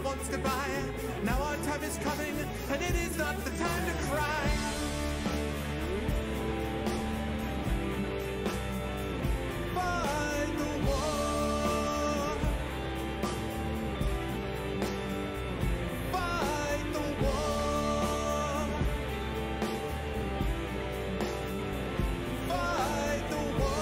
loved ones goodbye. Now our time is coming, and it is not the time to cry. Fight the war. Fight the war. Fight the war.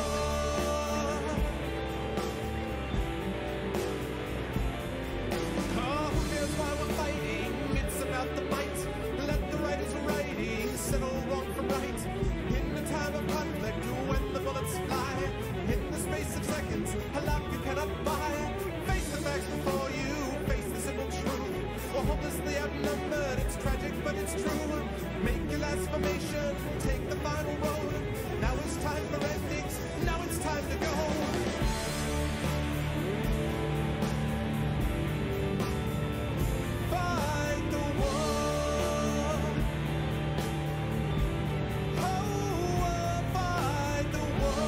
Oh, who cares why we're fighting? It's about the fight. Let the writers writing settle wrong from right. In the time of conflict, when the bullets fly, in the space of seconds, a life you cannot buy. Face the facts before you, face the simple truth. We're hopelessly outnumbered, it's tragic but it's true. Make your last formation, take the final road. Now it's time for endings, now it's time to go. Fight the war. Oh, fight the war.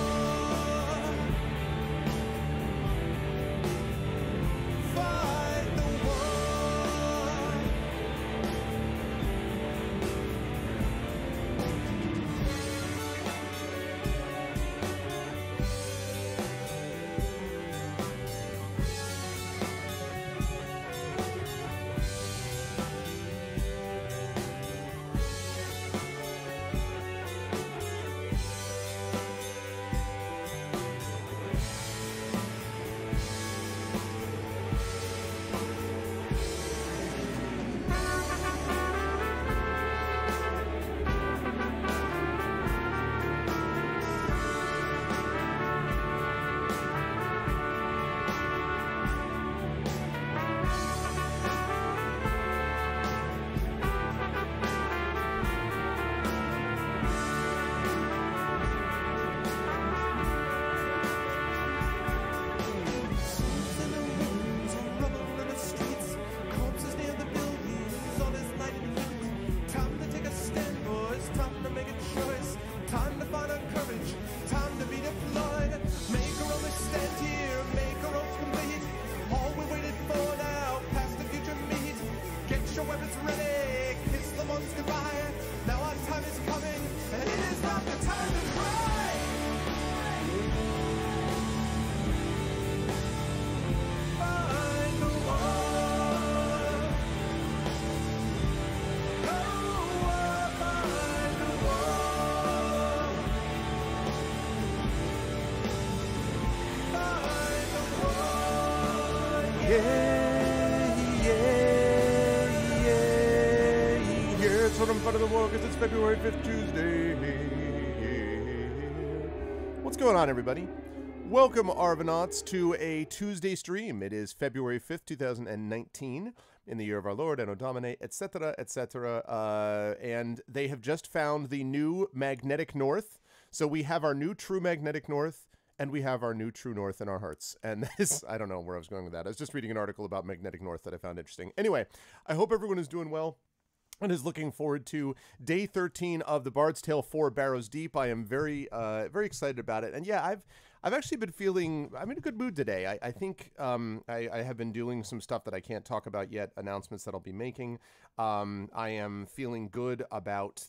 Fight the war. It's what I'm fun of the war because it's February 5th, Tuesday. What's going on, everybody? Welcome, Arvanauts, to a Tuesday stream. It is February 5th, 2019, in the year of our Lord, Anno Domini, etc., etc. And they have just found the new magnetic north. So we have our new true magnetic north, and we have our new true north in our hearts. And this, I don't know where I was going with that. I was just reading an article about magnetic north that I found interesting. Anyway, I hope everyone is doing well and is looking forward to day 13 of the Bard's Tale 4 Barrows Deep. I am very excited about it. And yeah, I've actually been feeling, I'm in a good mood today. I think I have been doing some stuff that I can't talk about yet, announcements that I'll be making. I am feeling good about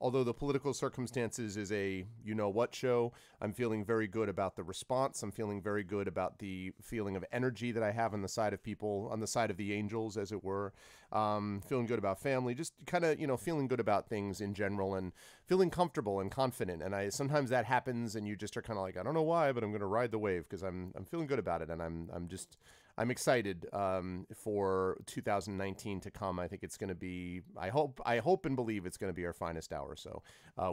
although the political circumstances is a you-know-what show, I'm feeling very good about the response. I'm feeling very good about the feeling of energy that I have on the side of people, on the side of the angels, as it were. Feeling good about family, just kind of, feeling good about things in general and feeling comfortable and confident. And sometimes that happens and you just are kind of like, I don't know why, but I'm going to ride the wave because I'm feeling good about it. And I'm excited for 2019 to come. I think it's going to be, I hope and believe it's going to be our finest hour. So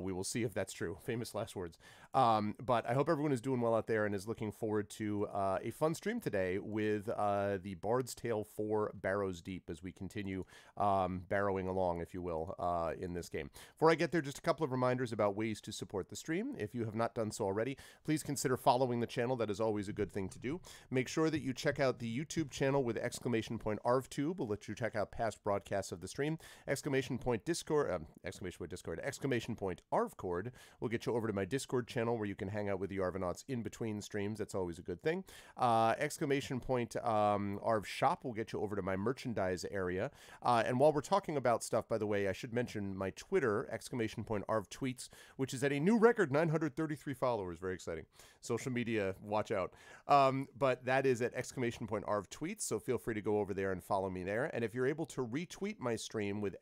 we will see if that's true. Famous last words. But I hope everyone is doing well out there and is looking forward to a fun stream today with the Bard's Tale 4 Barrows Deep as we continue barrowing along, if you will, in this game. Before I get there, just a couple of reminders about ways to support the stream. If you have not done so already, please consider following the channel. That is always a good thing to do. Make sure that you check out the the YouTube channel with !ArvTube will let you check out past broadcasts of the stream. Discord, !Arvcord will get you over to my Discord channel where you can hang out with the Arvanauts in between streams. That's always a good thing. Arv Shop will get you over to my merchandise area. And while we're talking about stuff, by the way, I should mention my Twitter, !Arv Tweets, which is at a new record, 933 followers. Very exciting. Social media, watch out. But that is at !Arv Tweets, so feel free to go over there and follow me there. And if you're able to retweet my stream with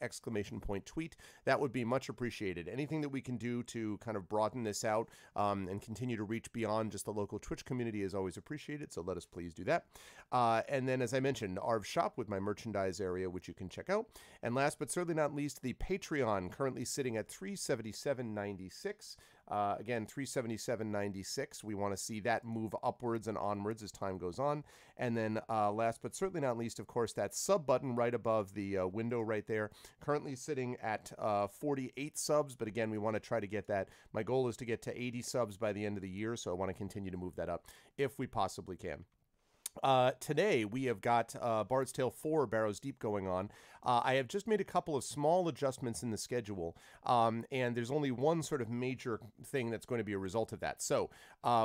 !Tweet, that would be much appreciated. Anything that we can do to kind of broaden this out and continue to reach beyond just the local Twitch community is always appreciated, so let us please do that. And then, as I mentioned, Arv Shop with my merchandise area, which you can check out. And last but certainly not least, the Patreon, currently sitting at $377.96. Again, $377.96. We want to see that move upwards and onwards as time goes on. And then last but certainly not least, of course, that sub button right above the window right there, currently sitting at 48 subs. But again, we want to try to get that. My goal is to get to 80 subs by the end of the year, so I want to continue to move that up if we possibly can. Today we have got Bard's Tale 4 Barrows Deep going on. I have just made a couple of small adjustments in the schedule, and there's only one sort of major thing that's going to be a result of that. So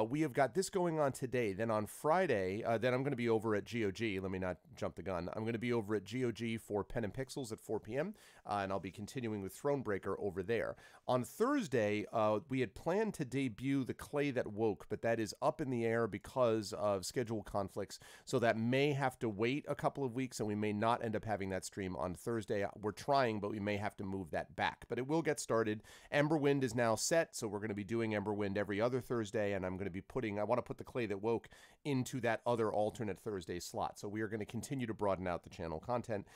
we have got this going on today. Then on Friday, then I'm going to be over at GOG. Let me not jump the gun. I'm going to be over at GOG for Pen and Pixels at 4 p.m., and I'll be continuing with Thronebreaker over there. On Thursday, we had planned to debut The Clay That Woke, but that is up in the air because of schedule conflicts. So that may have to wait a couple of weeks, and we may not end up having that stream on Thursday. We're trying, but we may have to move that back. But it will get started. Emberwind is now set, so we're going to be doing Emberwind every other Thursday, and I'm going to be I want to put The Clay That Woke into that other alternate Thursday slot. So we are going to continue to broaden out the channel content,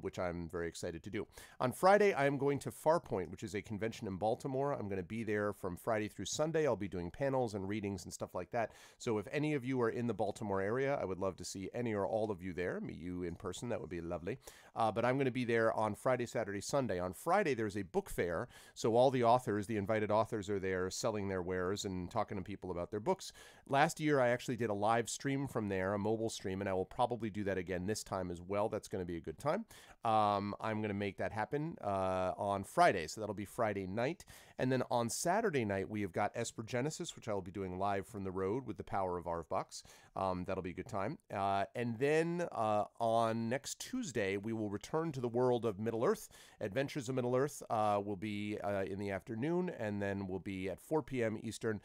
which I'm very excited to do. On Friday, I am going to Farpoint, which is a convention in Baltimore. I'm going to be there from Friday through Sunday. I'll be doing panels and readings and stuff like that. So if any of you are in the Baltimore area, I would love to see any or all of you there, meet you in person. That would be lovely. But I'm going to be there on Friday, Saturday, Sunday. On Friday, there's a book fair. So all the authors, the invited authors, are there selling their wares and talking to people about their books. Last year, I actually did a live stream from there, a mobile stream, and I will probably do that again this time as well. That's going to be a good time. I'm going to make that happen on Friday. So that'll be Friday night. And then on Saturday night, we have got Esper Genesis, which I will be doing live from the road with the power of Arvbox. That'll be a good time. And then on next Tuesday, we will return to the world of Middle-earth. Adventures of Middle-earth will be in the afternoon, and then we'll be at 4 p.m. Eastern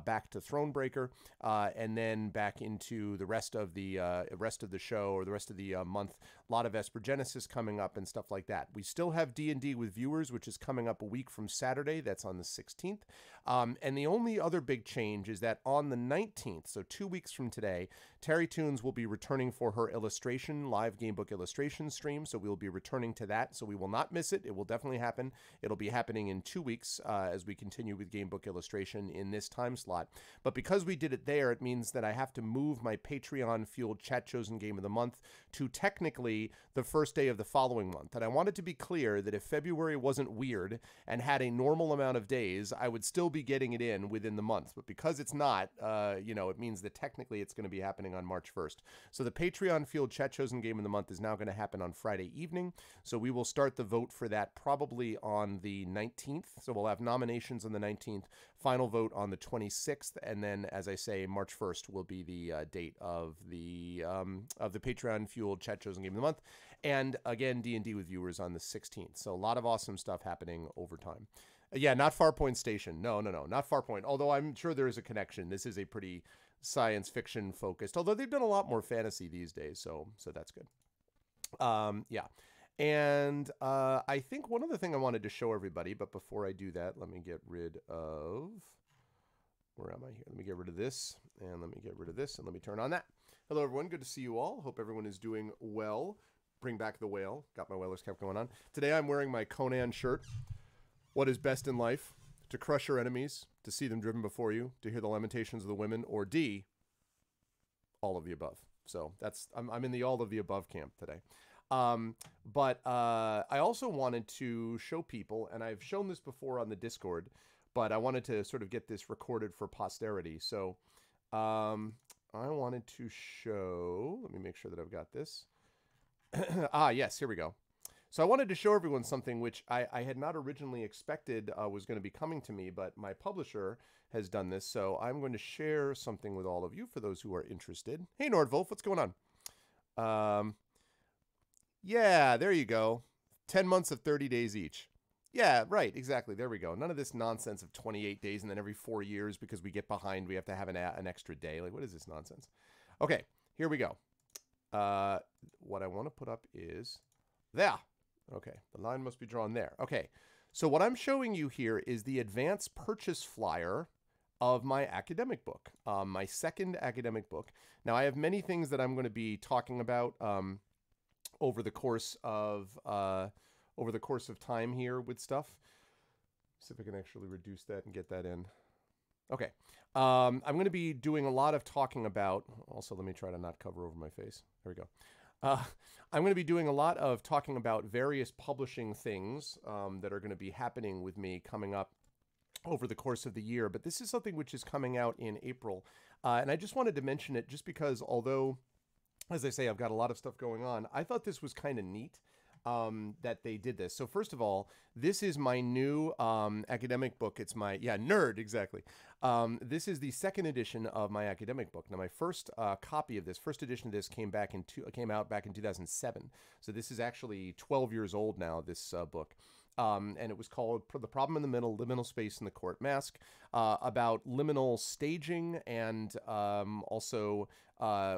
back to Thronebreaker, and then back into the rest of the show, or the rest of the month. A lot of Esper Genesis coming up and stuff like that. We still have D&D with viewers, which is coming up a week from Saturday. That's on the 16th. And the only other big change is that on the 19th, so 2 weeks from today, Terry Toons will be returning for her illustration, live gamebook illustration stream. So we'll be returning to that. So we will not miss it. It will definitely happen. It'll be happening in 2 weeks as we continue with gamebook illustration in this time slot. But because we did it there, it means that I have to move my Patreon-fueled Chat Chosen Game of the Month to technically the first day of the following month. And I wanted to be clear that if February wasn't weird and had a normal amount of days, I would still be getting it in within the month. But because it's not, it means that technically it's going to be happening on March 1st. So the Patreon-fueled Chat Chosen Game of the Month is now going to happen on Friday evening. So we will start the vote for that probably on the 19th. So we'll have nominations on the 19th, final vote on the 26th, and then, as I say, March 1st will be the date of the Patreon-fueled Chat Chosen Game of the Month. And again, D&D with viewers on the 16th. So a lot of awesome stuff happening over time. Yeah, not Farpoint Station. No, not Farpoint. Although I'm sure there is a connection. This is a pretty science fiction focused, although they've done a lot more fantasy these days. So that's good. Yeah. And I think one other thing I wanted to show everybody, but before I do that, let me get rid of, where am I here? Let me get rid of this, and let me get rid of this, and let me turn on that. Hello, everyone. Good to see you all. Hope everyone is doing well. Bring back the whale. Got my whaler's cap going on. Today I'm wearing my Conan shirt. What is best in life? To crush your enemies, to see them driven before you, to hear the lamentations of the women, or D, all of the above. So I'm in the all of the above camp today. But I also wanted to show people, and I've shown this before on the Discord, but I wanted to sort of get this recorded for posterity. So I wanted to show, let me make sure that I've got this. Yes, here we go. So I wanted to show everyone something which I had not originally expected was going to be coming to me, but my publisher has done this. So I'm going to share something with all of you for those who are interested. Hey, Nordwolf, what's going on? Yeah, there you go. 10 months of 30 days each. Yeah, right, exactly. There we go. None of this nonsense of 28 days and then every 4 years because we get behind, we have to have an extra day. Like, what is this nonsense? Okay, here we go. What I want to put up is there. Okay, the line must be drawn there. Okay, so what I'm showing you here is the advance purchase flyer of my academic book, my second academic book. Now, I have many things that I'm going to be talking about over the course of time here with stuff. See if I can actually reduce that and get that in. Okay. I'm going to be doing a lot of talking about, also let me try to not cover over my face. There we go. I'm going to be doing a lot of talking about various publishing things that are going to be happening with me coming up over the course of the year. But this is something which is coming out in April. And I just wanted to mention it just because although, as I say, I've got a lot of stuff going on, I thought this was kind of neat. That they did this. So first of all, this is my new academic book. It's my, nerd, exactly. This is the second edition of my academic book. Now, my first copy of this, first edition of this came out back in 2007. So this is actually 12 years old now, this book. And it was called The Problem in the Middle, Liminal Space in the Court Mask, about liminal staging and also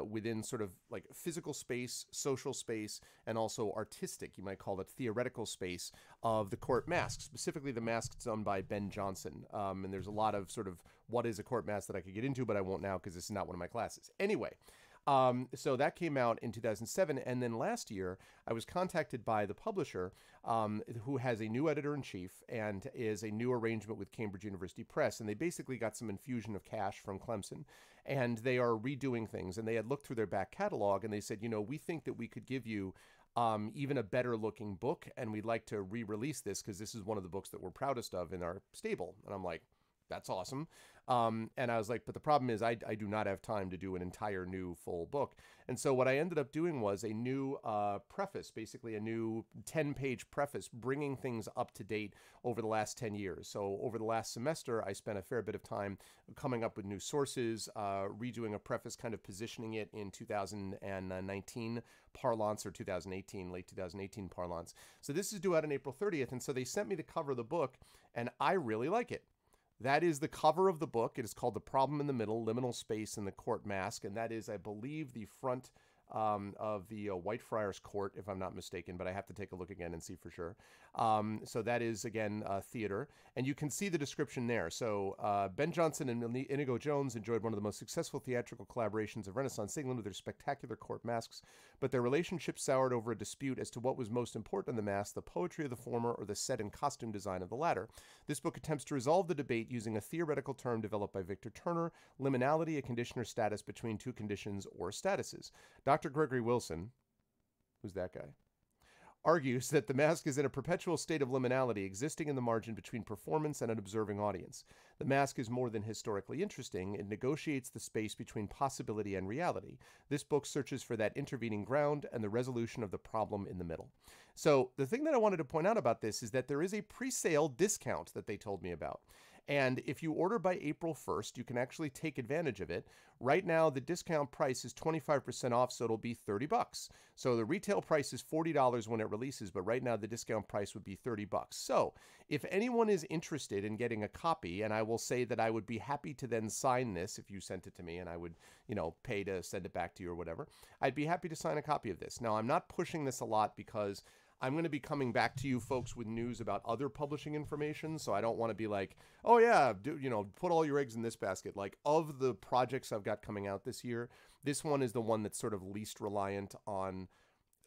within sort of like physical space, social space, and also artistic, you might call it theoretical space of the court mask, specifically the mask done by Ben Jonson. And there's a lot of sort of what is a court mask that I could get into, but I won't now because this is not one of my classes. Anyway. So that came out in 2007, and then last year I was contacted by the publisher who has a new editor-in-chief and is a new arrangement with Cambridge University Press, and they basically got some infusion of cash from Clemson, and they are redoing things, and they had looked through their back catalog, and they said, you know, we think that we could give you even a better looking book, and we'd like to re-release this because this is one of the books that we're proudest of in our stable. And I'm like, that's awesome. And I was like, but the problem is I do not have time to do an entire new full book. And so what I ended up doing was a new preface, basically a new 10-page preface, bringing things up to date over the last 10 years. So over the last semester, I spent a fair bit of time coming up with new sources, redoing a preface, kind of positioning it in 2019 parlance or 2018, late 2018 parlance. So this is due out on April 30th. And so they sent me the cover of the book, and I really like it. That is the cover of the book. It is called The Problem in the Middle, Liminal Space in the Court Mask. And that is, I believe, the front of the Whitefriars Court, if I'm not mistaken, but I have to take a look again and see for sure. So that is, again, theater. And you can see the description there. So Ben Jonson and Inigo Jones enjoyed one of the most successful theatrical collaborations of Renaissance England with their spectacular court masks, but their relationship soured over a dispute as to what was most important in the mask, the poetry of the former or the set and costume design of the latter. This book attempts to resolve the debate using a theoretical term developed by Victor Turner, liminality, a condition or status between two conditions or statuses. Dr. Gregory Wilson, who's that guy, argues that the mask is in a perpetual state of liminality, existing in the margin between performance and an observing audience. The mask is more than historically interesting. It negotiates the space between possibility and reality. This book searches for that intervening ground and the resolution of the problem in the middle. So the thing that I wanted to point out about this is that there is a pre-sale discount that they told me about. And if you order by April 1st, you can actually take advantage of it. Right now, the discount price is 25% off, so it'll be $30. So the retail price is $40 when it releases, but right now the discount price would be $30. So if anyone is interested in getting a copy, and I will say that I would be happy to then sign this if you sent it to me, and I would, you know, pay to send it back to you or whatever, I'd be happy to sign a copy of this. Now, I'm not pushing this a lot because I'm going to be coming back to you folks with news about other publishing information, so I don't want to be like, oh yeah, put all your eggs in this basket. Like, of the projects I've got coming out this year, this one is the one that's sort of least reliant on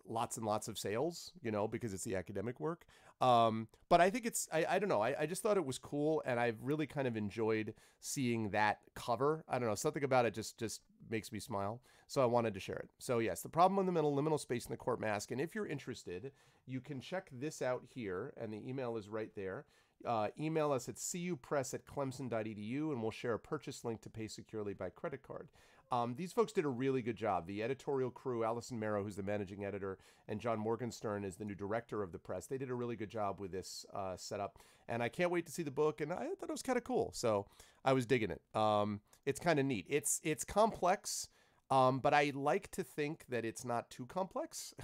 lots and lots of sales, because it's the academic work. But I think I don't know, I just thought it was cool, and I've really kind of enjoyed seeing that cover. I don't know, something about it just makes me smile, so I wanted to share it. So yes, The Problem in the Middle, Liminal Space in the Court Mask, and if you're interested, you can check this out here, and the email is right there. Email us at cupress@clemson.edu, and we'll share a purchase link to pay securely by credit card. These folks did a really good job. The editorial crew, Alison Merrow, who's the managing editor, and John Morgenstern is the new director of the press. They did a really good job with this setup, and I can't wait to see the book. And I thought it was kind of cool, so I was digging it. It's kind of neat. It's complex. But I like to think that it's not too complex.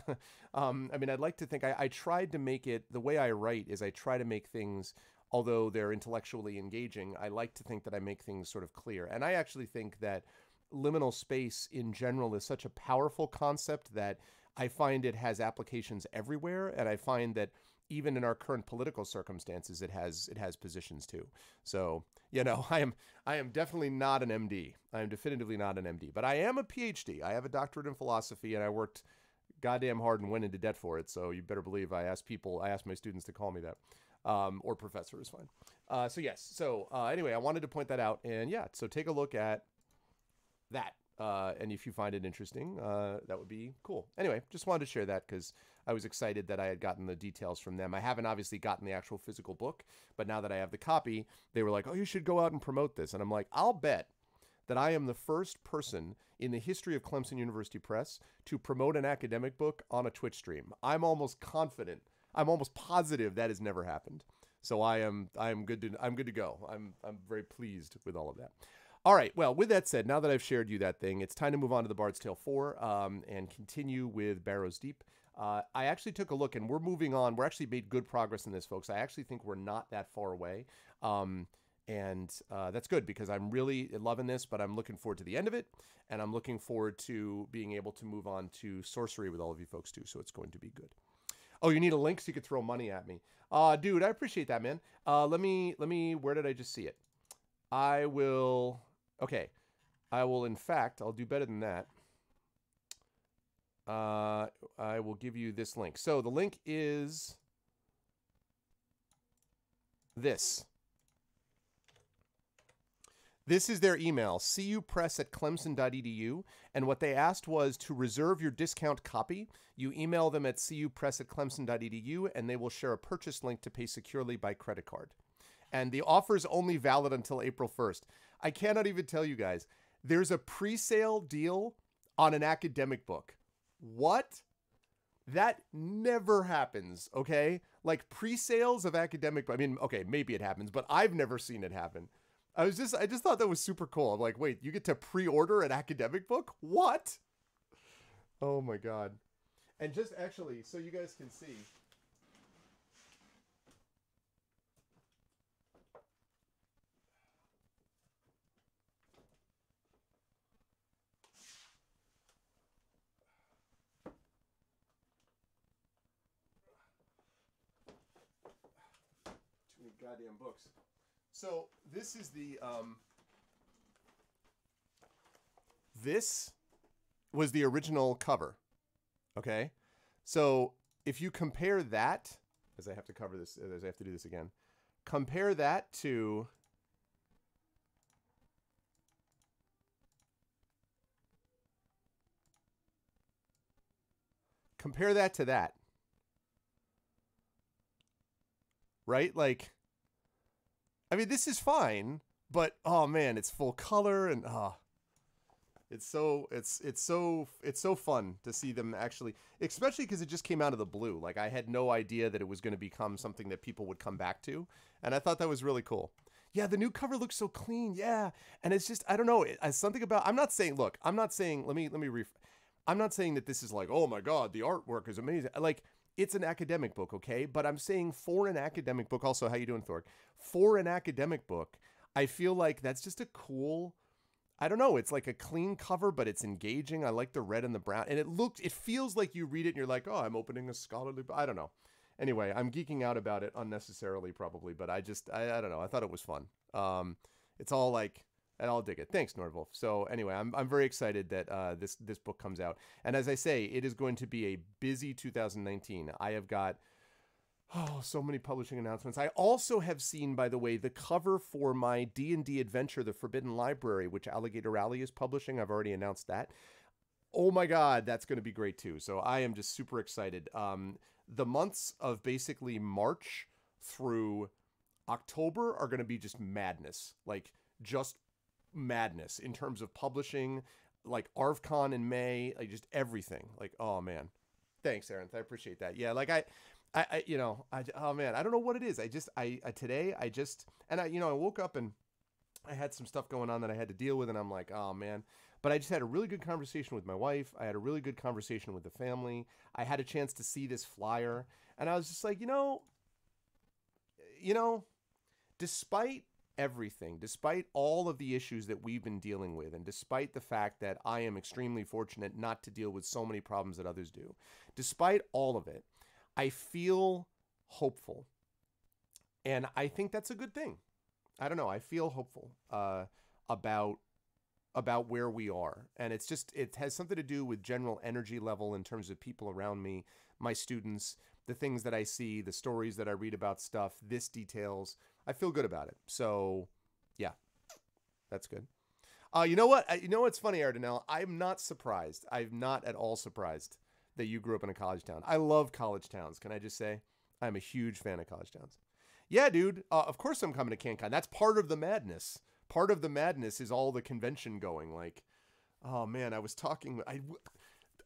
I mean, I'd like to think I tried to make it, the way I write is I try to make things, although they're intellectually engaging, I like to think that I make things sort of clear. And I actually think that liminal space in general is such a powerful concept that I find it has applications everywhere. And I find that even in our current political circumstances, it has positions too. So, you know, I am definitely not an MD. I am definitively not an MD, but I am a PhD. I have a doctorate in philosophy, and I worked goddamn hard and went into debt for it. So you better believe I asked my students to call me that, or professor is fine. So yes. So anyway, I wanted to point that out, and yeah. So take a look at that. And if you find it interesting, that would be cool. Anyway, just wanted to share that because I was excited that I had gotten the details from them. I haven't obviously gotten the actual physical book, but now that I have the copy, they were like, oh, you should go out and promote this. And I'm like, I'll bet that I am the first person in the history of Clemson University Press to promote an academic book on a Twitch stream. I'm almost confident. I'm almost positive that has never happened. So I'm good to go. I'm very pleased with all of that. All right, well, with that said, now that I've shared you that thing, it's time to move on to the Bard's Tale 4 and continue with Barrows Deep. I actually took a look, and we're moving on. We're actually made good progress in this, folks. I actually think we're not that far away, and that's good because I'm really loving this, but I'm looking forward to the end of it, and I'm looking forward to being able to move on to sorcery with all of you folks, too, so it's going to be good. Oh, you need a link so you could throw money at me. Dude, I appreciate that, man. Let me, where did I just see it? I will... Okay, I will, in fact, I'll do better than that. I will give you this link. So the link is this. This is their email, cupress@clemson.edu. And what they asked was to reserve your discount copy. You email them at cupress@clemson.edu, and they will share a purchase link to pay securely by credit card. And the offer is only valid until April 1st. I cannot even tell you guys. There's a pre-sale deal on an academic book. What? That never happens, okay? Like pre-sales of academic, I mean, okay, maybe it happens, but I've never seen it happen. I just thought that was super cool. I'm like, wait, you get to pre-order an academic book? What? Oh my God. And just actually, so you guys can see. Goddamn books. So this is the this was the original cover. Okay, so if you compare that, as I have to cover this, as I have to do this again, compare that to that, right? Like, I mean, this is fine, but oh man, it's full color and it's so fun to see them actually, especially because it just came out of the blue. Like I had no idea that it was going to become something that people would come back to, and I thought that was really cool. Yeah, the new cover looks so clean. Yeah, and it's just I don't know. It's something about. I'm not saying. Look, I'm not saying. I'm not saying that this is like, oh my God, the artwork is amazing. Like. It's an academic book, okay? But I'm saying for an academic book, also, how you doing, Thorg? For an academic book, I feel like that's just a cool, I don't know, it's like a clean cover, but it's engaging. I like the red and the brown. And it feels like you read it and you're like, oh, I'm opening a scholarly book. I don't know. Anyway, I'm geeking out about it unnecessarily probably, but I don't know. I thought it was fun. It's all like, and I'll dig it. Thanks, Nordwolf. So anyway, I'm very excited that this book comes out. And as I say, it is going to be a busy 2019. I have got so many publishing announcements. I also have seen, by the way, the cover for my D&D adventure, The Forbidden Library, which Alligator Alley is publishing. I've already announced that. Oh my God, that's going to be great too. So I am just super excited. The months of basically March through October are going to be just madness. Like just madness in terms of publishing, like ArvCon in May, like just everything. Like, oh man, thanks, Aaron. I appreciate that. Yeah, like oh man, I don't know what it is. Today I woke up and I had some stuff going on that I had to deal with, and I'm like, oh man. But I just had a really good conversation with my wife. I had a really good conversation with the family. I had a chance to see this flyer, and I was just like, despite everything, despite all of the issues that we've been dealing with, and despite the fact that I am extremely fortunate not to deal with so many problems that others do, despite all of it, I feel hopeful. And I think that's a good thing. I don't know. I feel hopeful about where we are. And it has something to do with general energy level in terms of people around me, my students, the things that I see, the stories that I read about stuff, this details. I feel good about it. So yeah, that's good. You know what? You know what's funny, Ardenelle? I'm not surprised. I'm not at all surprised that you grew up in a college town. I love college towns. Can I just say? I'm a huge fan of college towns. Yeah, dude. Of course I'm coming to CanCon. That's part of the madness. Part of the madness is all the convention going. Like, oh man, I was talking.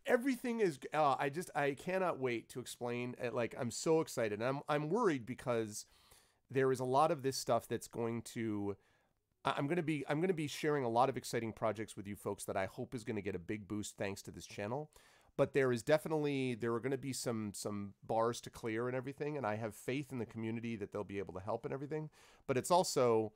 Everything is. I cannot wait to explain. Like, I'm so excited. And I'm worried because there is a lot of this stuff that's going to. I'm going to be sharing a lot of exciting projects with you folks that I hope is going to get a big boost thanks to this channel. But there are going to be some bars to clear and everything, and I have faith in the community that they'll be able to help and everything. But it's also,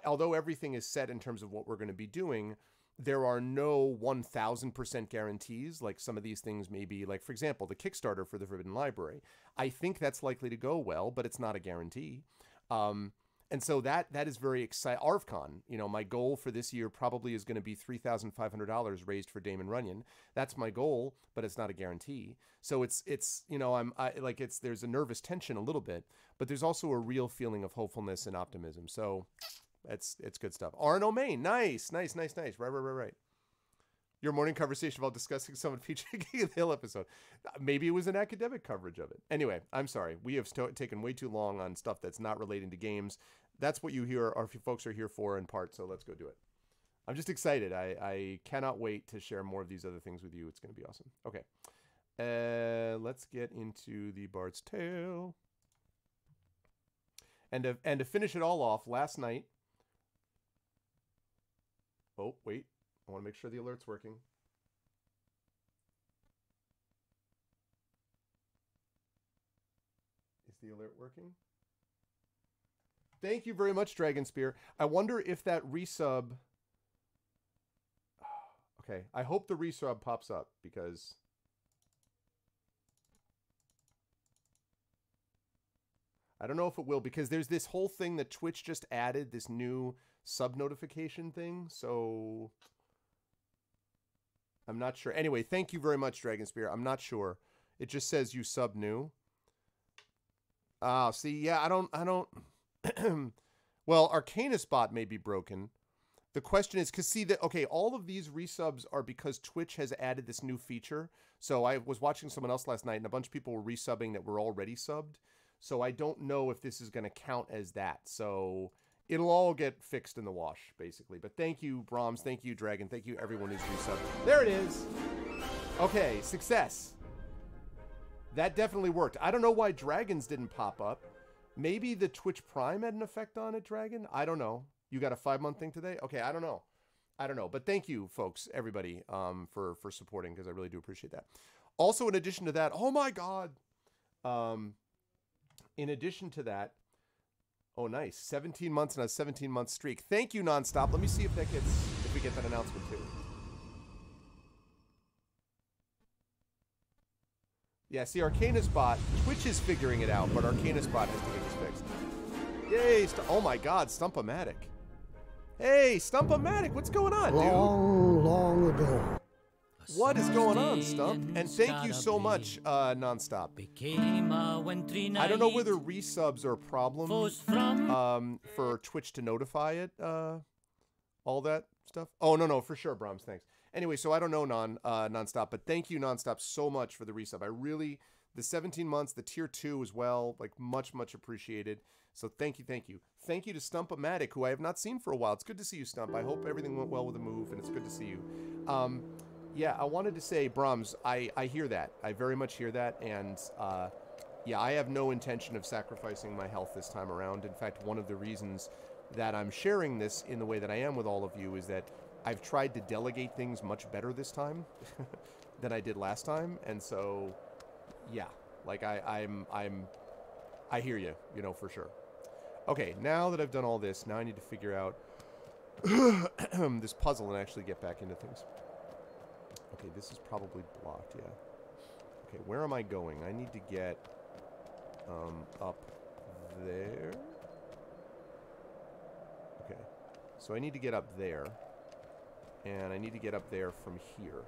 although everything is set in terms of what we're going to be doing, there are no 1,000% guarantees. Like some of these things may be, like, for example, the Kickstarter for the Forbidden Library. I think that's likely to go well, but it's not a guarantee. And so that is very exciting. ArvCon, my goal for this year probably is going to be $3,500 raised for Damon Runyon. That's my goal, but it's not a guarantee. So it's there's a nervous tension a little bit, but there's also a real feeling of hopefulness and optimism. So it's good stuff. Arno Main, nice. Right. Your morning conversation while discussing someone featuring King of the Hill episode. Maybe it was an academic coverage of it. Anyway, I'm sorry. We have taken way too long on stuff that's not relating to games. That's what you hear, our folks are here for in part, so let's go do it. I'm just excited. I cannot wait to share more of these other things with you. It's going to be awesome. Okay. Let's get into the Bard's Tale. And to finish it all off, last night... Oh, wait. I want to make sure the alert's working. Is the alert working? Thank you very much, Dragon Spear. I wonder if that resub... Okay, I hope the resub pops up because... I don't know if it will because there's this whole thing that Twitch just added, this new sub notification thing, so... I'm not sure. Anyway, thank you very much, Dragon Spear. I'm not sure. It just says you sub new. See, yeah, I don't. Well, Arcanus bot may be broken. The question is, okay, all of these resubs are because Twitch has added this new feature. So I was watching someone else last night, and a bunch of people were resubbing that were already subbed. So I don't know if this is going to count as that. So it'll all get fixed in the wash, basically. But thank you, Brahms. Thank you, Dragon. Thank you, everyone who's resubbed. There it is. Okay, success. That definitely worked. I don't know why Dragons didn't pop up. Maybe the Twitch Prime had an effect on it, Dragon? I don't know. You got a 5-month thing today? Okay, I don't know. But thank you, folks, everybody, for supporting, because I really do appreciate that. Also, in addition to that, oh my God. In addition to that, oh, nice. 17 months and a 17-month streak. Thank you, Nonstop. Let me see if we get that announcement too. Yeah, see, Arcanus bot, Twitch is figuring it out, but Arcanus bot has to get this fixed. Yay! Oh my God, Stump-O-Matic. Hey, Stump-O-Matic, what's going on, dude? Long ago. What is going on, Stump? And thank you so much, Nonstop. I don't know whether resubs are a problem for Twitch to notify it, all that stuff. Oh, no, for sure, Brahms, thanks. Anyway, so I don't know Nonstop, but thank you, Nonstop, so much for the resub. I really, the 17 months, the tier 2 as well, like much appreciated. So thank you. Thank you to Stump-O-Matic, who I have not seen for a while. It's good to see you, Stump. I hope everything went well with the move, and it's good to see you. Yeah, I wanted to say, Brahms, I hear that. I very much hear that, and yeah, I have no intention of sacrificing my health this time around. In fact, one of the reasons that I'm sharing this in the way that I am with all of you is that I've tried to delegate things much better this time than I did last time, and so, yeah, like I hear you, you know, for sure. Okay, now that I've done all this, now I need to figure out this puzzle and actually get back into things. Okay, this is probably blocked, yeah. Okay, where am I going? I need to get up there. Okay, so I need to get up there. And I need to get up there from here.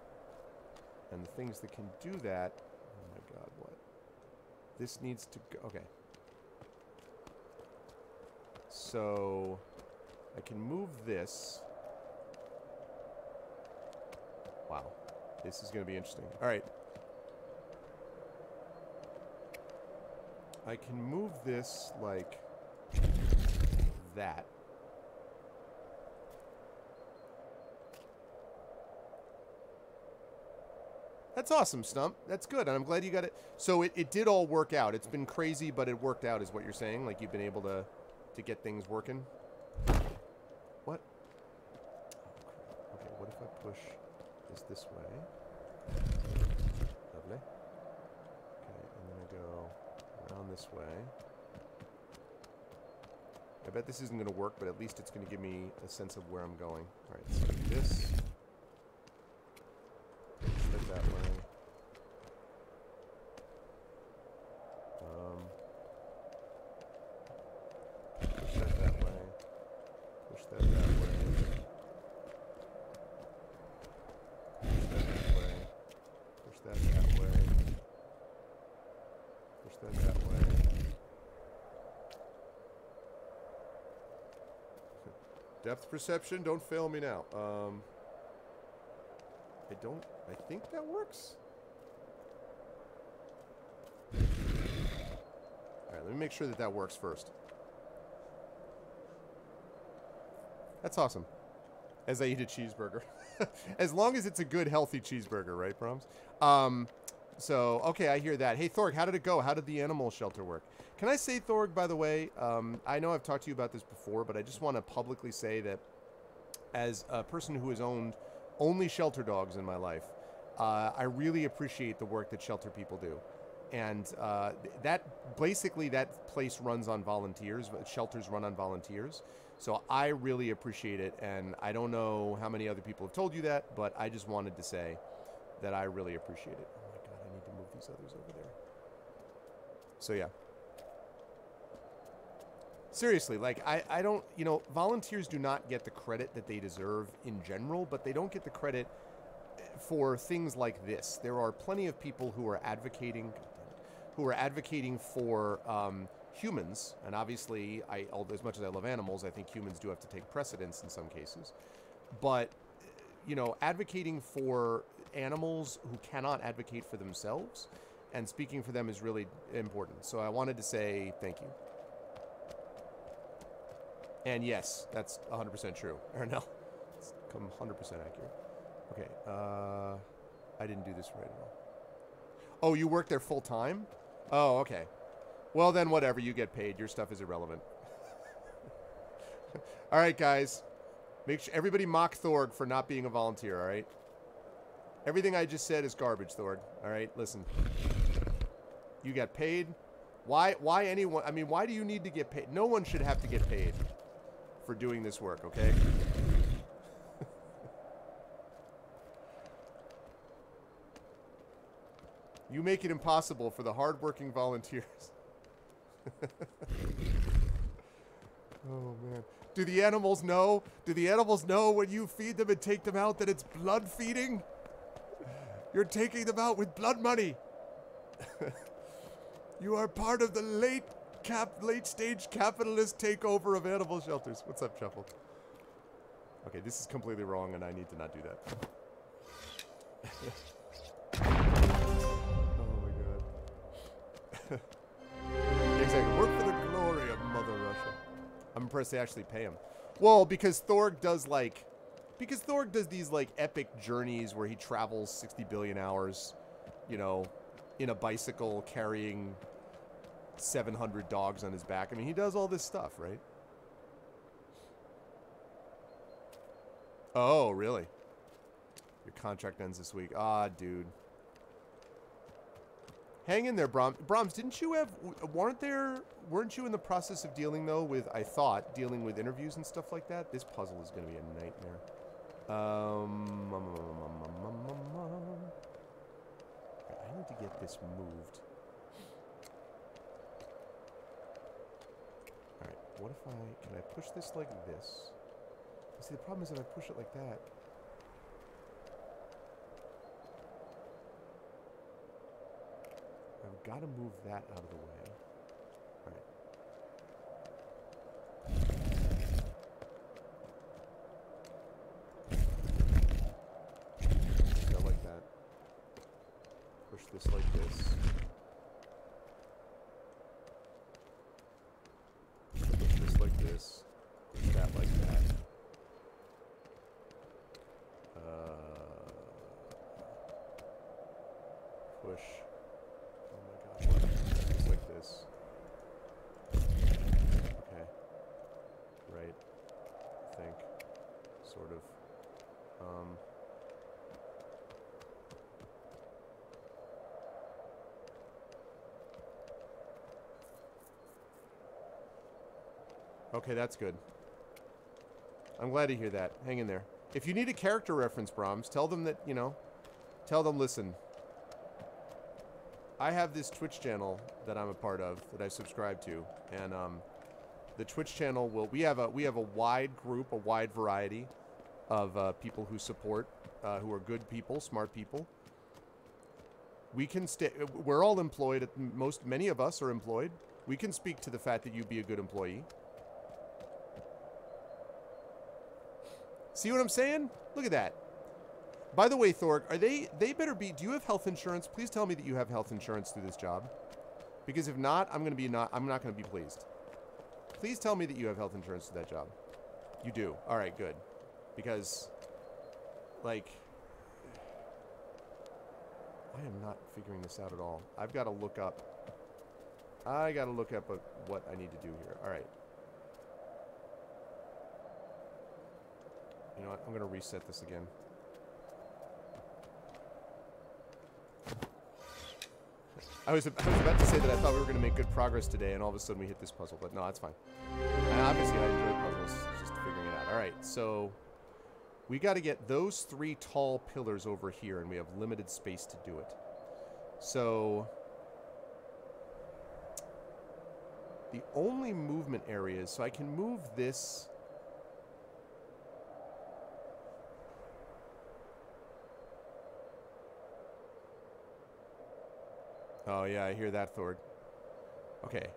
And the things that can do that... Oh my god, what? This needs to go... Okay. So... I can move this. Wow. This is going to be interesting. Alright. I can move this like that. That's awesome, Stump. That's good, and I'm glad you got it. So it did all work out. It's been crazy, but it worked out is what you're saying? Like, you've been able to get things working? What? Okay, what if I push this way? Lovely. Okay, and then I go around this way. I bet this isn't going to work, but at least it's going to give me a sense of where I'm going. Alright, so this... that way. Push that way. Push that way. Push that way. Push that way. Depth perception, don't fail me now. I think that works. Alright, let me make sure that works first. That's awesome. As I eat a cheeseburger. As long as it's a good, healthy cheeseburger, right, Brahms? So, okay, I hear that. Hey, Thorg, how did it go? How did the animal shelter work? Can I say, Thorg, by the way, I know I've talked to you about this before, but I just want to publicly say that as a person who has owned only shelter dogs in my life, I really appreciate the work that shelter people do. And that place runs on volunteers. Shelters run on volunteers. So I really appreciate it. And I don't know how many other people have told you that, but I just wanted to say that I really appreciate it. Oh my god, I need to move these others over there. So yeah. Seriously, like, I don't, you know, volunteers do not get the credit that they deserve in general, but they don't get the credit for things like this. There are plenty of people who are advocating for humans, and obviously, as much as I love animals, I think humans do have to take precedence in some cases. But, you know, advocating for animals who cannot advocate for themselves, and speaking for them is really important. So I wanted to say thank you. And yes, that's 100% true. Or no, it's 100% accurate. Okay, I didn't do this right at all. Oh, you work there full time? Oh, okay. Well, then whatever, you get paid. Your stuff is irrelevant. All right, guys. Make sure everybody mock Thorg for not being a volunteer, all right? Everything I just said is garbage, Thorg. All right, listen. You got paid. Why anyone? I mean, why do you need to get paid? No one should have to get paid for doing this work, okay? You make it impossible for the hardworking volunteers. Oh, man. Do the animals know? Do the animals know when you feed them and take them out that it's blood feeding? You're taking them out with blood money. You are part of the late stage capitalist takeover of animal shelters. What's up, Shuffle? Okay, this is completely wrong, and I need to not do that. Oh my god. Exactly. Work for the glory of Mother Russia. I'm impressed they actually pay him. Well, because Thorg does like... Because Thorg does these, like, epic journeys where he travels 60 billion hours, you know, in a bicycle carrying 700 dogs on his back. I mean, he does all this stuff, right? Oh, really? Your contract ends this week. Ah, dude. Hang in there, Brahms. Brahms, didn't you have... Weren't you in the process of dealing, though, with... I thought, dealing with interviews and stuff like that? This puzzle is going to be a nightmare. I need to get this moved. Alright, what if can I push this like this? See, the problem is if I push it like that... I've got to move that out of the way. Alright. Go like that. Push this like this. Push this like this. Push that like that. Push. Oh my god. Just like this. Okay. Right. Think. Sort of. Okay, that's good. I'm glad to hear that. Hang in there. If you need a character reference, Brahms, tell them that, you know, tell them, listen, I have this Twitch channel that I'm a part of, that I subscribe to, and the Twitch channel will, we have a wide group, a wide variety of people who support, who are good people, smart people. We can we're all employed, many of us are employed. We can speak to the fact that you be a good employee. See what I'm saying? Look at that. By the way, Thorg, they better be, do you have health insurance? Please tell me that you have health insurance through this job. Because if not, I'm not going to be pleased. Please tell me that you have health insurance through that job. You do. All right, good. Because, like, I am not figuring this out at all. I've got to look up. I got to look up what I need to do here. All right. You know what? I'm going to reset this again. I was about to say that I thought we were going to make good progress today, and all of a sudden we hit this puzzle, but no, that's fine. And obviously I enjoy puzzles, just figuring it out. All right, so we got to get those 3 tall pillars over here, and we have limited space to do it. So the only movement areas, so I can move this... Oh, yeah, I hear that, Thorg. Okay.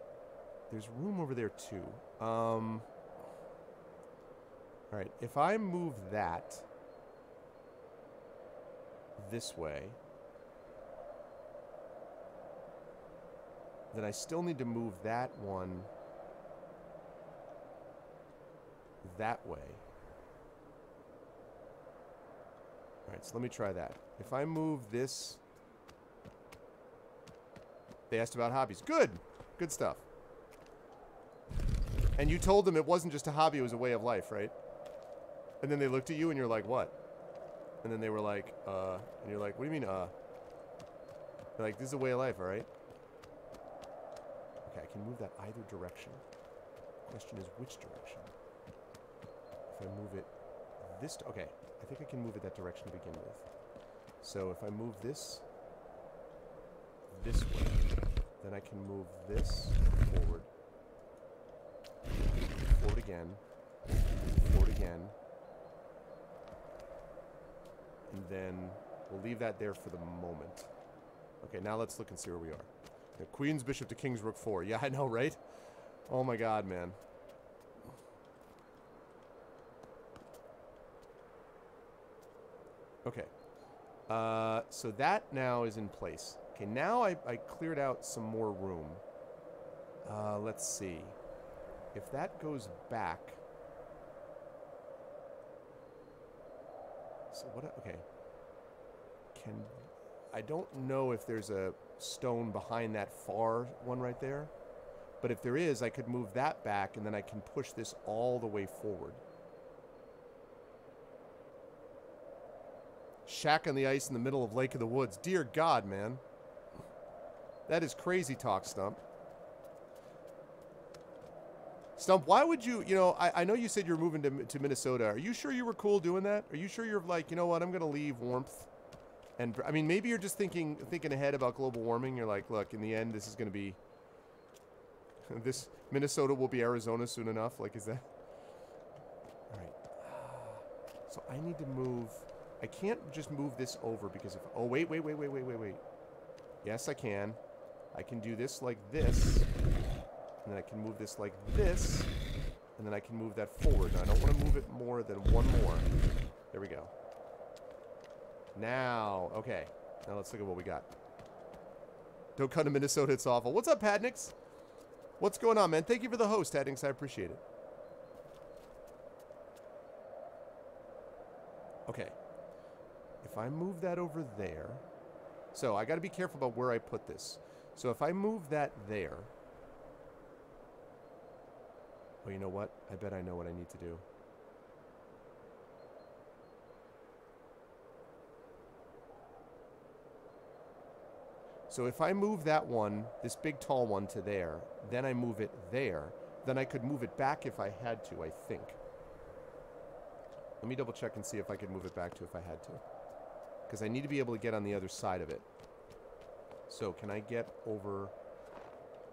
There's room over there, too. Alright, if I move that this way, then I still need to move that one that way. Alright, so let me try that. If I move this... They asked about hobbies. Good! Good stuff. And you told them it wasn't just a hobby, it was a way of life, right? And then they looked at you and you're like, what? And then they were like, and you're like, what do you mean, They're like, this is a way of life, alright? Okay, I can move that either direction. Question is, which direction? If I move it this... Okay, I think I can move it that direction to begin with. So if I move this way, then I can move this forward. Forward again. Forward again. And then we'll leave that there for the moment. Okay, now let's look and see where we are. The Queen's Bishop to King's Rook 4. Yeah, I know, right? Oh my god, man. Okay. So that now is in place. Okay, now I cleared out some more room. Let's see. if that goes back... So what... Okay. I don't know if there's a stone behind that far one right there. But if there is, I could move that back, and then I can push this all the way forward. Shack on the ice in the middle of Lake of the Woods. Dear God, man. That is crazy talk, Stump. Stump, why would you... You know, I know you said you're moving to Minnesota. Are you sure you were cool doing that? Are you sure you're like, you know what, I'm going to leave warmth? And, I mean, maybe you're just thinking ahead about global warming. You're like, look, in the end, this is going to be... This Minnesota will be Arizona soon enough. Like, is that... All right. So I need to move... I can't just move this over because if... Oh, wait. Yes, I can. I can do this like this. And then I can move this like this. And then I can move that forward. Now, I don't want to move it more than one more. There we go. Now, okay. Now let's look at what we got. Don't come to Minnesota, it's awful. What's up, Padnix? What's going on, man? Thank you for the host, Padnix. I appreciate it. Okay. If I move that over there... So, I got to be careful about where I put this. So, if I move that there... Oh, you know what? I bet I know what I need to do. So, if I move that one, this big tall one, to there, then I move it there, then I could move it back if I had to, I think. Let me double check and see if I could move it back to if I had to. Because I need to be able to get on the other side of it. So, can I get over...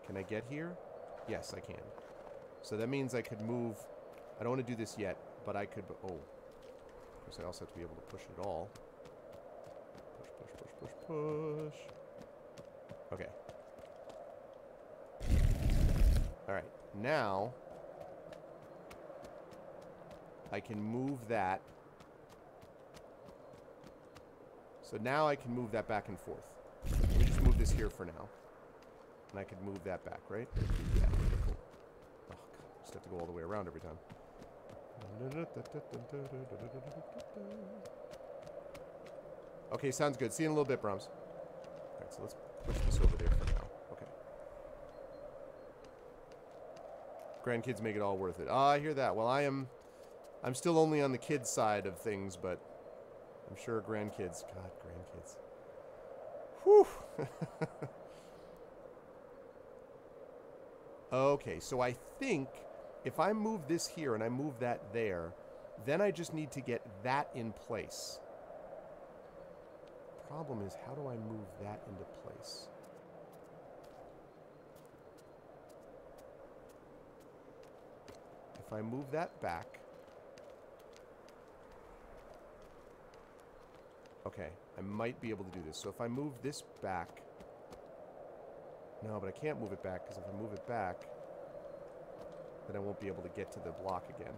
Can I get here? Yes, I can. So that means I could move... I don't want to do this yet, but I could... Oh. Of course, I also have to be able to push it all. Push. Okay. Alright. Now... I can move that... So now I can move that back and forth. Let me just move this here for now. And I could move that back, right? Yeah, cool. Oh, God. Just have to go all the way around every time. Okay, sounds good. See you in a little bit, Brahms. Alright, so let's push this over there for now. Okay. Grandkids make it all worth it. Ah, I hear that. Well, I'm still only on the kids' side of things, but... I'm sure grandkids... God, grandkids. Whew! Okay, so I think if I move this here and I move that there, then I just need to get that in place. Problem is, how do I move that into place? If I move that back... Okay, I might be able to do this. So if I move this back... No, but I can't move it back, because if I move it back, then I won't be able to get to the block again.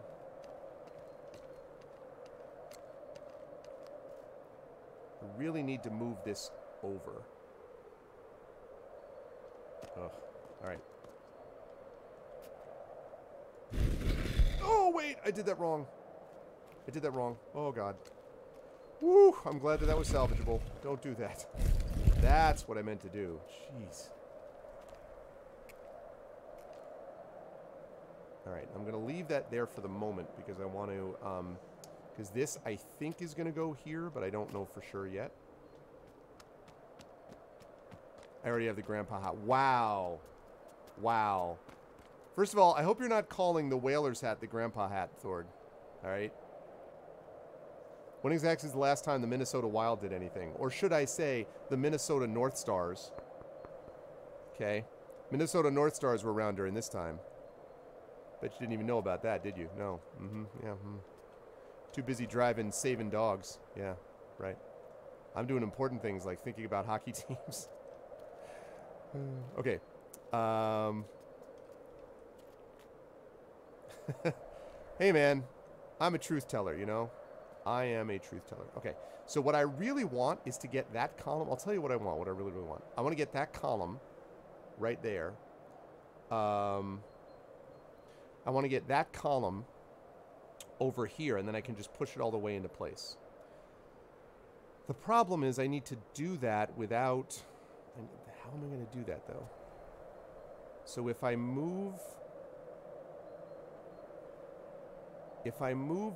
I really need to move this over. Ugh. Alright. Oh, wait! I did that wrong. I did that wrong. Oh, God. Woo! I'm glad that was salvageable. Don't do that. That's what I meant to do. Jeez. Alright, I'm going to leave that there for the moment because I want to, because this, I think, is going to go here, but I don't know for sure yet. I already have the grandpa hat. Wow. Wow. First of all, I hope you're not calling the whaler's hat the grandpa hat, Thord. Alright? When exactly is the last time the Minnesota Wild did anything? Or should I say, the Minnesota North Stars. Okay? Minnesota North Stars were around during this time. Bet you didn't even know about that, did you? No. Yeah. Too busy driving, saving dogs. Yeah, right. I'm doing important things like thinking about hockey teams. Okay. Hey, man. I'm a truth teller, you know? I am a truth teller. Okay. So what I really want is to get that column. I'll tell you what I want, what I really, really want. I want to get that column right there. I want to get that column over here, and then I can just push it all the way into place. The problem is I need to do that without... How am I going to do that, though? So if I move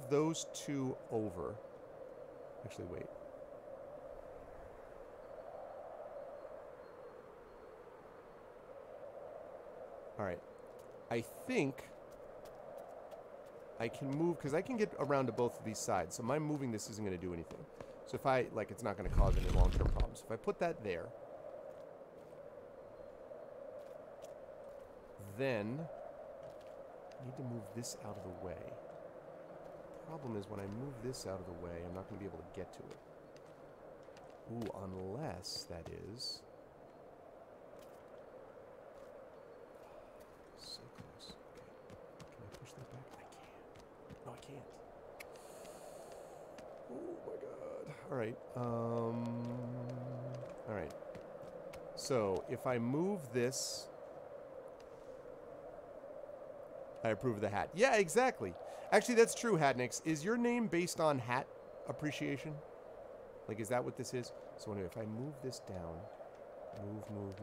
those two over... Actually, wait. All right. I think I can move, because I can get around to both of these sides. So my moving this isn't going to do anything. So if I, like, it's not going to cause any long-term problems. If I put that there, then I need to move this out of the way. The problem is when I move this out of the way, I'm not going to be able to get to it. Ooh, unless that is... So close. Okay. Can I push that back? I can't. No, I can't. Oh my god. Alright. Alright. So, if I move this... I approve of the hat. Yeah, exactly. Actually, that's true, Hatnix. Is your name based on hat appreciation? Like, is that what this is? So anyway, if I move this down... Move.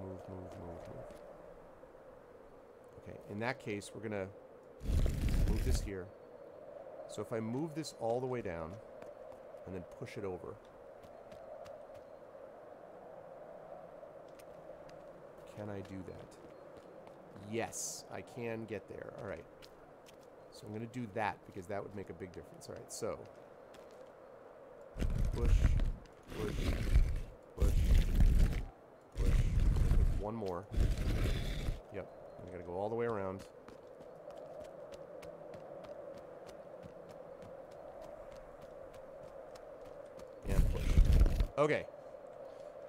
Okay, in that case, we're going to move this here. So if I move this all the way down, and then push it over... Can I do that? Yes, I can get there. All right. So I'm going to do that because that would make a big difference. All right, so push. One more. Yep. I got to go all the way around. And push. Okay.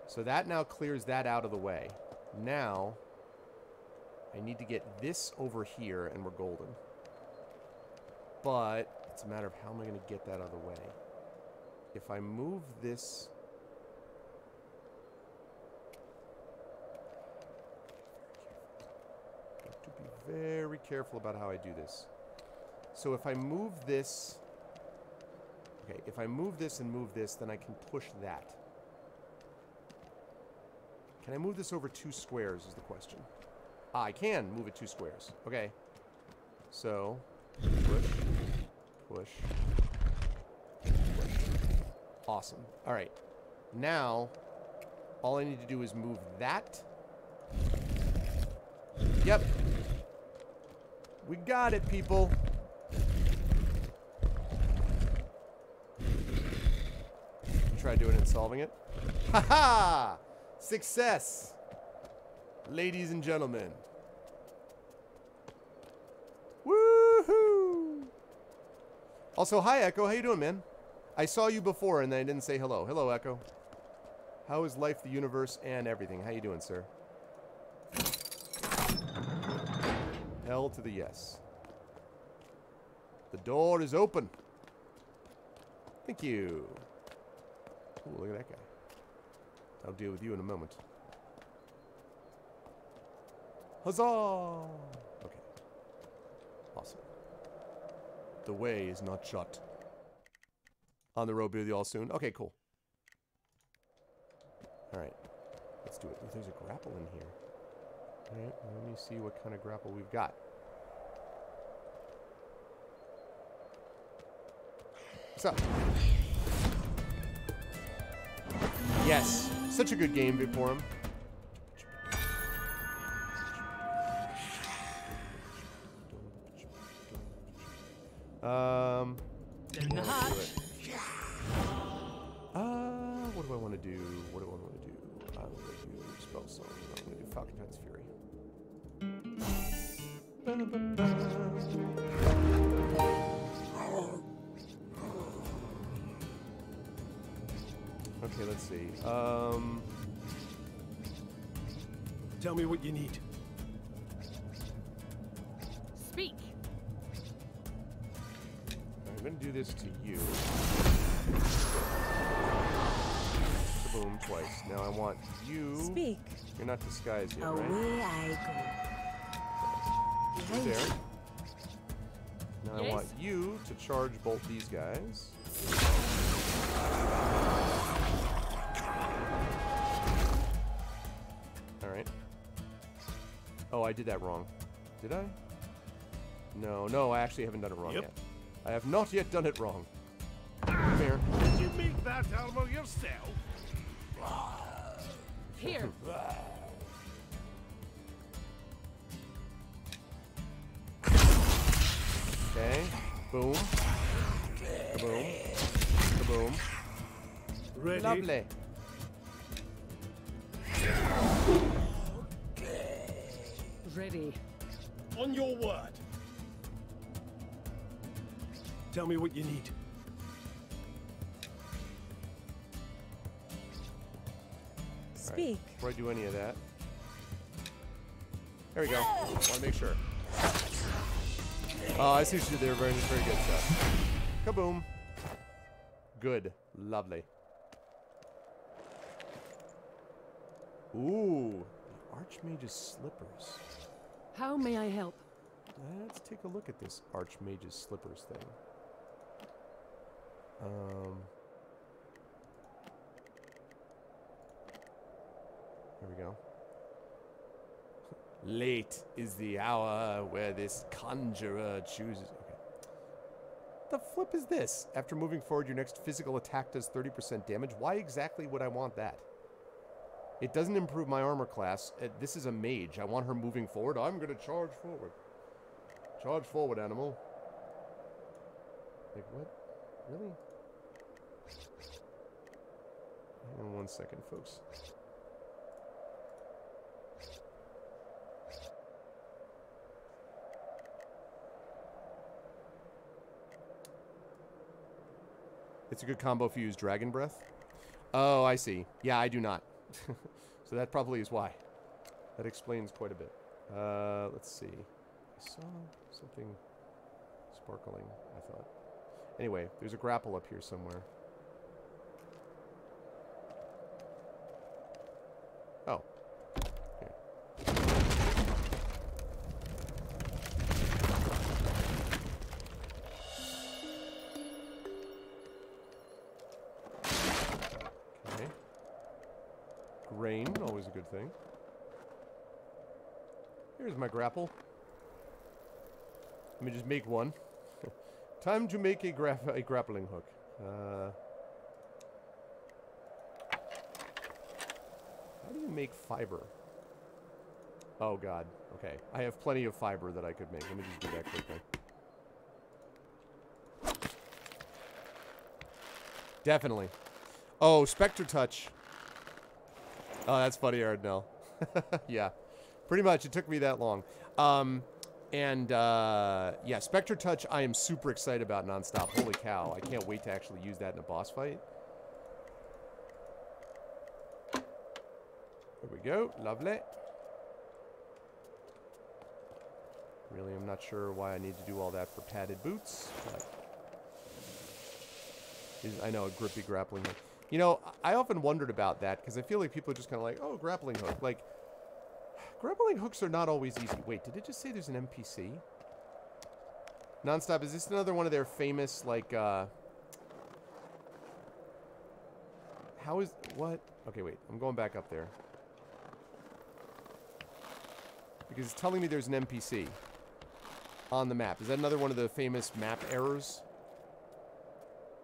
So that now clears that out of the way. Now I need to get this over here, and we're golden. But it's a matter of how am I going to get that out of the way. If I move this... I have to be very careful about how I do this. So if I move this... Okay, if I move this and move this, then I can push that. Can I move this over 2 squares is the question. Ah, I can move it 2 squares. Okay. So, push. Awesome. All right. Now, all I need to do is move that. Yep. We got it, people. Try doing it and solving it. Ha-ha! Success! Ladies and gentlemen. Woohoo! Also, hi, Echo. How you doing, man? I saw you before and I didn't say hello. Hello, Echo. How is life, the universe, and everything? How you doing, sir? Hell to the yes. The door is open. Thank you. Ooh, look at that guy. I'll deal with you in a moment. Huzzah! Okay. Awesome. The way is not shut. On the road with you all soon. Okay, cool. Alright. Let's do it. Ooh, there's a grapple in here. Alright, let me see what kind of grapple we've got. What's up? Yes. Such a good game before him. What do I want to do? I'm going to do Spell Song. I'm going to do Falcon Tide's Fury. Okay, let's see. Tell me what you need. Speak. I'm going to do this to you. Boom, twice. Now I want you. Speak. You're not disguised yet, Away right? I go. Right there. Now I want you to charge bolt these guys. Alright. Oh, I did that wrong. Did I? No, I actually haven't done it wrong yet. I have not yet done it wrong. Come here. Did you make that animal yourself? Here. Okay. Boom. Kaboom. Kaboom. Ready? Lovely. Ready. On your word. Tell me what you need. Speak. Before I do any of that. There we go. Want to make sure. Oh, I see what you did there. Very, very good stuff. Kaboom. Good. Lovely. Ooh. The Archmage's slippers. How may I help? Let's take a look at this Archmage's slippers thing. Here we go. Late is the hour where this conjurer chooses. Okay. The flip is this? After moving forward, your next physical attack does 30% damage. Why exactly would I want that? It doesn't improve my armor class. This is a mage. I want her moving forward. I'm going to charge forward. Charge forward, animal. Like, what? Really? Hang on 1 second, folks. It's a good combo if you use Dragon Breath. Oh, I see. Yeah, I do not. So that probably is why. That explains quite a bit. Let's see. I saw something sparkling, I thought. Anyway, there's a grapple up here somewhere. Oh. Here. Okay. Grain, always a good thing. Here's my grapple. Let me just make one. Time to make a grappling hook. How do you make fiber? Oh god. Okay. I have plenty of fiber that I could make. Let me just do that quickly. Definitely. Oh, Spectre Touch. Oh, that's funny, Ardnell. Yeah. Pretty much. It took me that long. Yeah, Spectre Touch I am super excited about nonstop. Holy cow. I can't wait to actually use that in a boss fight. There we go. Lovely. Really, I'm not sure why I need to do all that for padded boots, but... I know, a grippy grappling hook. You know, I often wondered about that, because I feel like people are just kind of like, oh, grappling hook. Like, grappling hooks are not always easy. Wait, did it just say there's an NPC? Nonstop, is this another one of their famous, like, how is... What? Okay, wait. I'm going back up there. Because it's telling me there's an NPC on the map. Is that another one of the famous map errors?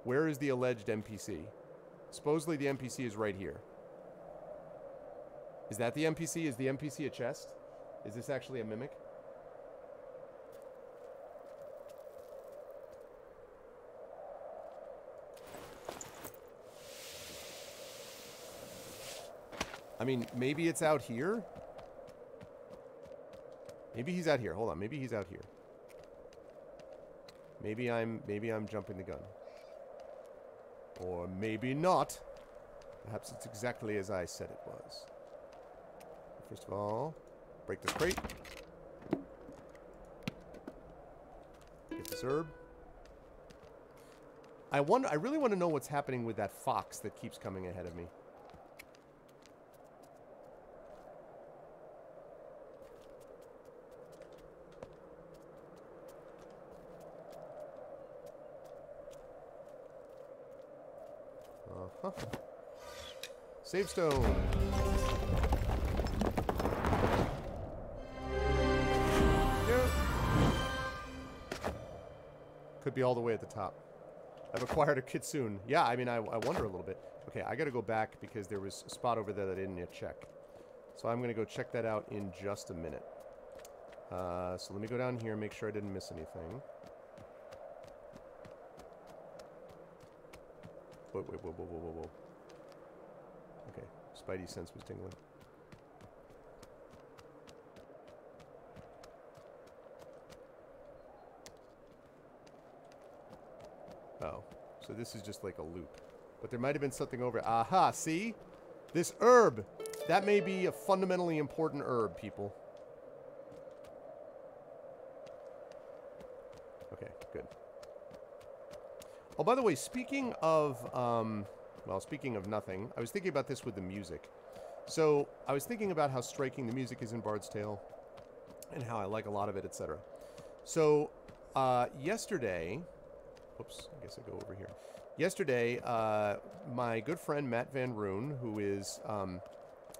Where is the alleged NPC? Supposedly the NPC is right here. Is that the NPC? Is the NPC a chest? Is this actually a mimic? I mean, maybe it's out here? Maybe he's out here. Hold on. Maybe he's out here. Maybe I'm jumping the gun. Or maybe not. Perhaps it's exactly as I said it was. First of all, break this crate. Get this herb. I really want to know what's happening with that fox that keeps coming ahead of me. Huh. Save stone. Yep. Could be all the way at the top. I've acquired a kitsune. Yeah, I mean, I wonder a little bit. Okay, I gotta go back because there was a spot over there that I didn't yet check. So I'm gonna go check that out in just a minute. So let me go down here and make sure I didn't miss anything. Whoa. Okay, Spidey sense was tingling. Oh, so this is just like a loop. But there might have been something over... Aha, see? This herb! That may be a fundamentally important herb, people. Okay, good. Oh, by the way, speaking of... well, speaking of nothing, I was thinking about this with the music. So, I was thinking about how striking the music is in Bard's Tale, and how I like a lot of it, etc. So, yesterday... Whoops, I guess I'll go over here. Yesterday, my good friend Matt Van Roon, who is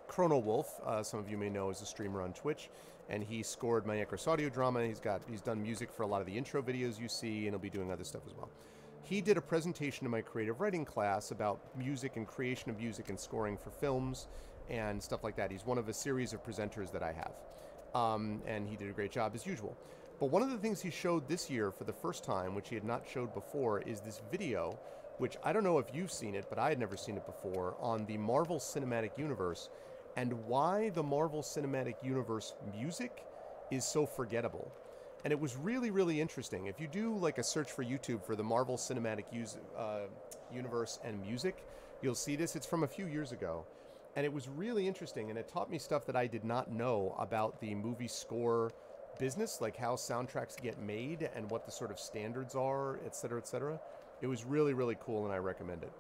Chrono Wolf, some of you may know, is a streamer on Twitch, and he scored my Ecros audio drama. He's done music for a lot of the intro videos you see, and he'll be doing other stuff as well. He did a presentation to my creative writing class about music and creation of music and scoring for films and stuff like that. He's one of a series of presenters that I have, and he did a great job as usual. But one of the things he showed this year for the first time, which he had not showed before, is this video, which I don't know if you've seen it, but I had never seen it before, on the Marvel Cinematic Universe, and why the Marvel Cinematic Universe music is so forgettable. And it was really, really interesting. If you do like a search for YouTube for the Marvel Cinematic Universe and music, you'll see this. It's from a few years ago. And it was really interesting, and it taught me stuff that I did not know about the movie score business, like how soundtracks get made and what the sort of standards are, etc., etc. It was really, really cool, and I recommend it.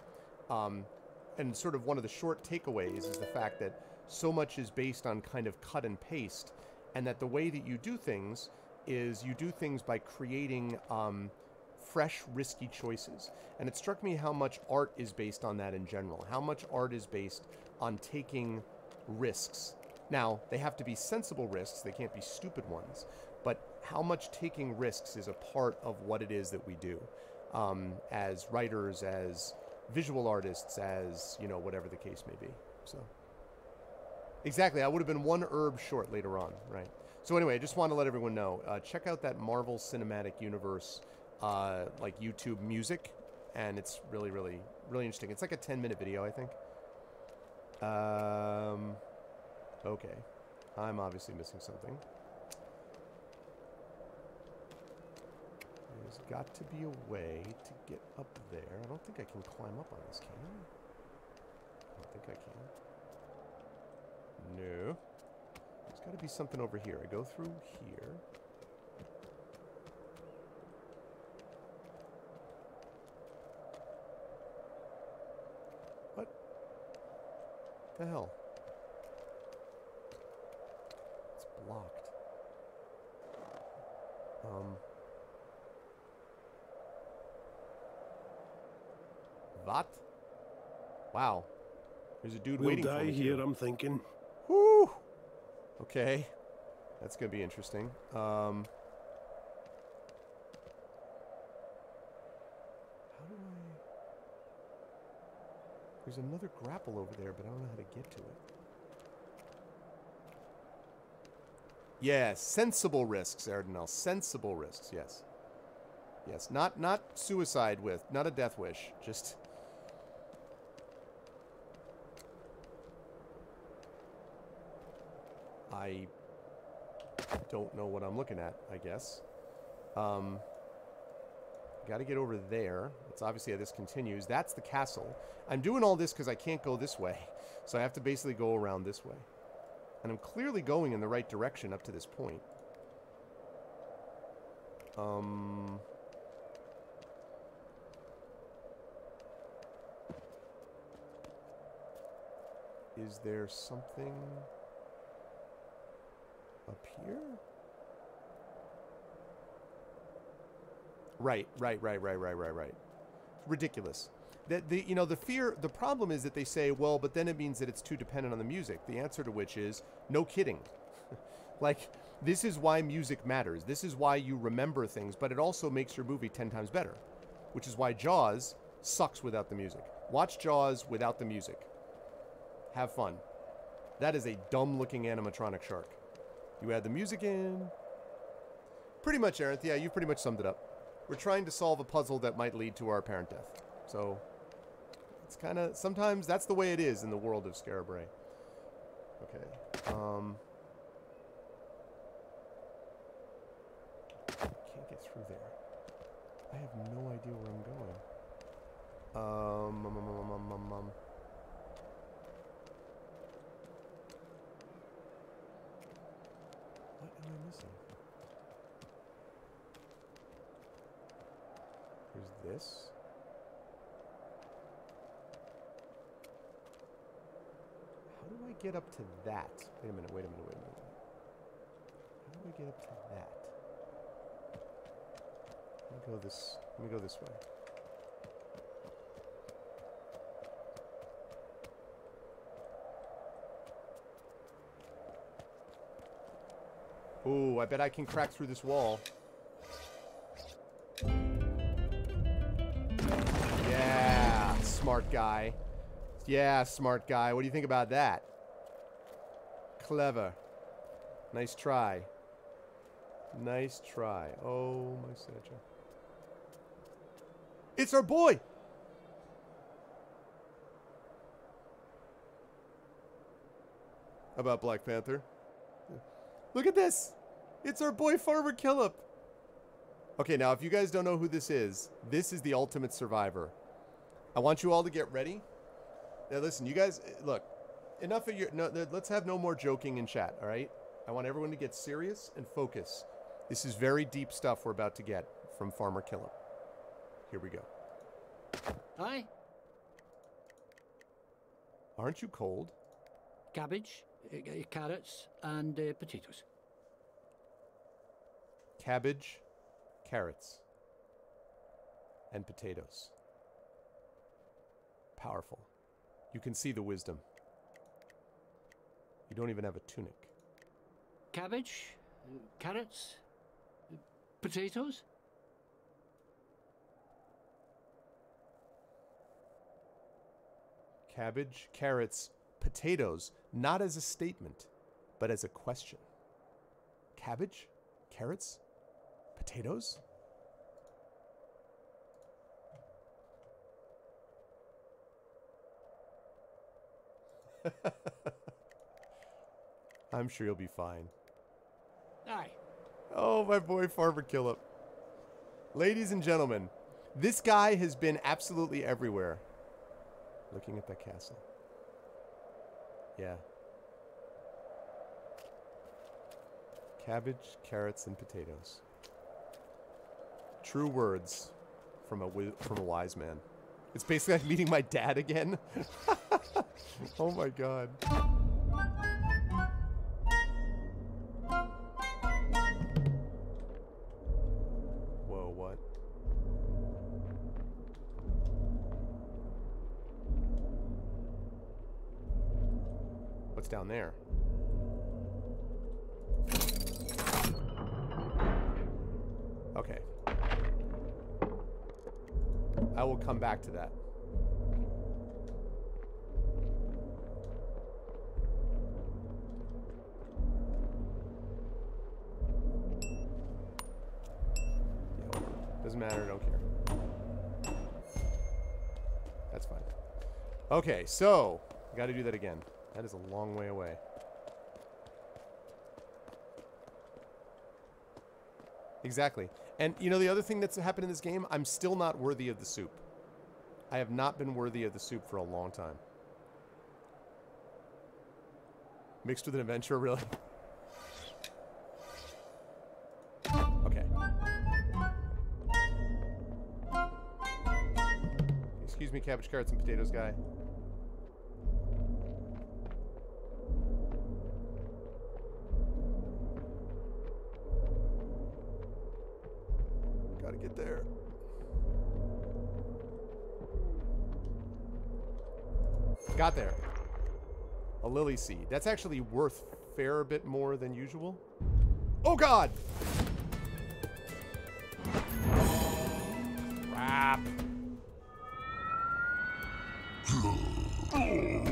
And sort of one of the short takeaways is the fact that so much is based on kind of cut and paste, and that the way that you do things is you do things by creating fresh, risky choices. And it struck me how much art is based on that in general, how much art is based on taking risks. Now, they have to be sensible risks, they can't be stupid ones, but how much taking risks is a part of what it is that we do as writers, as visual artists, as, you know, whatever the case may be. So, exactly, I would have been one herb short later on, right? So anyway, I just want to let everyone know, check out that Marvel Cinematic Universe, like YouTube music, and it's really, really, really interesting. It's like a 10-minute video, I think. Okay, I'm obviously missing something. There's got to be a way to get up there. I don't think I can climb up on this, can I? I don't think I can. No. There's got to be something over here. I go through here. What the hell? It's blocked. What? Wow. There's a dude We'll waiting for die me here, too. I'm thinking. Whew. Okay. That's going to be interesting. How do I... There's another grapple over there, but I don't know how to get to it. Yes, sensible risks, Ardenel. Sensible risks, yes. Yes, not suicide with, not a death wish, just... I don't know what I'm looking at, I guess. Got to get over there. It's obviously how this continues. That's the castle. I'm doing all this because I can't go this way. So I have to basically go around this way. And I'm clearly going in the right direction up to this point. Is there something up here? Right. Ridiculous. That the problem is that they say, well, but then it means that it's too dependent on the music. The answer to which is, no kidding. Like, this is why music matters. This is why you remember things, but it also makes your movie 10 times better. Which is why Jaws sucks without the music. Watch Jaws without the music. Have fun. That is a dumb-looking animatronic shark. You add the music in. Pretty much, Arendt. Yeah, you've pretty much summed it up. We're trying to solve a puzzle that might lead to our apparent death. So, it's kind of... Sometimes that's the way it is in the world of Scarabray. Okay. I can't get through there. I have no idea where I'm going. What am I missing? There's this. How do I get up to that? Wait a minute. How do I get up to that? Let me go this way. Ooh, I bet I can crack through this wall. Yeah, smart guy. Yeah, smart guy. What do you think about that? Clever. Nice try. Nice try. Oh, my Sandra. It's our boy! About Black Panther. Look at this! It's our boy Farmer Killip! Okay, now if you guys don't know who this is the ultimate survivor. I want you all to get ready. Now listen, you guys, look. Enough of your... No, let's have no more joking in chat, alright? I want everyone to get serious and focus. This is very deep stuff we're about to get from Farmer Killip. Here we go. Aye. Aren't you cold? Cabbage, carrots, and potatoes. Cabbage, carrots, and potatoes. Powerful. You can see the wisdom. You don't even have a tunic. Cabbage, carrots, potatoes. Cabbage, carrots, potatoes, not as a statement, but as a question. Cabbage, carrots, potatoes? I'm sure you'll be fine. Aye. Oh, my boy Farmer Killip. Ladies and gentlemen, this guy has been absolutely everywhere. Looking at that castle. Yeah. Cabbage, carrots, and potatoes. True words from a wise man. It's basically like meeting my dad again. Oh my god. Whoa, what? What's down there? Okay. I will come back to that. Yeah, whatever. Doesn't matter, don't care. That's fine. Okay, so, gotta do that again. That is a long way away. Exactly. And, you know, the other thing that's happened in this game, I'm still not worthy of the soup. I have not been worthy of the soup for a long time. Mixed with an adventure, really? Okay. Excuse me, cabbage, carrots, and potatoes guy. Gotta get there. Got there. A lily seed. That's actually worth a fair bit more than usual. Oh god! Crap.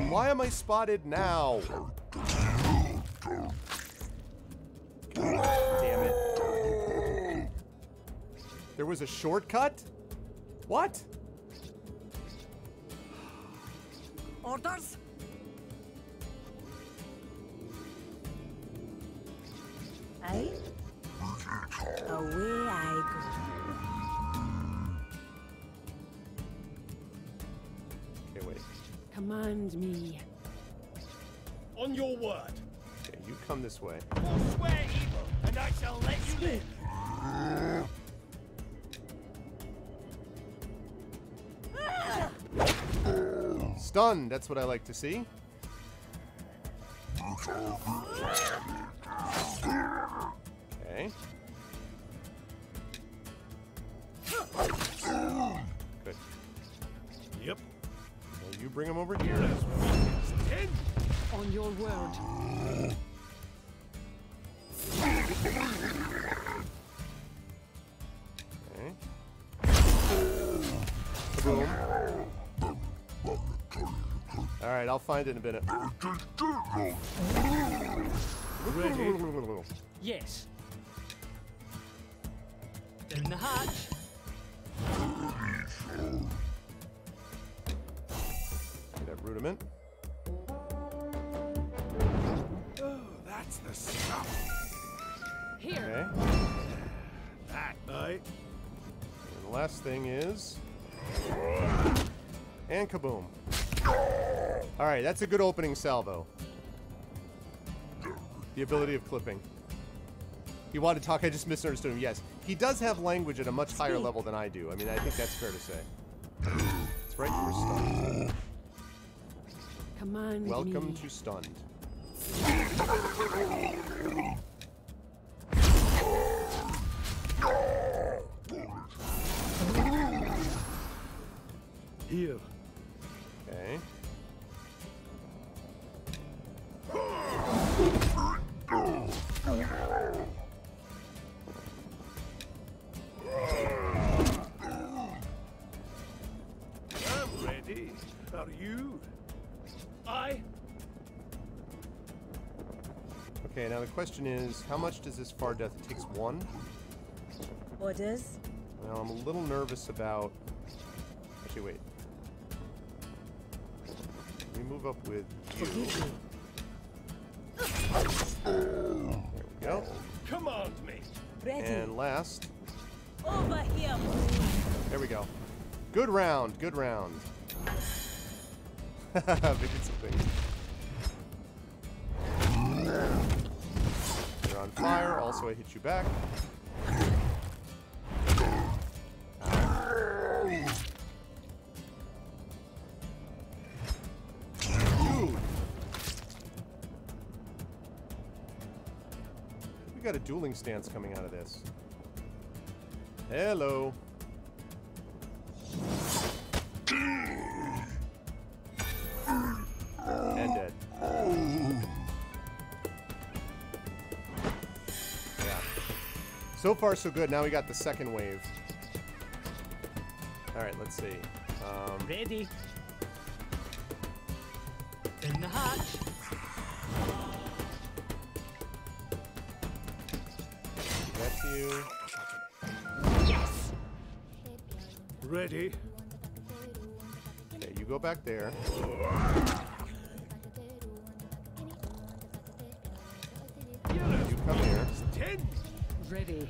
Why am I spotted now? Damn it. There was a shortcut? What? Orders? Aye? Away I Okay, wait. Command me. On your word. Okay, you come this way. Forswear evil, and I shall let you live. Stunned, that's what I like to see. Okay. Good. Yep. Well, you bring him over here. Ten. On your word. Okay. Boom. Alright, I'll find it in a minute. Ready? Yes. Down the hatch. Get that rudiment. Oh, that's the stuff. Here. Okay. That, mate. And the last thing is... And kaboom. Alright, that's a good opening salvo. The ability of clipping. He wanted to talk, I just misunderstood him. Yes, he does have language at a much higher level than I do. I mean, I think that's fair to say. That's right, you were stunned. Command Welcome me. to stunned. Here. Okay. I'm ready. Are you? I. Okay, now the question is, how much does this far death? It takes one? orders. Well, I'm a little nervous about... Actually, wait. Let me move up with you. There we go. Command me. Ready. And last, Over here. there we go. Good round, good round. Making some things. You're on fire, also I hit you back. Dude! We got a dueling stance coming out of this. Hello. And dead. Yeah. So far, so good. Now we got the second wave. Alright, let's see. Ready. In the hatch. That to you. Yes. Ready. Okay, you go back there. You come here. 10. Ready.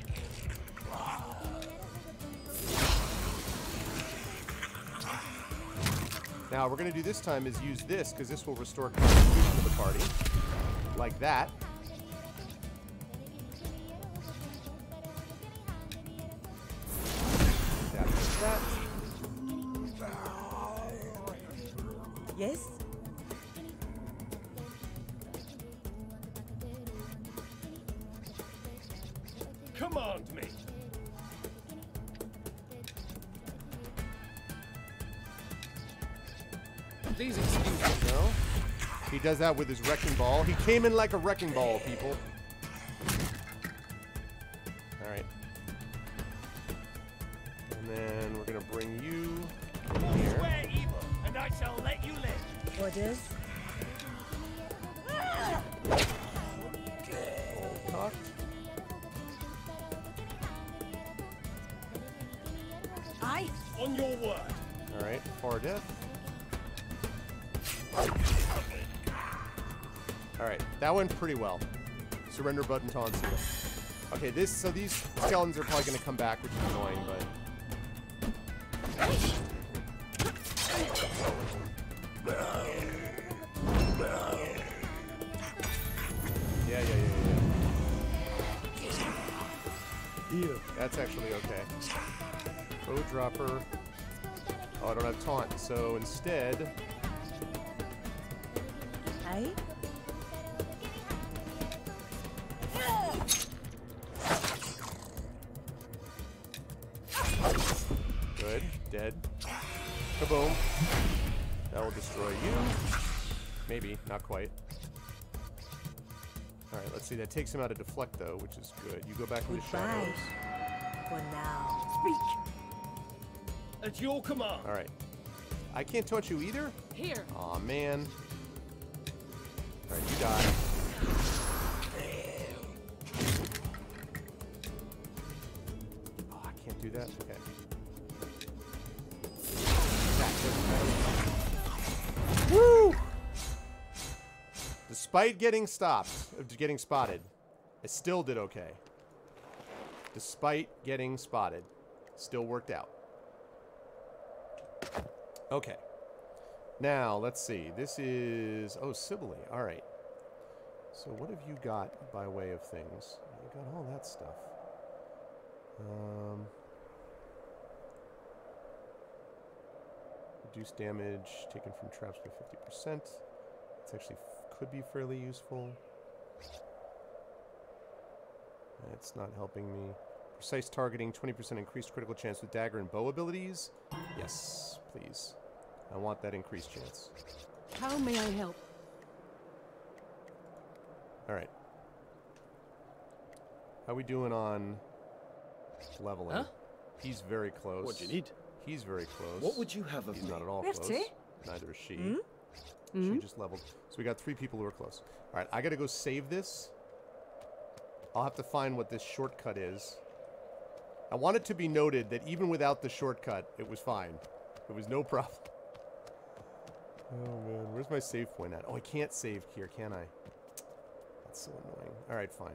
Now, what we're going to do this time is use this, because this will restore constitution to the party. Like that. That's that. Yes. Command me. Please excuse me. No? He does that with his wrecking ball. He came in like a wrecking ball, people. Alright. And then we're gonna bring you here. Swear evil, and I shall let you live. Orders. Hold cocked. Aye. On your word. Alright, far death. Alright, that went pretty well. Surrender button taunts here. Okay, so these skeletons are probably gonna come back, which is annoying, but yeah. Here. That's actually okay. Bow dropper. Oh, I don't have taunt, so instead, Aye. good, dead. Kaboom. That will destroy you. Maybe, not quite. Alright, let's see. That takes him out of deflect, though, which is good. You go back into Goodbye. shadows. For now. Speak. At your command. Alright. I can't touch you either? Here. Aw, man. Alright, you die. Oh, I can't do that? Okay. Woo! Despite getting spotted, I still did okay. Despite getting spotted, still worked out. Okay. Now, let's see. This is... Oh, Sibylle. All right. So what have you got by way of things? You got all that stuff. Reduce damage taken from traps by 50%. It's actually could be fairly useful. It's not helping me. Precise targeting, 20% increased critical chance with dagger and bow abilities. Yes, please. I want that increased chance. How may I help? Alright. How we doing on leveling? Huh? He's very close. What do you need? He's very close. What would you have of He's me? not at all Left, close. eh? Neither is she. She just leveled. So we got 3 people who are close. Alright, I gotta go save this. I'll have to find what this shortcut is. I want it to be noted that even without the shortcut, it was fine. It was no problem. Oh man, where's my save point at? Oh, I can't save here, can I? That's so annoying. Alright, fine.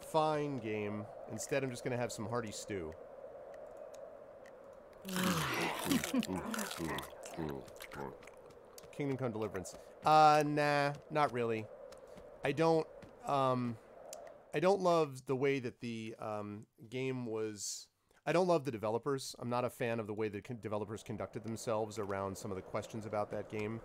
Fine, game. Instead, I'm just gonna have some hearty stew. Kingdom Come Deliverance. Nah, not really. I don't love the way that the game was... I don't love the developers. I'm not a fan of the way the developers conducted themselves around some of the questions about that game.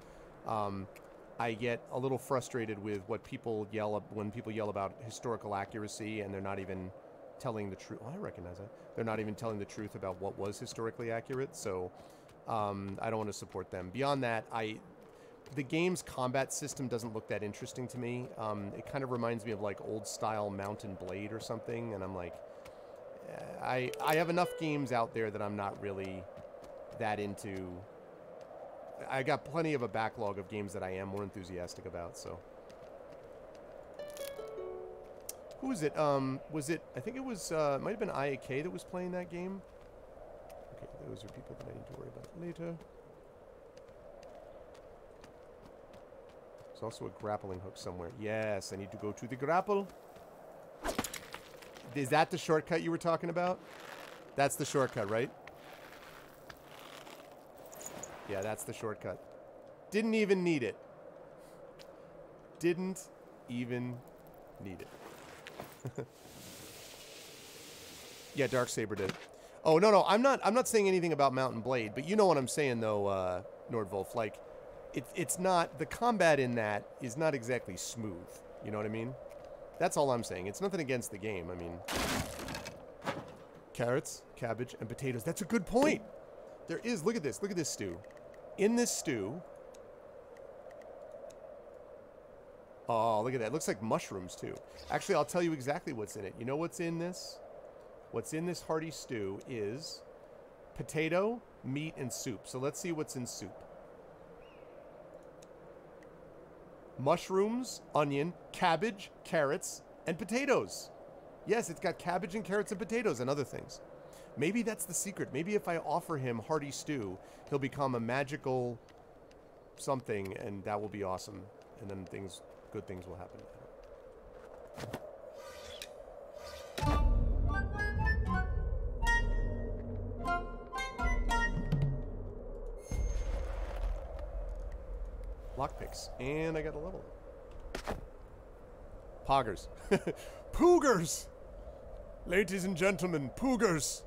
I get a little frustrated with what people when people yell about historical accuracy and they're not even telling the truth. Well, I recognize that. They're not even telling the truth about what was historically accurate, so I don't want to support them. Beyond that, the game's combat system doesn't look that interesting to me. It kind of reminds me of like old-style Mount and Blade or something, and I'm like, I have enough games out there that I'm not really that into. I got plenty of a backlog of games that I am more enthusiastic about, so. Who was it? Was it, I think it was, it might have been IAK that was playing that game. Okay, those are people that I need to worry about later. There's also a grappling hook somewhere. Yes, I need to go to the grapple. Is that the shortcut you were talking about? That's the shortcut, right? Yeah, that's the shortcut. Didn't even need it. Didn't even need it. Yeah, Darksaber did. Oh, no, I'm not saying anything about Mount and Blade, but you know what I'm saying though, Nordwolf, like it's not, the combat in that is not exactly smooth. You know what I mean? That's all I'm saying. It's nothing against the game. I mean, carrots, cabbage, and potatoes. That's a good point. There is, look at this stew. In this stew, Oh, look at that. It looks like mushrooms, too. Actually, I'll tell you exactly what's in it. You know what's in this? What's in this hearty stew is potato, meat, and soup. So let's see what's in soup. Mushrooms, onion, cabbage, carrots, and potatoes. Yes, it's got cabbage and carrots and potatoes and other things. Maybe that's the secret. Maybe if I offer him hearty stew, he'll become a magical something, and that will be awesome. And then good things will happen. Lockpicks. And I got a level. Poggers. Poogers! Ladies and gentlemen, poogers!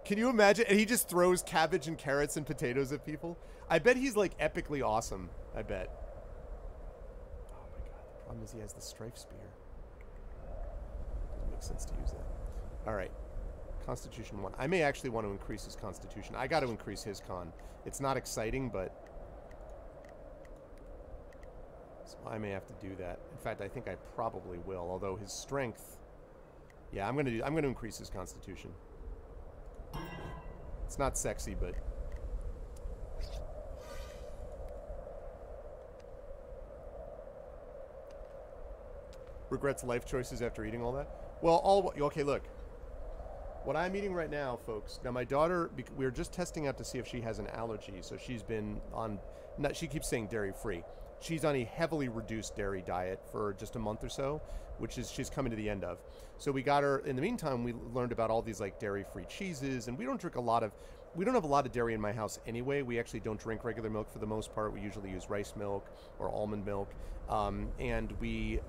Can you imagine? And he just throws cabbage and carrots and potatoes at people. I bet he's like epically awesome. I bet. Oh my god. The problem is he has the strife spear. Doesn't make sense to use that. Alright. Constitution 1. I may actually want to increase his constitution. I got to increase his con. It's not exciting, but... So I may have to do that. In fact, I think I probably will. Although his strength... Yeah, I'm gonna increase his constitution. It's not sexy, but... Regrets life choices after eating all that? Well, okay, look. What I'm eating right now, folks... Now, my daughter... We were just testing out to see if she has an allergy, so she's been on... She keeps saying dairy-free. She's on a heavily reduced dairy diet for just a month or so, which is she's coming to the end of. So we got her, in the meantime, we learned about all these like dairy-free cheeses, and we don't have a lot of dairy in my house anyway. We actually don't drink regular milk for the most part. We usually use rice milk or almond milk. And the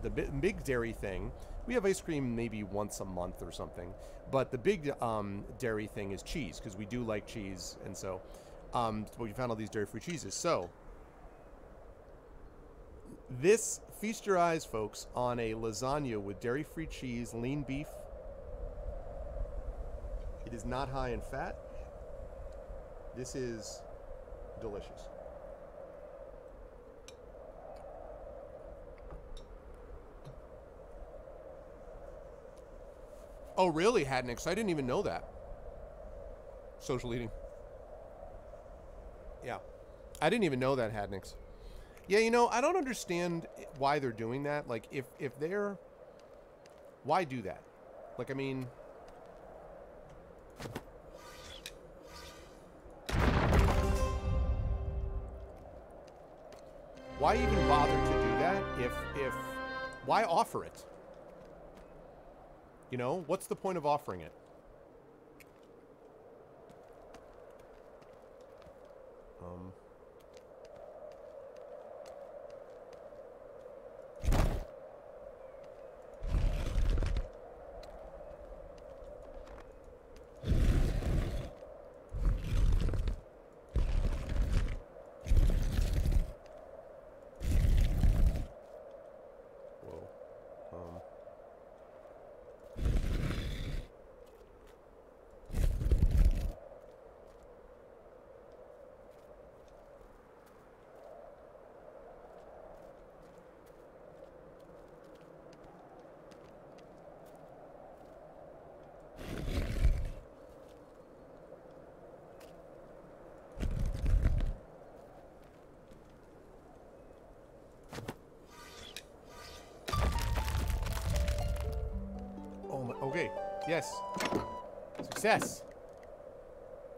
big dairy thing, we have ice cream maybe once a month or something. But the big dairy thing is cheese, because we do like cheese. And so we found all these dairy-free cheeses. So this, feast your eyes, folks, on a lasagna with dairy-free cheese, lean beef. It is not high in fat. This is delicious. Oh, really, Hatnix? I didn't even know that. Social eating. Yeah. I didn't even know that, Hatnix. Yeah, you know, I don't understand why they're doing that. Like, if they're... Why do that? Like, I mean... Why even bother to do that if... Why offer it? You know, what's the point of offering it? Okay, yes. Success.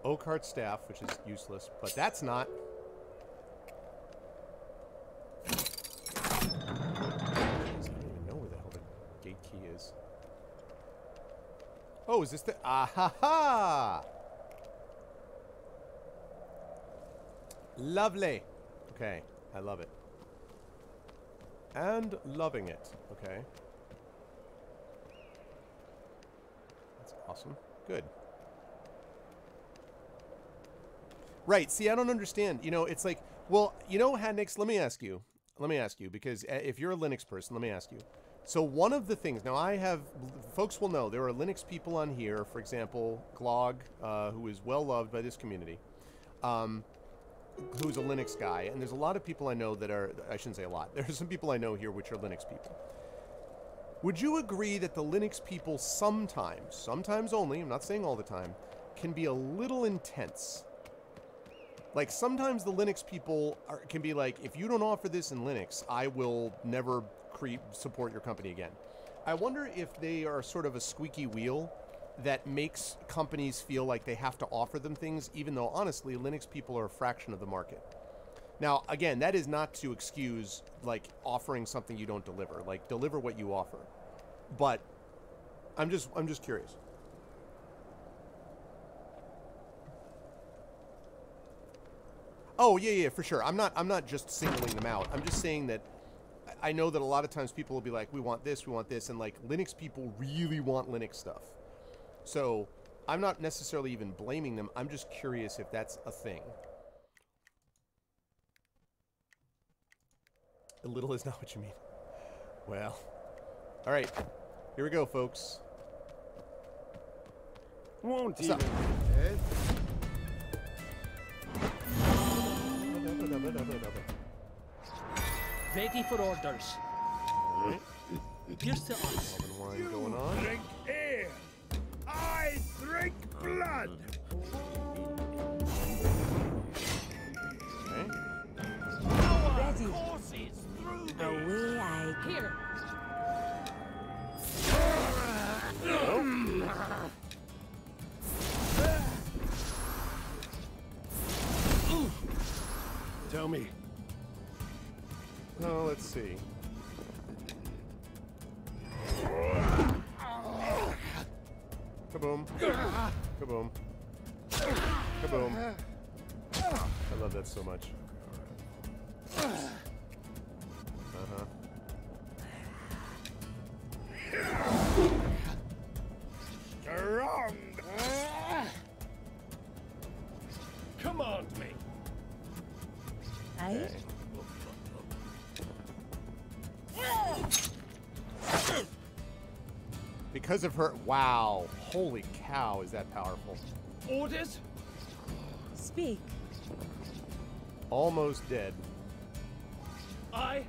Oakheart staff, which is useless, but that's not. I don't even know where the hell the gate key is. Oh, is this the... Ah-ha-ha! Lovely. Okay, I love it. And loving it. Okay. Awesome. Good. Right. See, I don't understand. You know, it's like, well, you know, Hadnix, let me ask you, because if you're a Linux person, let me ask you. So one of the things, now I have, folks will know, there are Linux people on here, for example, Glog, who is well loved by this community. who's a Linux guy, and there's a lot of people I know that are, I shouldn't say a lot, there's some people I know here which are Linux people. Would you agree that the Linux people sometimes only, I'm not saying all the time, can be a little intense? Like, sometimes the Linux people can be like, if you don't offer this in Linux, I will never support your company again. I wonder if they are sort of a squeaky wheel that makes companies feel like they have to offer them things, even though, honestly, Linux people are a fraction of the market. Now, again, that is not to excuse, like, offering something you don't deliver. Like, deliver what you offer. But I'm just curious. Oh, yeah, for sure. I'm not just singling them out. I'm just saying that I know that a lot of times people will be like, we want this, and, like, Linux people really want Linux stuff. So I'm not necessarily even blaming them. I'm just curious if that's a thing. A little is not what you mean. Well, all right. Here we go, folks. Won't What's up? Ready for orders. Here's to us. Wine going on. drink air. I drink blood. Okay. Ready. Horses through me. Away I go. Here. Tell me. Oh, let's see. Kaboom. Kaboom. Kaboom. I love that so much. Uh-huh. Strong. Come on, me. Aye? Because of her... Wow. Holy cow, is that powerful. Orders? Speak. Almost dead. I.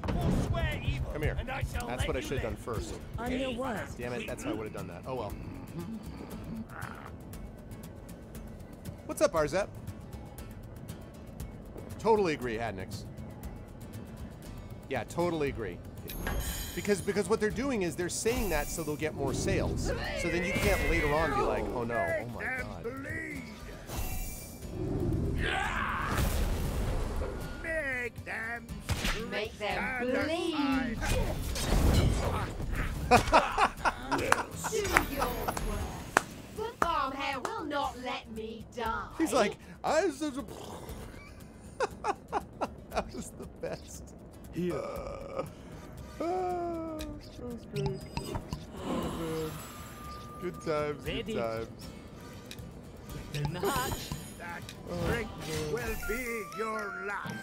Forswear evil, Come here. and I shall That's let what I you should have done live. first. On your word. Damn it, that's how I would have done that. Oh well. What's up, Arzep? Totally agree, Hadnix. Yeah, totally agree. Because what they're doing is they're saying that so they'll get more sales. So then you can't later on be like, oh no, oh my god. Make them. Make them bleed. Do your worst. The farmhand will not let me die. He's like, I was such a... That was the best. Here. That was great. Oh man. Good times, Ready. good times. In the hatch. That drink will be your last.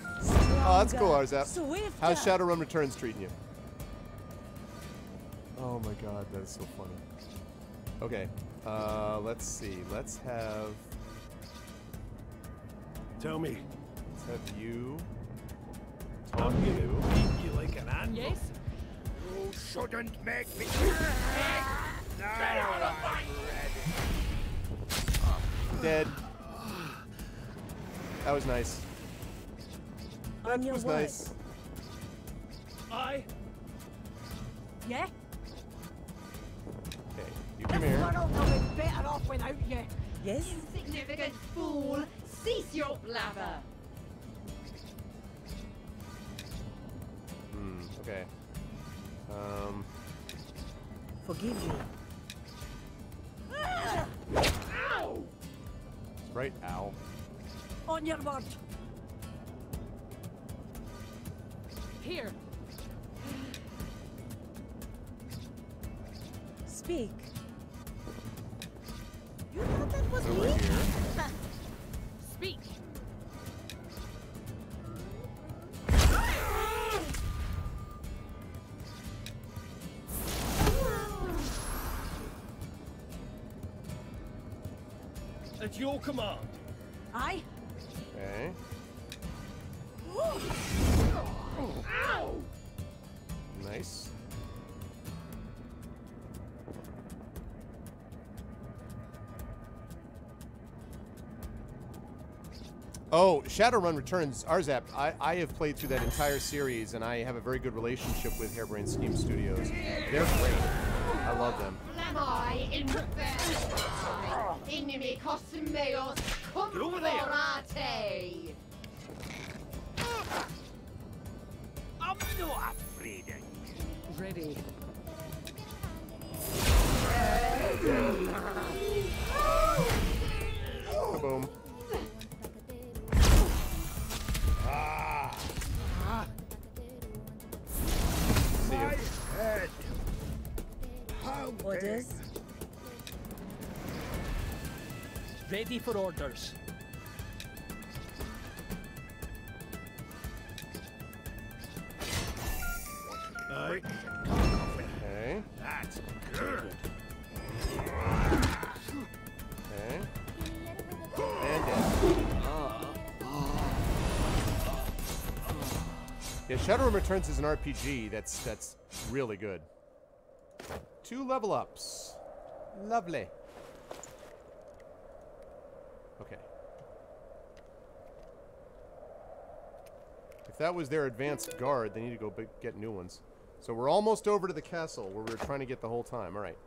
Oh, that's cool, Arzep. Swifter. How's Shadowrun Returns treating you? Oh my god, that is so funny. Okay, let's see. Let's have Tell me. you I'm talk gonna to. beat you like an animal. Yes. You shouldn't make me. Now I'm ready. Dead. That was nice. On That your was word. nice. I. Yeah. Okay, you come here. World will be better off without you. Yes? Insignificant fool. Cease your blather. Okay. Forgive you. Right, ow. On your word. Here. Speak. You thought that was Over me? here. Speak. At your command. Aye. Okay. Ow! Nice. Oh, Shadowrun Returns, Arzap. I have played through that entire series, and I have a very good relationship with Harebrained Scheme Studios. They're great. I love them. Flamai inferno. Inimico meos over there. conforate. I'm not afraid of you. Ready. Boom. See ya. Head. How Orders? Ready for orders. Aye. Okay. That's good. Okay. And down. Yeah, Shadowrun Returns is an RPG that's really good. 2 level ups. Lovely. Okay. If that was their advanced guard, they need to go get new ones. So we're almost over to the castle where we were trying to get the whole time. All right.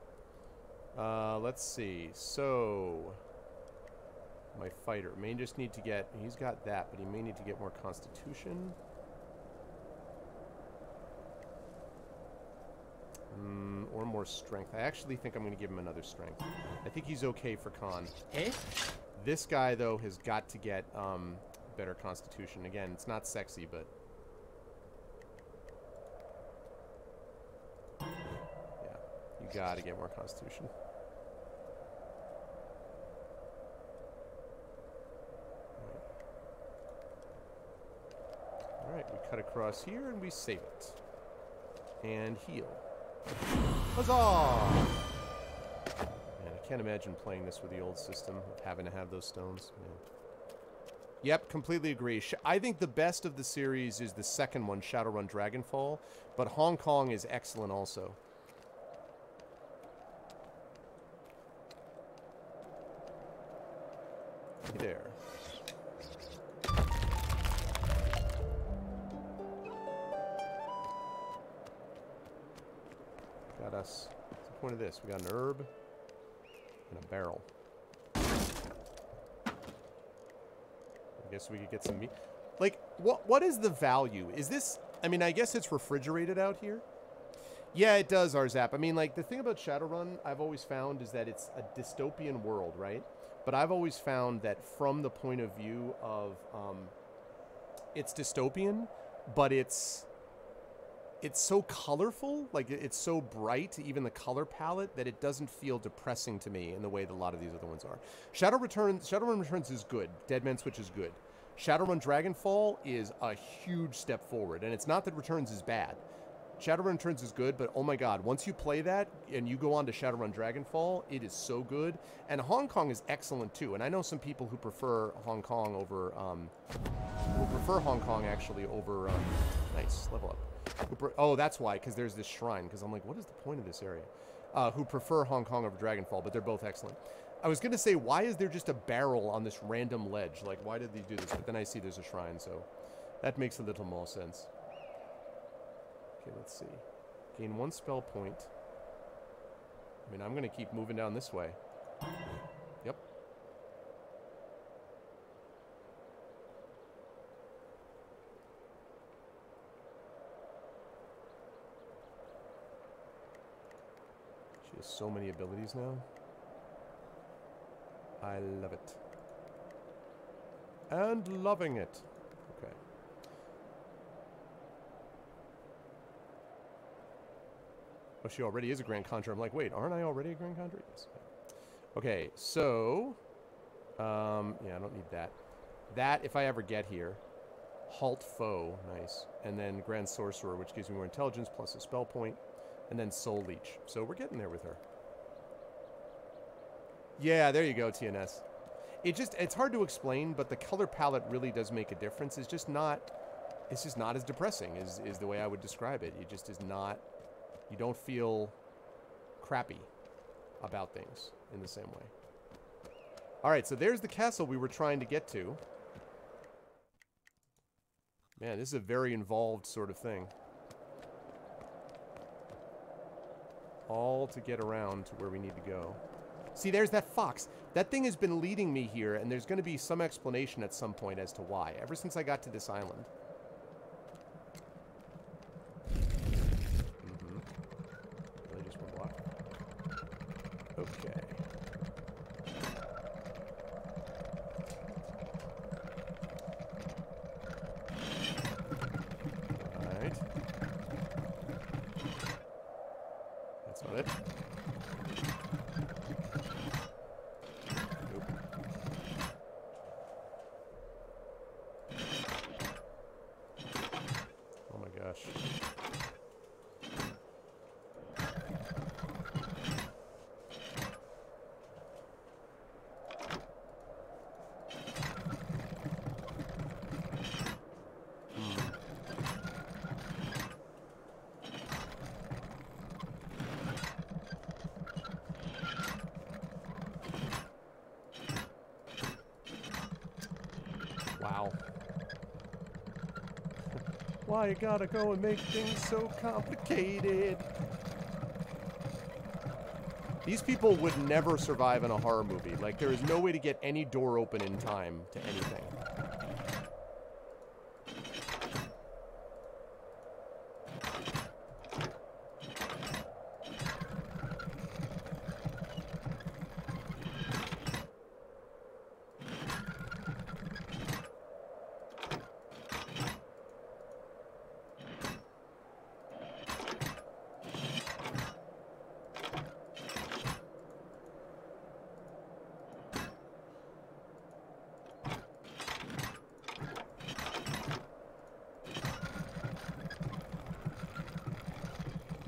Let's see. So my fighter may just need to get. He's got that, but he may need to get more constitution. Or more strength. I actually think I'm going to give him another strength. I think he's okay for con. Eh? This guy, though, has got to get better constitution. Again, it's not sexy, but... yeah, you got to get more constitution. Alright, we cut across here and we save it. And heal. Huzzah! Man, I can't imagine playing this with the old system of having to have those stones. Man. Yep, completely agree. I think the best of the series is the second one, Shadowrun Dragonfall, but Hong Kong is excellent also. Hey there. Got us. What's the point of this? We got an herb and a barrel. I guess we could get some meat. Like, what is the value? Is this... I mean, I guess it's refrigerated out here. Yeah, it does, Arzap. I mean, like, the thing about Shadowrun I've always found is that it's a dystopian world, right? But I've always found that from the point of view of... it's dystopian, but it's so colorful, like it's so bright, even the color palette, that it doesn't feel depressing to me in the way that a lot of these other ones are. Shadowrun Returns is good. Dead Man's Switch is good. Shadowrun Dragonfall is a huge step forward, and it's not that Returns is bad. Shadowrun Returns is good, but oh my god, once you play that and you go on to Shadowrun Dragonfall, it is so good. And Hong Kong is excellent too, and I know some people who prefer Hong Kong over, actually over, nice, level up. Oh, that's why, because there's this shrine, because I'm like, what is the point of this area? Who prefer Hong Kong over Dragonfall, but they're both excellent. I was going to say, why is there just a barrel on this random ledge? Like, why did they do this? But then I see there's a shrine, so that makes a little more sense. Okay, let's see. Gain 1 spell point. I mean, I'm going to keep moving down this way. Yep. She has so many abilities now. I love it. And loving it. Okay. Oh, she already is a Grand Conjurer. I'm like, wait, aren't I already a Grand Conjurer? Yes. Okay, so... yeah, I don't need that. That, if I ever get here. Halt Foe, nice. And then Grand Sorcerer, which gives me more intelligence, plus a spell point. And then Soul Leech. So we're getting there with her. Yeah, there you go, TNS. it's hard to explain, but the color palette really does make a difference. It's just not as depressing is the way I would describe it. It just is not, you don't feel crappy about things in the same way. All right, so there's the castle we were trying to get to. Man, this is a very involved sort of thing. All to get around to where we need to go. See, there's that fox. That thing has been leading me here, and there's going to be some explanation at some point as to why, ever since I got to this island. Really just one block? Okay. Alright. That's not it. Wow. Why you gotta go and make things so complicated? These people would never survive in a horror movie. Like, there is no way to get any door open in time to anything.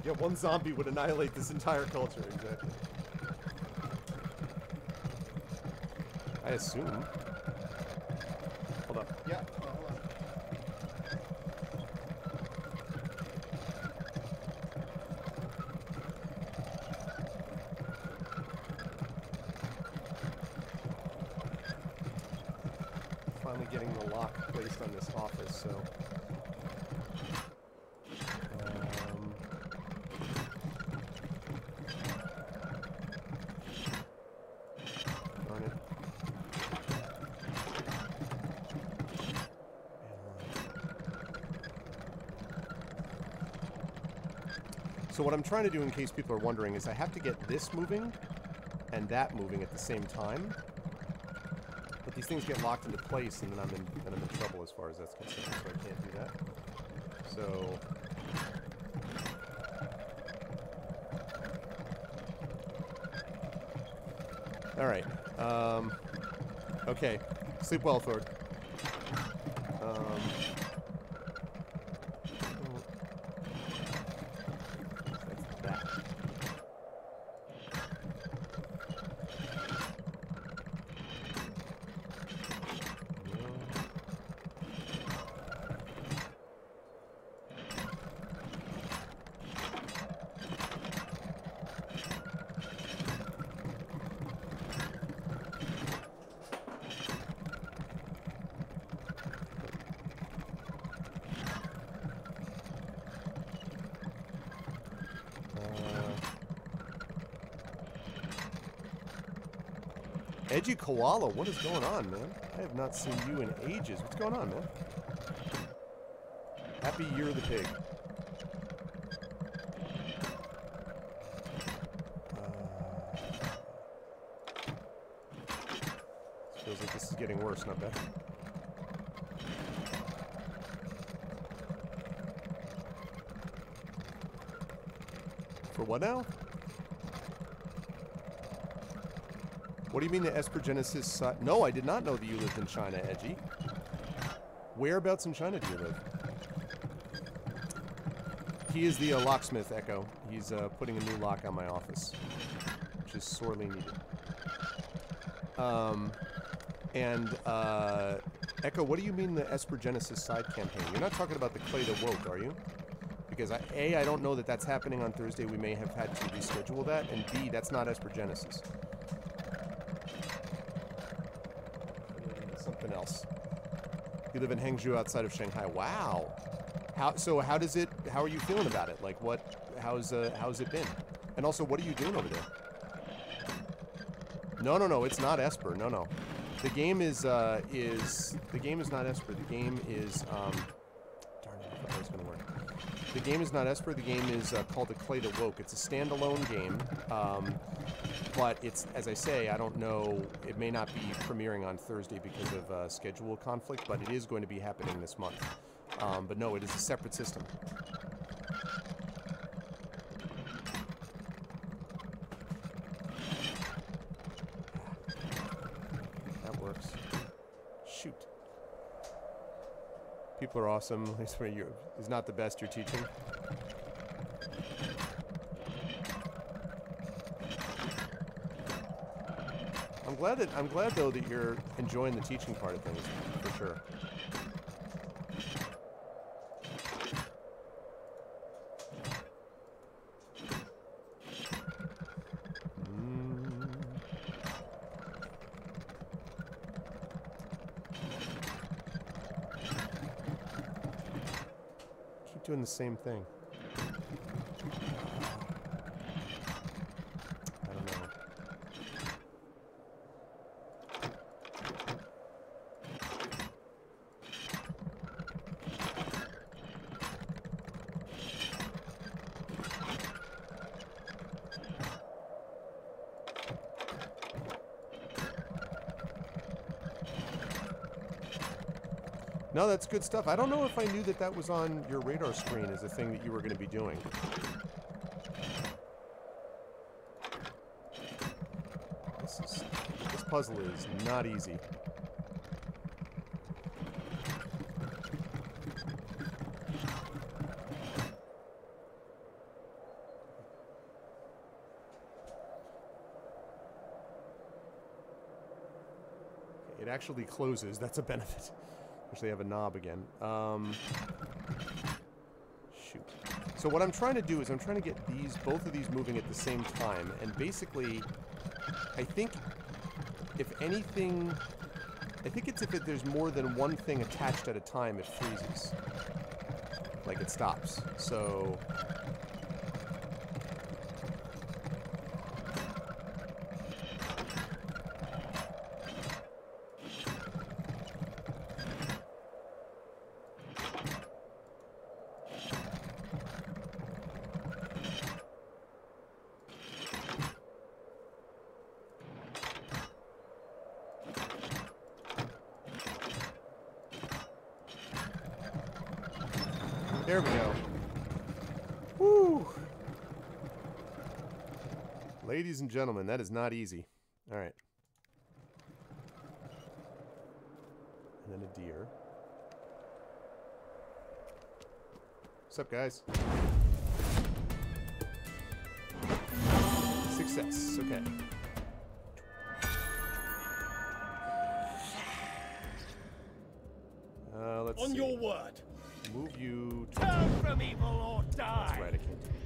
Yeah, one zombie would annihilate this entire culture, exactly. I assume. Hold up. Yeah, hold on. Finally getting the lock placed on this office, so... So what I'm trying to do, in case people are wondering, is I have to get this moving and that moving at the same time. But these things get locked into place, and then I'm in trouble as far as that's concerned. So I can't do that. So all right. Okay. Sleep well, Thord. Edgy Koala, what is going on, man? I have not seen you in ages. What's going on, man? Happy Year of the Pig. This feels like this is getting worse, not better. For what now? What do you mean the Espergenesis? No, I did not know that you lived in China, Edgy. Whereabouts in China do you live? He is the locksmith, Echo. He's putting a new lock on my office, which is sorely needed. And Echo, what do you mean the Esper Genesis side campaign? You're not talking about the Clay that Woke, are you? Because I don't know that that's happening on Thursday. We may have had to reschedule that. And B, that's not Esper Genesis. Something else. You live in Hangzhou outside of Shanghai. Wow. How are you feeling about it? Like how's it been? And also, what are you doing over there? No, it's not Esper. No. The game is not Esper. The game is darn it, I thought that was gonna work. The game is not Esper. The game is called The Clay That Woke. It's a standalone game, but it's, as I say, I don't know. It may not be premiering on Thursday because of schedule conflict, but it is going to be happening this month. But no, it is a separate system. That works. Shoot. People are awesome. I swear is not the best you're teaching. I'm glad though that you're enjoying the teaching part of things, for sure. Keep doing the same thing. I don't know. No, that's good stuff. I don't know if I knew that was on your radar screen as a thing that you were going to be doing. This puzzle is not easy. It actually closes. That's a benefit. Wish they have a knob again. Shoot. So what I'm trying to do is I'm trying to get both of these moving at the same time. And basically, I think if anything, it's if there's more than one thing attached at a time, it freezes. Like it stops. So... There we go. Woo! Ladies and gentlemen, that is not easy. All right. And then a deer. What's up, guys? Success. Okay. Let's On see. your word. Move you to... Turn from evil or die. That's right, I can't do it.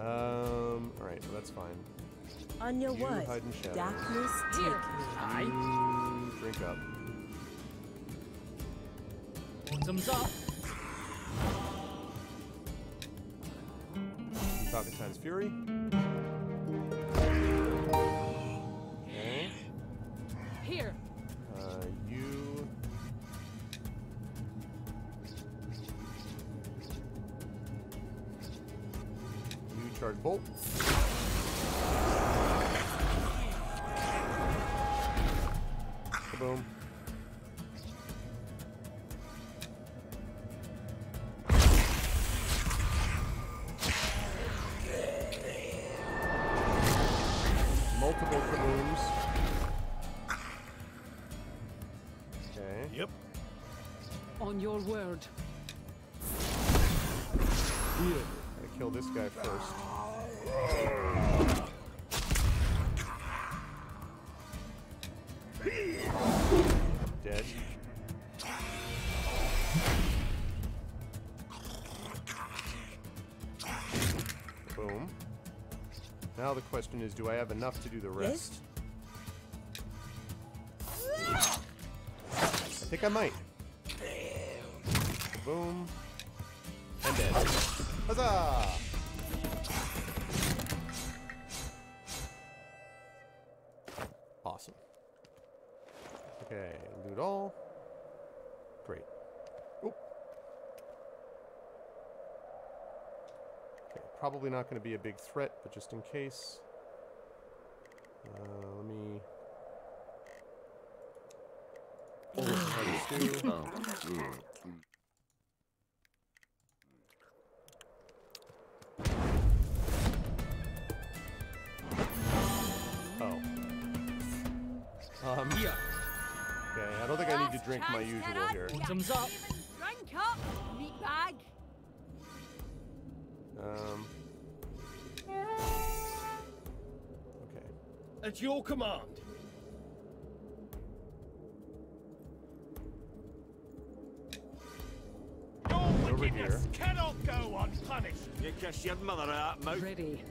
Alright, well, that's fine. On your You word, hide in shadows. darkness take me. Aye. Drink up. Bottoms up. Falcon times Fury. Okay. Here. You... You charge bolt. Boom. Multiple kabooms. Okay. Yep. On your word. Gotta kill this guy first. Now the question is, do I have enough to do the rest? I think I might. Boom. And dead. Huzzah! Awesome. Okay, loot all. Great. Oop. Okay, probably not going to be a big threat, but just in case. Let me... Here. Okay, I don't think I need to drink my usual here. Bottoms up. Drink up, meatbag. Okay. At your command. Your wickedness cannot go unpunished. You kiss your mother out, mouth. Ready.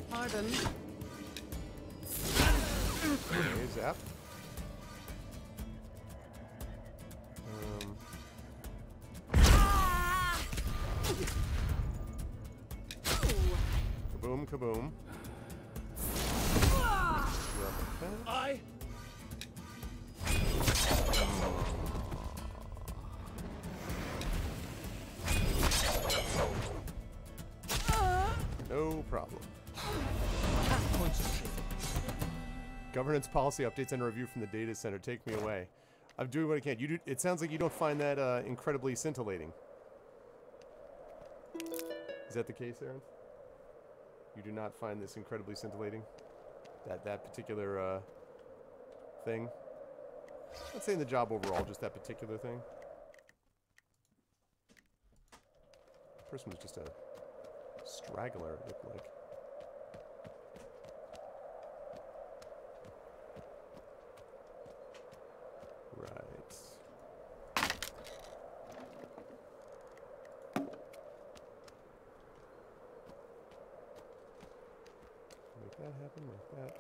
Pardon. Okay, zap. Kaboom, kaboom. I. No problem. Governance policy updates and review from the data center. Take me away. I'm doing what I can. You do. It sounds like you don't find that incredibly scintillating. Is that the case, Aaron? You do not find this incredibly scintillating? That particular thing? I'm not saying the job overall, just that particular thing. The person was just a straggler, it looked like. Right. Make that happen like that.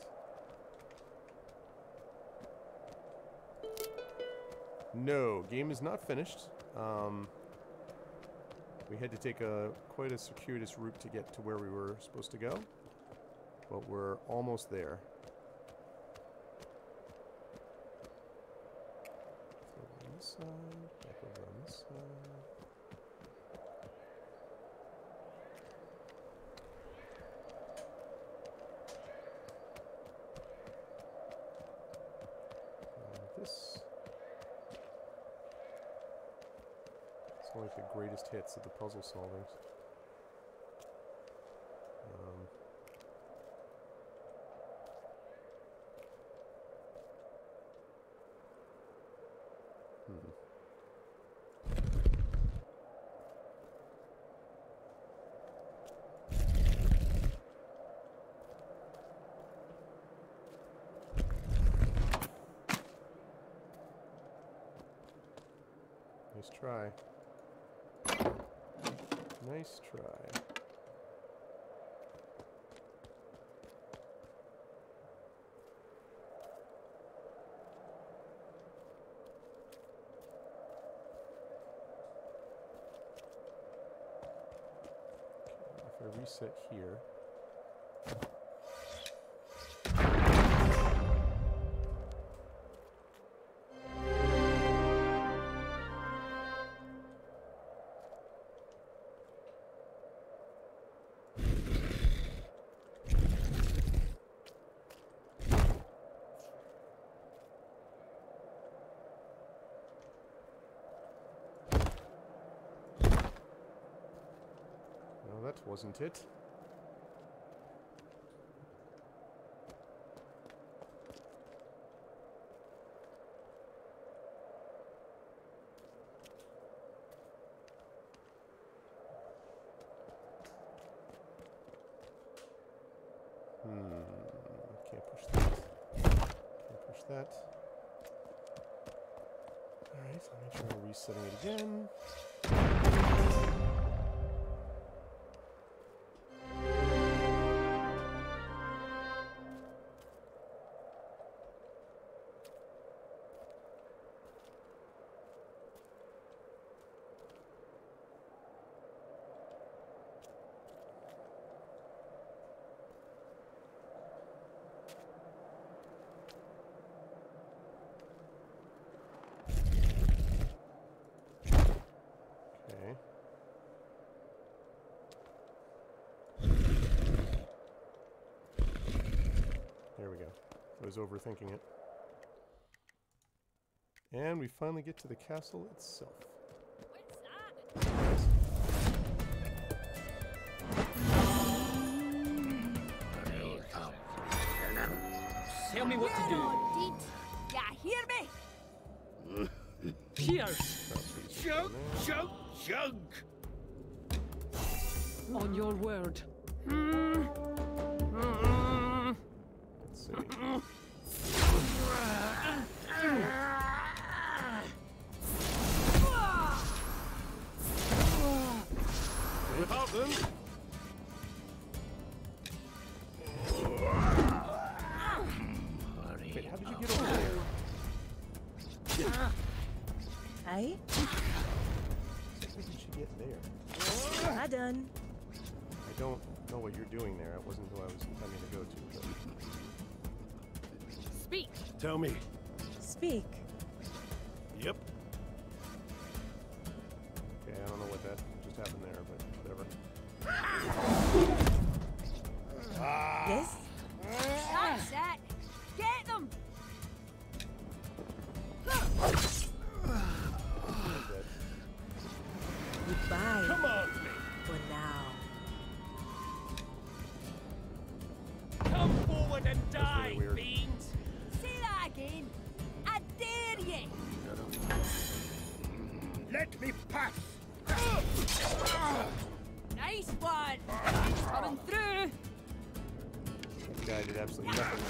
No, game is not finished. We had to take quite a circuitous route to get to where we were supposed to go, but we're almost there. Over on this side, back over on this side. This. It's like the greatest hits of the puzzle solvers. Nice try. Nice try. If I reset here. That wasn't it. Can't push that. Can't push that. Alright, let me try resetting it again. was overthinking it. And we finally get to the castle itself. Tell me what to do. Ya hear me? Cheers. Chug, chug, chug. On your word. Let's see. Without them, Wait, how did you get over there? Aye? How did you get there? I done. I don't know what you're doing there. That wasn't who I was intending to go to. But... Speak. tell me. Speak. Yep. Okay, I don't know what that just happened there, but whatever. Yes? That's it. Get them. Dead. Goodbye. Come on, me. For now. Come forward and That's die, really weird. fiends! Say that again. I dare ye. Let me pass. Nice one. Coming through. That guy did absolutely nothing with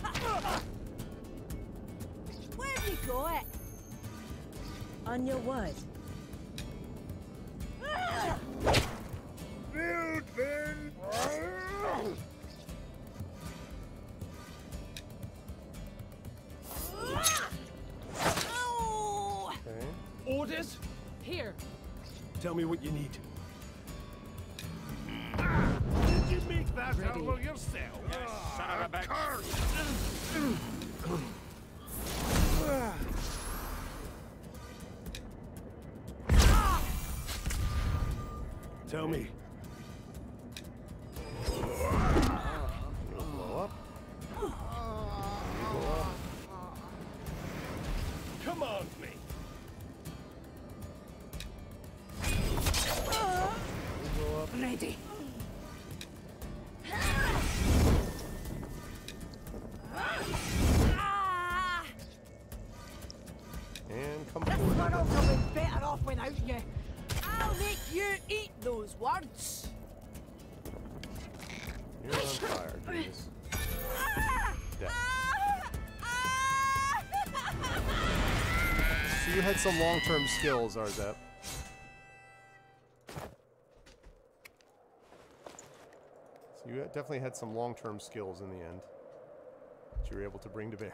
my armor. Where have you got it? On your word. Wildman. Oh! Okay. Orders? Here. Tell me what you need. Did you make that elbow yourself? Son of a bitch! Tell me. You'll blow up. Come on, me. Blow up. Ready. And come This forward. world will be better off without you. I'll make you eat those words. You're on fire, Jesus. Death. So you had some long-term skills, Arzep. So you definitely had some long-term skills in the end that you were able to bring to bear.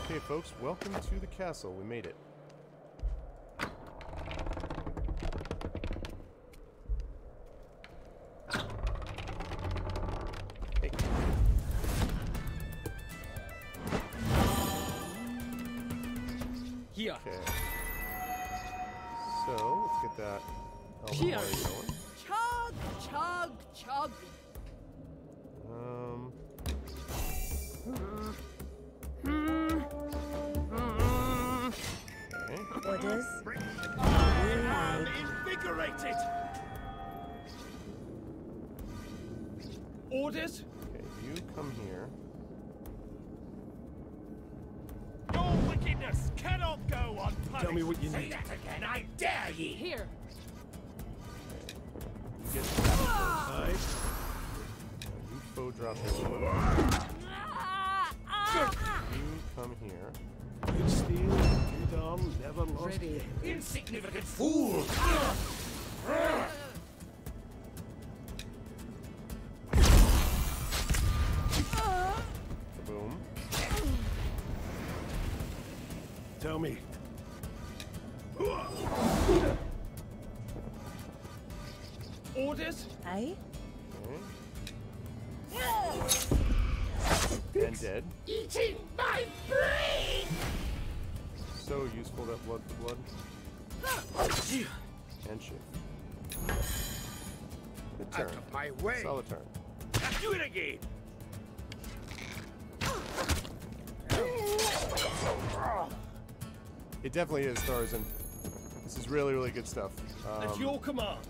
Okay, folks, welcome to the castle. We made it. Hey. Here. Okay. So, let's get that Cheers. party going. Chug, chug, chug. Okay. Orders. I'm invigorated! Orders? Okay, you come here. Your wickedness cannot go unpunished! Tell me what you Say need. that again, I dare ye! Here. You get to that Aye. first. You foe drop this one. You come here. Good steel, good arm, never lost. Ready. Insignificant fool! Boom. Tell me. Orders? Aye? Okay. And dead. Eating my brain! So useful, that blood for blood. And shit. Good turn. Out of my way. Solid turn. Do it again. It definitely is, Tarzan. This is really, really good stuff. At your command.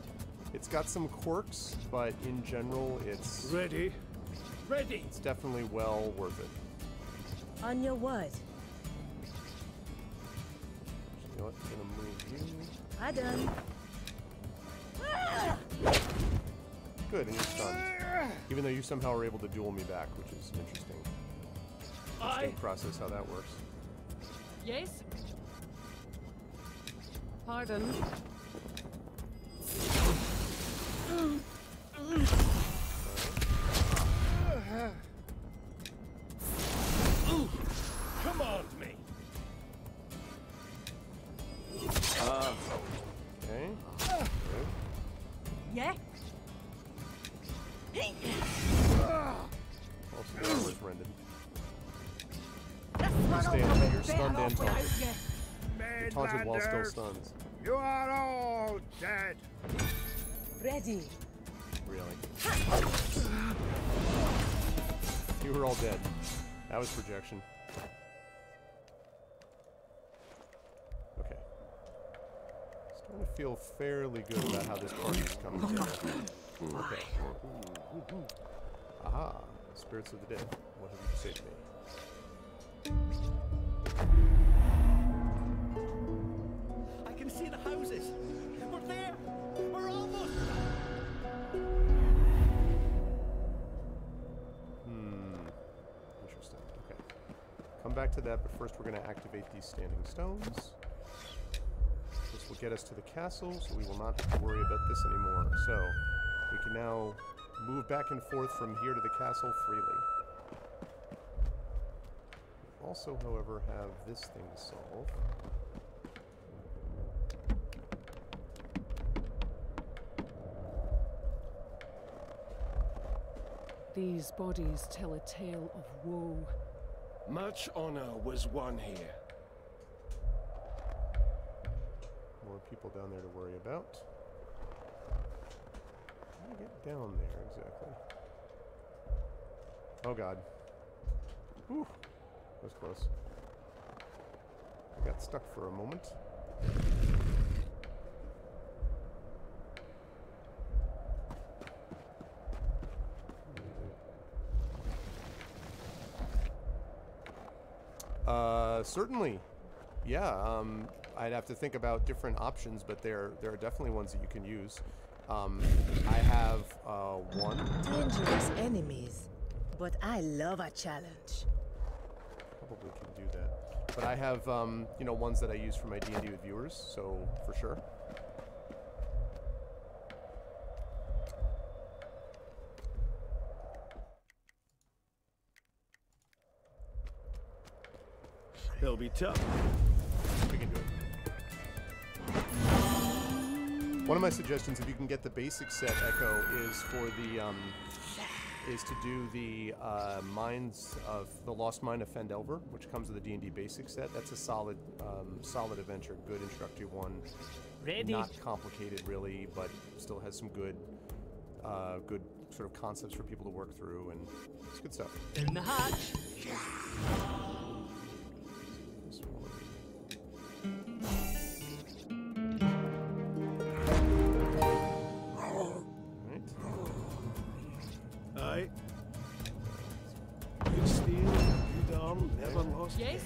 It's got some quirks, but in general, it's Ready. Ready. it's definitely well worth it. On your word. You know what? I'm gonna move you. I done. Good, and you're stunned. Even though you somehow are able to duel me back, which is interesting. Interesting process how that works. Yes? Pardon. Command me. Okay. Good. Yeah? Also, that was rendered. Stay on it. You're stunned and taunted. You're taunted while still Mainlanders, stunned. you are all dead. Ready. Really? You were all dead. That was projection. Okay. Starting to feel fairly good about how this party is coming together. Okay. Aha. Spirits of the dead. What have you to say to me? I can see the houses. We're there. We're almost. Interesting. Okay. Come back to that, but first we're going to activate these standing stones. This will get us to the castle, so we will not have to worry about this anymore. So, we can now move back and forth from here to the castle freely. We also, however, have this thing to solve. These bodies tell a tale of woe. Much honor was won here. More people down there to worry about. How do I get down there exactly? Oh god. Whew. That was close. I got stuck for a moment. Certainly. Yeah, I'd have to think about different options, but there are definitely ones that you can use. I have one. Dangerous enemies. But I love a challenge. Probably can do that. But I have, you know, ones that I use for my D&D with viewers, so for sure. They'll be tough. We can do it. One of my suggestions, if you can get the basic set, Echo, is for the is to do the Mines of the Lost Mine of Fendelver, which comes with the D&D basic set. That's a solid solid adventure, good introductory one. Ready. Not complicated really, but still has some good good sort of concepts for people to work through, and it's good stuff. In the hatch. This one. Aye. Good steel, good arm, never lost. Yes?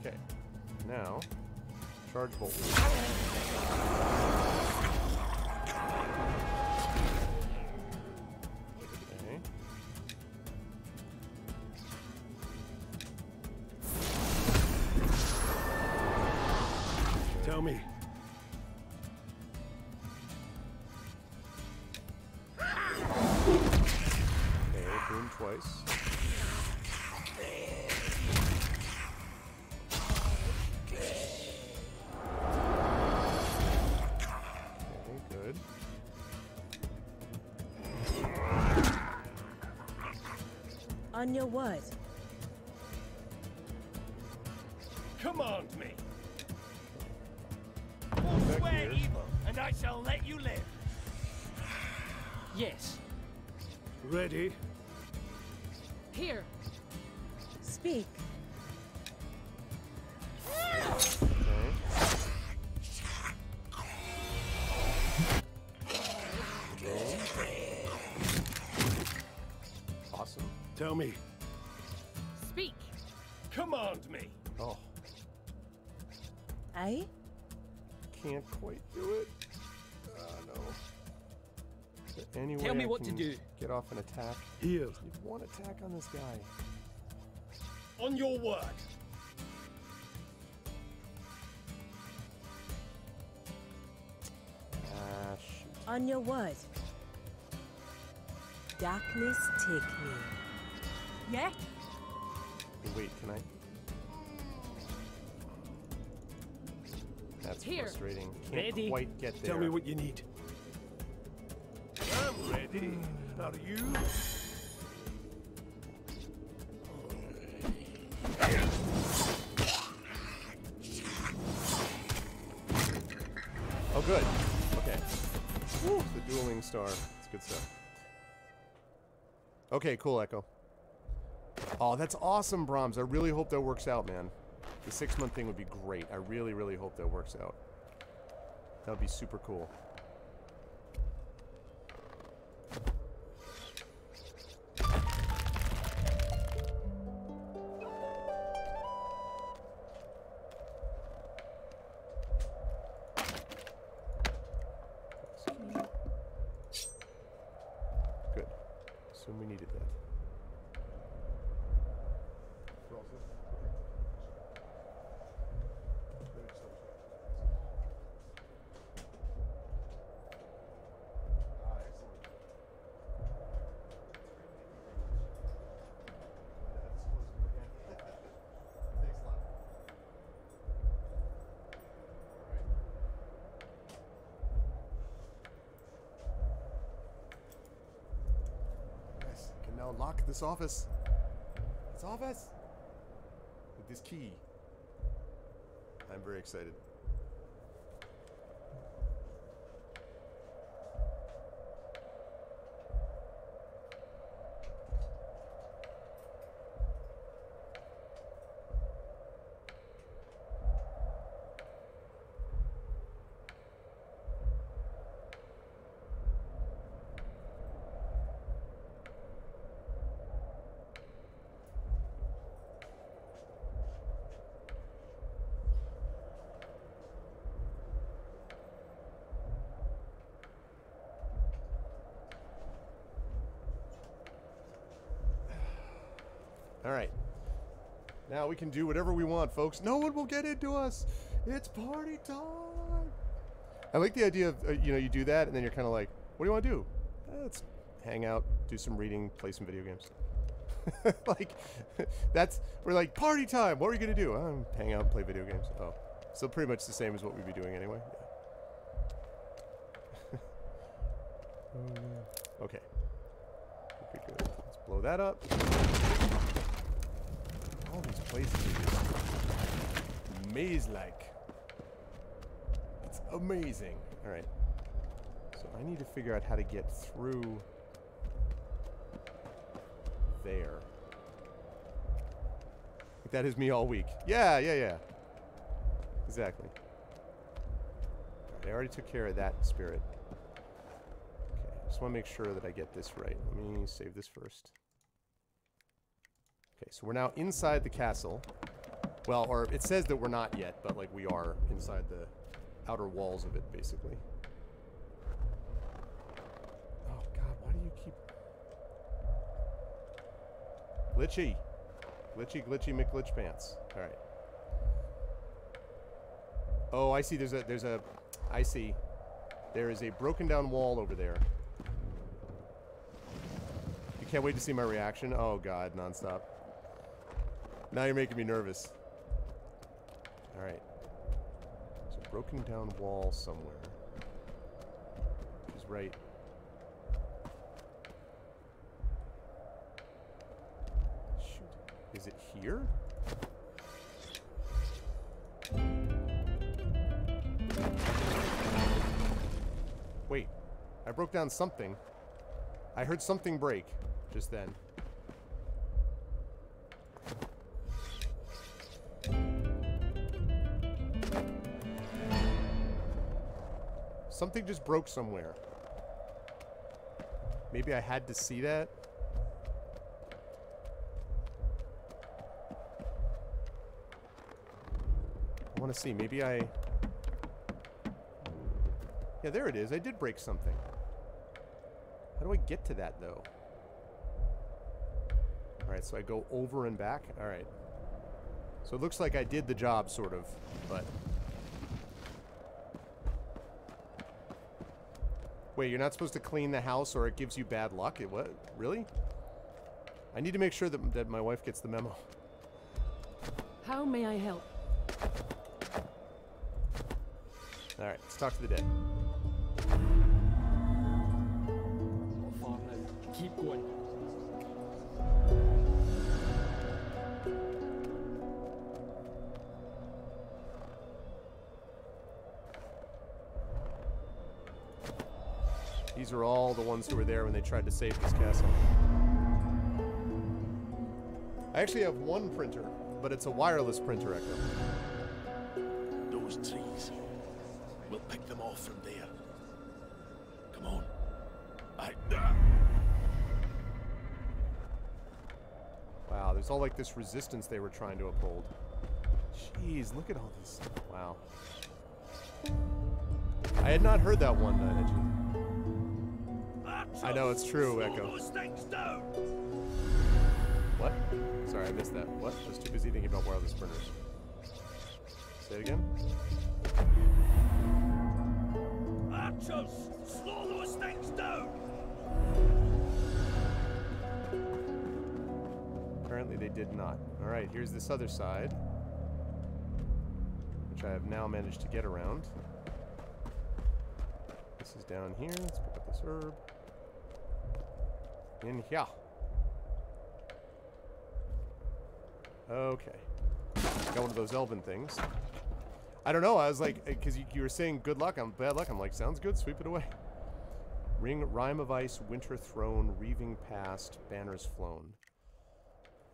Okay. Now, charge bolt. Okay. Tell me. Okay, boom twice. Okay, good. On your word. Command me. For I shall let you live. Yes. Ready? Here. Speak. Awesome. Tell me. Speak. Command me. Oh, I? can't quite do it. No. Is there any Tell way me I what to can do. Get off an attack. Here. Just need one attack on this guy. On your word. Ah, shoot. On your word. Darkness take me. Yeah? Wait, can I? That's Here. frustrating. Can't Ready. quite get there. Tell me what you need. I'm ready. Are you? Oh, good. Okay. Woo, the dueling star. That's good stuff. Okay, cool, Echo. Oh, that's awesome, Brahms. I really hope that works out, man. The 6-month thing would be great. I really, really hope that works out. That would be super cool. Good. Assume we needed that. Yes, I can now lock this office. This office! With this key. I'm very excited. All right. Now we can do whatever we want, folks. No one will get into us. It's party time. I like the idea of, you know, you do that and then you're kind of like, what do you want to do? Let's hang out, do some reading, play some video games. Like, we're like, party time. What are we going to do? Hang out and play video games. Oh, so pretty much the same as what we'd be doing anyway. Yeah. Okay. Okay, good. Let's blow that up. All these places are just maze-like. It's amazing. All right. So I need to figure out how to get through there. Like that is me all week. Yeah. Exactly. All right, I already took care of that spirit. Okay, just want to make sure that I get this right. Let me save this first. Okay, so we're now inside the castle. Well, or it says that we're not yet, but like we are inside the outer walls of it, basically. Oh God, why do you keep... Glitchy. Glitchy McGlitch pants. All right. Oh, I see. I see. There is a broken down wall over there. You can't wait to see my reaction. Oh God, nonstop. Now you're making me nervous. All right. There's a broken down wall somewhere. Which is right. Shoot. Is it here? I broke down something. I heard something break just then. Something just broke somewhere. Maybe I had to see that. I want to see. Maybe I... Yeah, there it is. I did break something. How do I get to that, though? Alright, so I go over and back. Alright. So it looks like I did the job, sort of, but... Wait, you're not supposed to clean the house or it gives you bad luck? What? Really? I need to make sure that my wife gets the memo. How may I help? Alright, let's talk to the dead. Not far now. Keep going. These are all the ones who were there when they tried to save this castle. I actually have one printer, but it's a wireless printer, Echo. Those trees. We'll pick them off from there. Come on. Wow, there's all like this resistance they were trying to uphold. Jeez, look at all this. Wow. I had not heard that one, Edgy. I know, it's true, Echo. What? Sorry, I missed that. What? I was too busy thinking about wireless printers. Say it again? Archers, slow those things down! Apparently they did not. Alright, here's this other side, which I have now managed to get around. This is down here. Let's pick up this herb. In here. Okay. Got one of those elven things. I don't know, I was like, because you were saying good luck, bad luck. I'm like, sounds good, sweep it away. Rime of Ice, Winter Throne, Reaving Past, Banners Flown.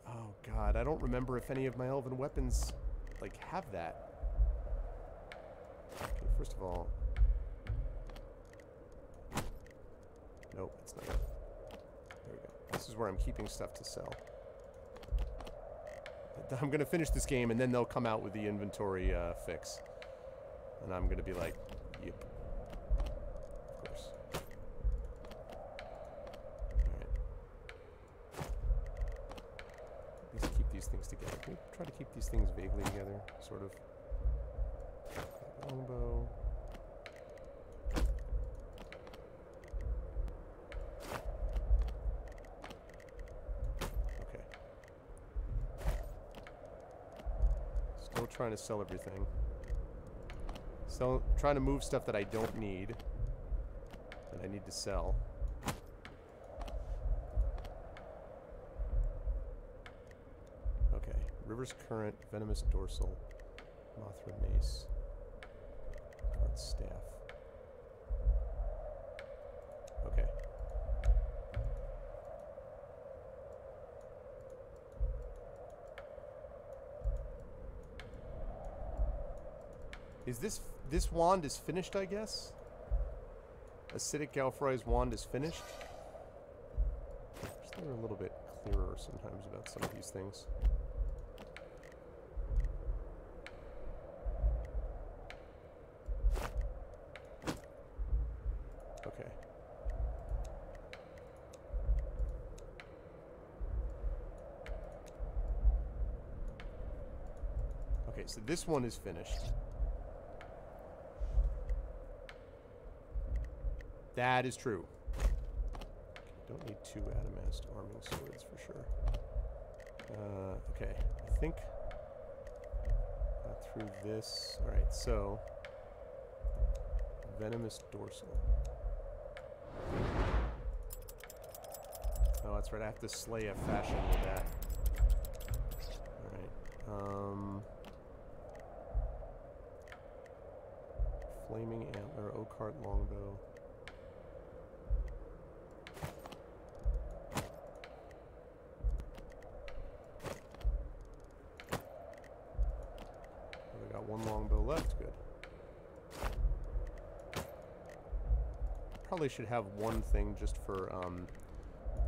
Oh god, I don't remember if any of my elven weapons, like, have that. Okay, first of all... Nope, it's not it. There we go. This is where I'm keeping stuff to sell. I'm gonna finish this game and then they'll come out with the inventory fix. And I'm gonna be like, yep. Of course. Alright. Let's keep these things together. Can we try to keep these things vaguely together? Sort of. Longbow. Still trying to sell everything. Still trying to move stuff that I don't need. That I need to sell. Okay. River's Current, Venomous Dorsal, Mothra Mace, Card Staff. Okay. Is this wand is finished, I guess? Acidic Galfroy's wand is finished? Just they're a little bit clearer sometimes about some of these things. Okay. Okay, so this one is finished. That is true. Don't need 2 Adamast arming swords for sure. Okay, I think got through this. Alright, so Venomous Dorsal. Oh, that's right, I have to slay a fashion with that. Alright. Flaming Antler, Oakheart Longbow. probably should have one thing just for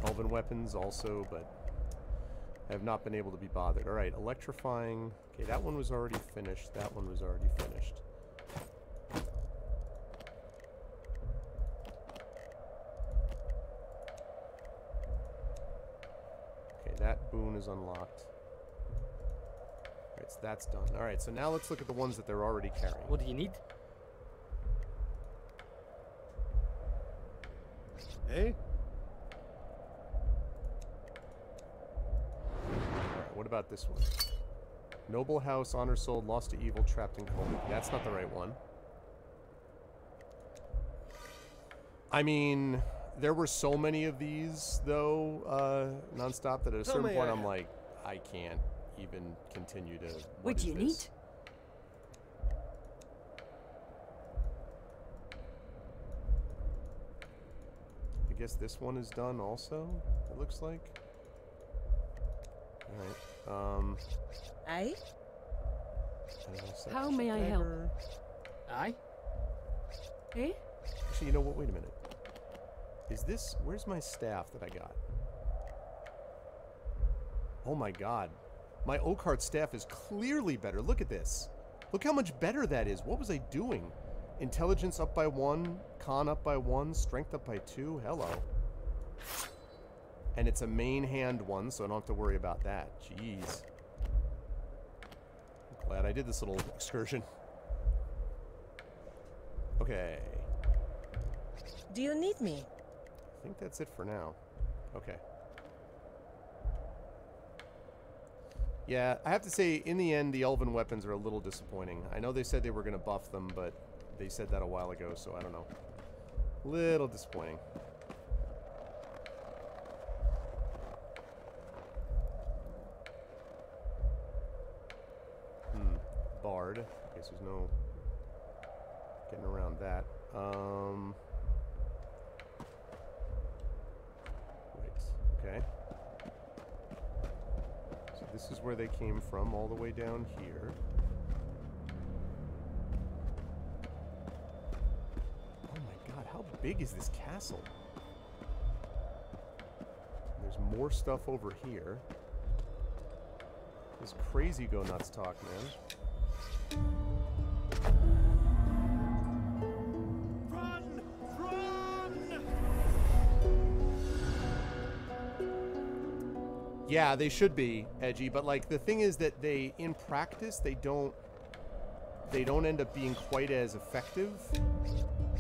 elven weapons also, but I have not been able to be bothered. Alright, electrifying. Okay, that one was already finished. That one was already finished. Okay, that boon is unlocked. Alright, so that's done. Alright, so now let's look at the ones that they're already carrying. What do you need? Hey? Alright, what about this one? Noble house, honor sold, lost to evil, trapped in cold. That's not the right one. I mean, there were so many of these, though, nonstop, that at a certain point I'm like, I can't even continue to... What do you need? I guess this one is done also, it looks like. Alright, Aye? How may I help? Aye? Eh? Actually, you know what? Wait a minute. Is this... Where's my staff that I got? Oh my god. My Oakheart staff is clearly better. Look at this. Look how much better that is. What was I doing? Intelligence up by 1, con up by 1, strength up by 2. Hello. And it's a main hand one, so I don't have to worry about that. Jeez. I'm glad I did this little excursion. Okay. Do you need me? I think that's it for now. Okay. Yeah, I have to say, in the end, the elven weapons are a little disappointing. I know they said they were going to buff them, but they said that a while ago, so I don't know. Little disappointing. Bard. I guess there's no getting around that. Right. Okay. So this is where they came from, all the way down here. Oh my god, how big is this castle? There's more stuff over here. This crazy go nuts talk, man. Run! Run! Yeah, they should be edgy, but like the thing is that they, in practice, they don't end up being quite as effective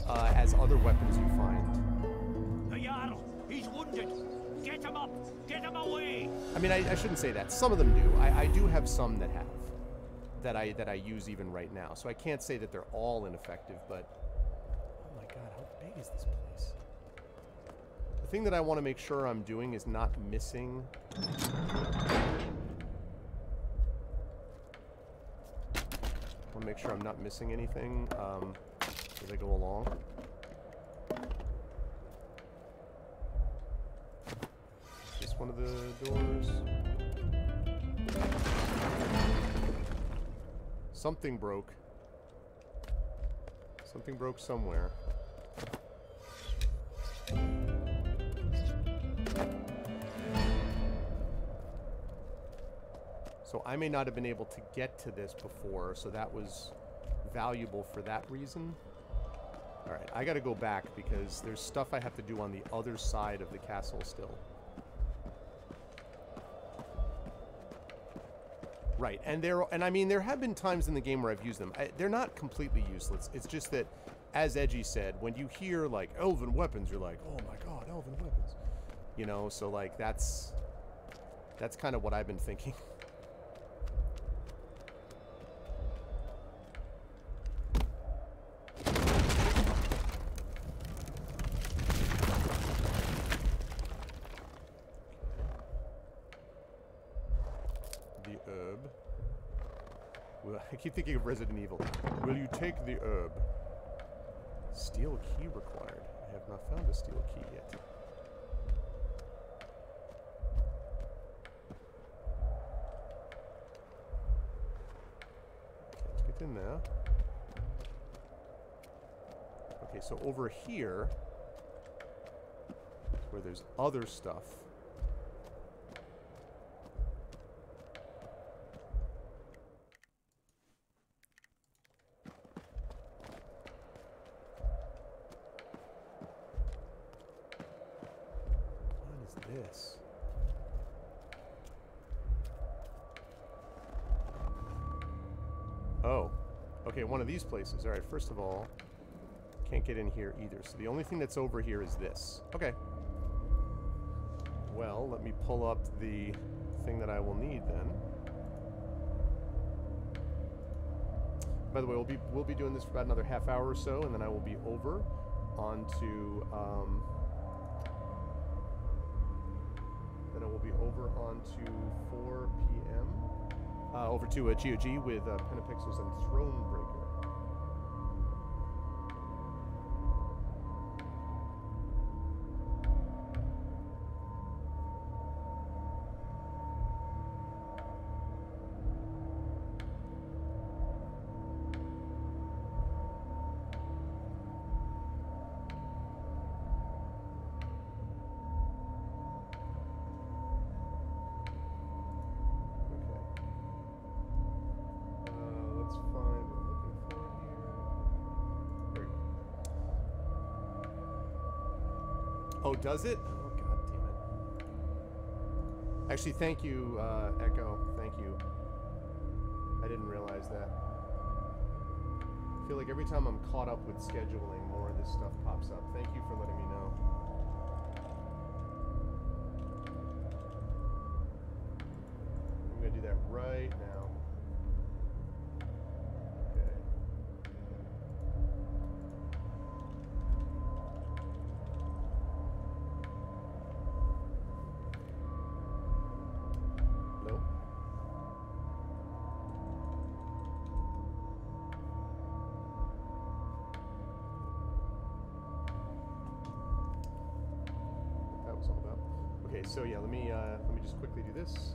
as other weapons you find. The Jarl! He's wounded! Get him up! Get him away! I mean, I shouldn't say that. Some of them do. I do have some that have. That I use even right now. So I can't say that they're all ineffective, but... Oh my god, how big is this place? The thing that I want to make sure I'm doing is not missing... I want to make sure I'm not missing anything as I go along. Is this one of the doors? Something broke. Something broke somewhere. So I may not have been able to get to this before, so that was valuable for that reason. Alright, I gotta go back because there's stuff I have to do on the other side of the castle still. Right, and I mean, there have been times in the game where I've used them. They're not completely useless. It's just that, as Edgy said, when you hear, like, elven weapons, you're like, oh my god, elven weapons. You know, so, like, that's kind of what I've been thinking. I keep thinking of Resident Evil. Will you take the herb? Steel key required. I have not found a steel key yet. Okay, let's get in there. Okay, so over here, where there's other stuff. What is this? Oh, okay, one of these places. All right, first of all, can't get in here either. So the only thing that's over here is this. Okay. Well, let me pull up the thing that I will need then. By the way, we'll be doing this for about another half hour or so, and then I will be over onto then I will be over onto 4 p.m. Over to GOG with Pen of Pixels and Thronebreaker. Oh, does it? Oh, god damn it. Actually, thank you, Echo. Thank you. I didn't realize that. I feel like every time I'm caught up with scheduling, more of this stuff pops up. Thank you for letting me know. I'm gonna do that right now. So yeah, let me just quickly do this.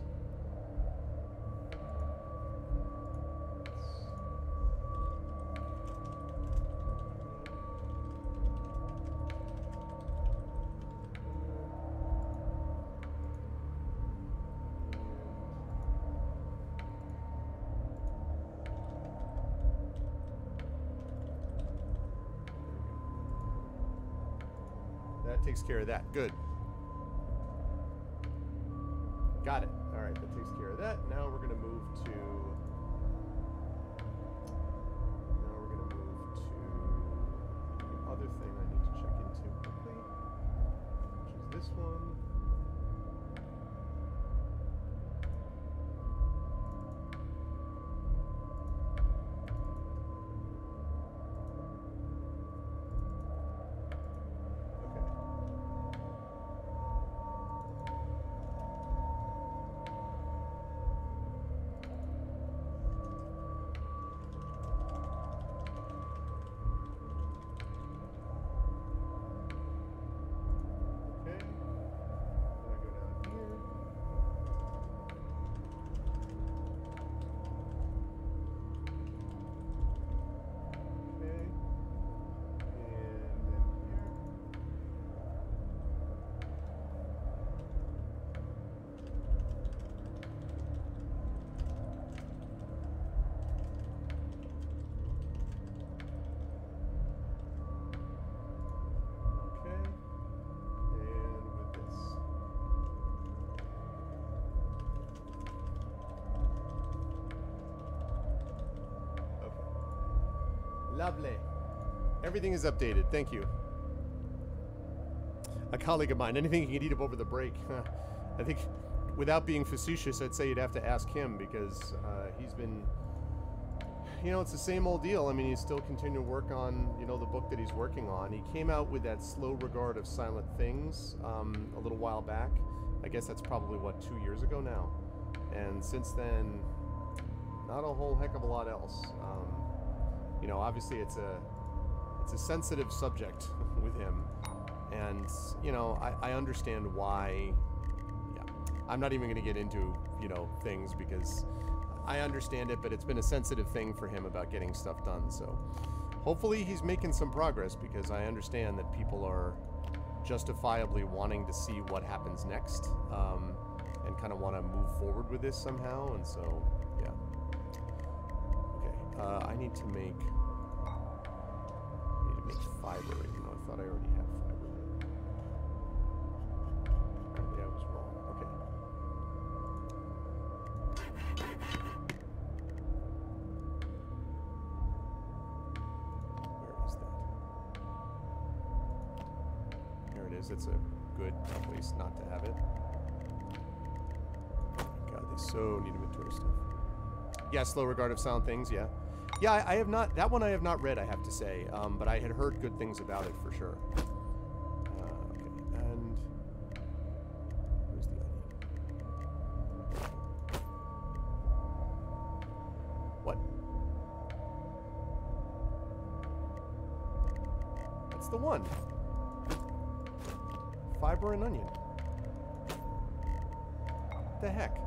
That takes care of that. Good. Got it. All right, that takes care of that. Now we're gonna move to. The other thing I need to check into quickly, which is this one. Lovely. Everything is updated. Thank you. A colleague of mine. Anything you can eat up over the break. I think, without being facetious, I'd say you'd have to ask him because he's been... You know, it's the same old deal. I mean, he's still continuing to work on, you know, the book that he's working on. He came out with that Slow Regard of Silent Things a little while back. I guess that's probably, what, 2 years ago now? And since then, not a whole heck of a lot else. You know, obviously it's a sensitive subject with him, and you know, I understand why. Yeah, I'm not even going to get into, you know, things because I understand it, but it's been a sensitive thing for him about getting stuff done. So hopefully he's making some progress because I understand that people are justifiably wanting to see what happens next, and kind of want to move forward with this somehow, and so, yeah. Okay, I need to make fiber, even though I thought I already had fiber. Apparently I was wrong. Okay. Where is that? There it is. It's a good place not to have it. God, they so need inventory stuff. Yeah, Slow Regard of Silent Things, yeah. Yeah, I have not, that one I have not read, I have to say, but I had heard good things about it for sure. Okay, and where's the onion? What? That's the one. Fiber and onion. What the heck?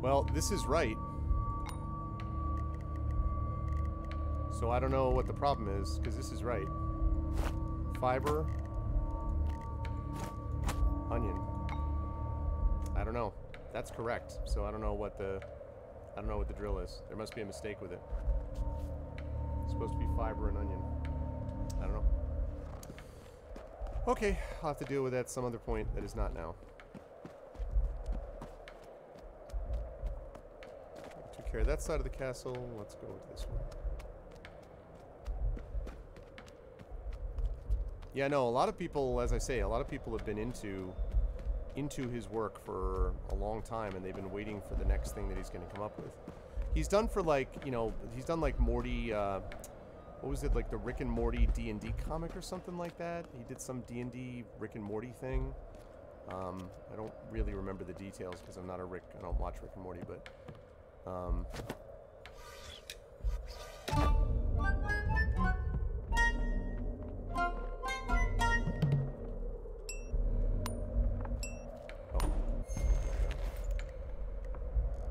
Well, this is right. So I don't know what the problem is, because this is right. Fiber. Onion. I don't know. That's correct. So I don't know what the drill is. There must be a mistake with it. It's supposed to be fiber and onion. I don't know. Okay, I'll have to deal with that some other point that is not now. Took care of that side of the castle. Let's go with this one. Yeah, no, a lot of people, as I say, a lot of people have been into his work for a long time, and they've been waiting for the next thing that he's going to come up with. He's done for, like, you know, he's done like Morty, what was it, like the Rick and Morty D&D comic or something like that? He did some D&D Rick and Morty thing. I don't really remember the details because I'm not a Rick, I don't watch Rick and Morty, but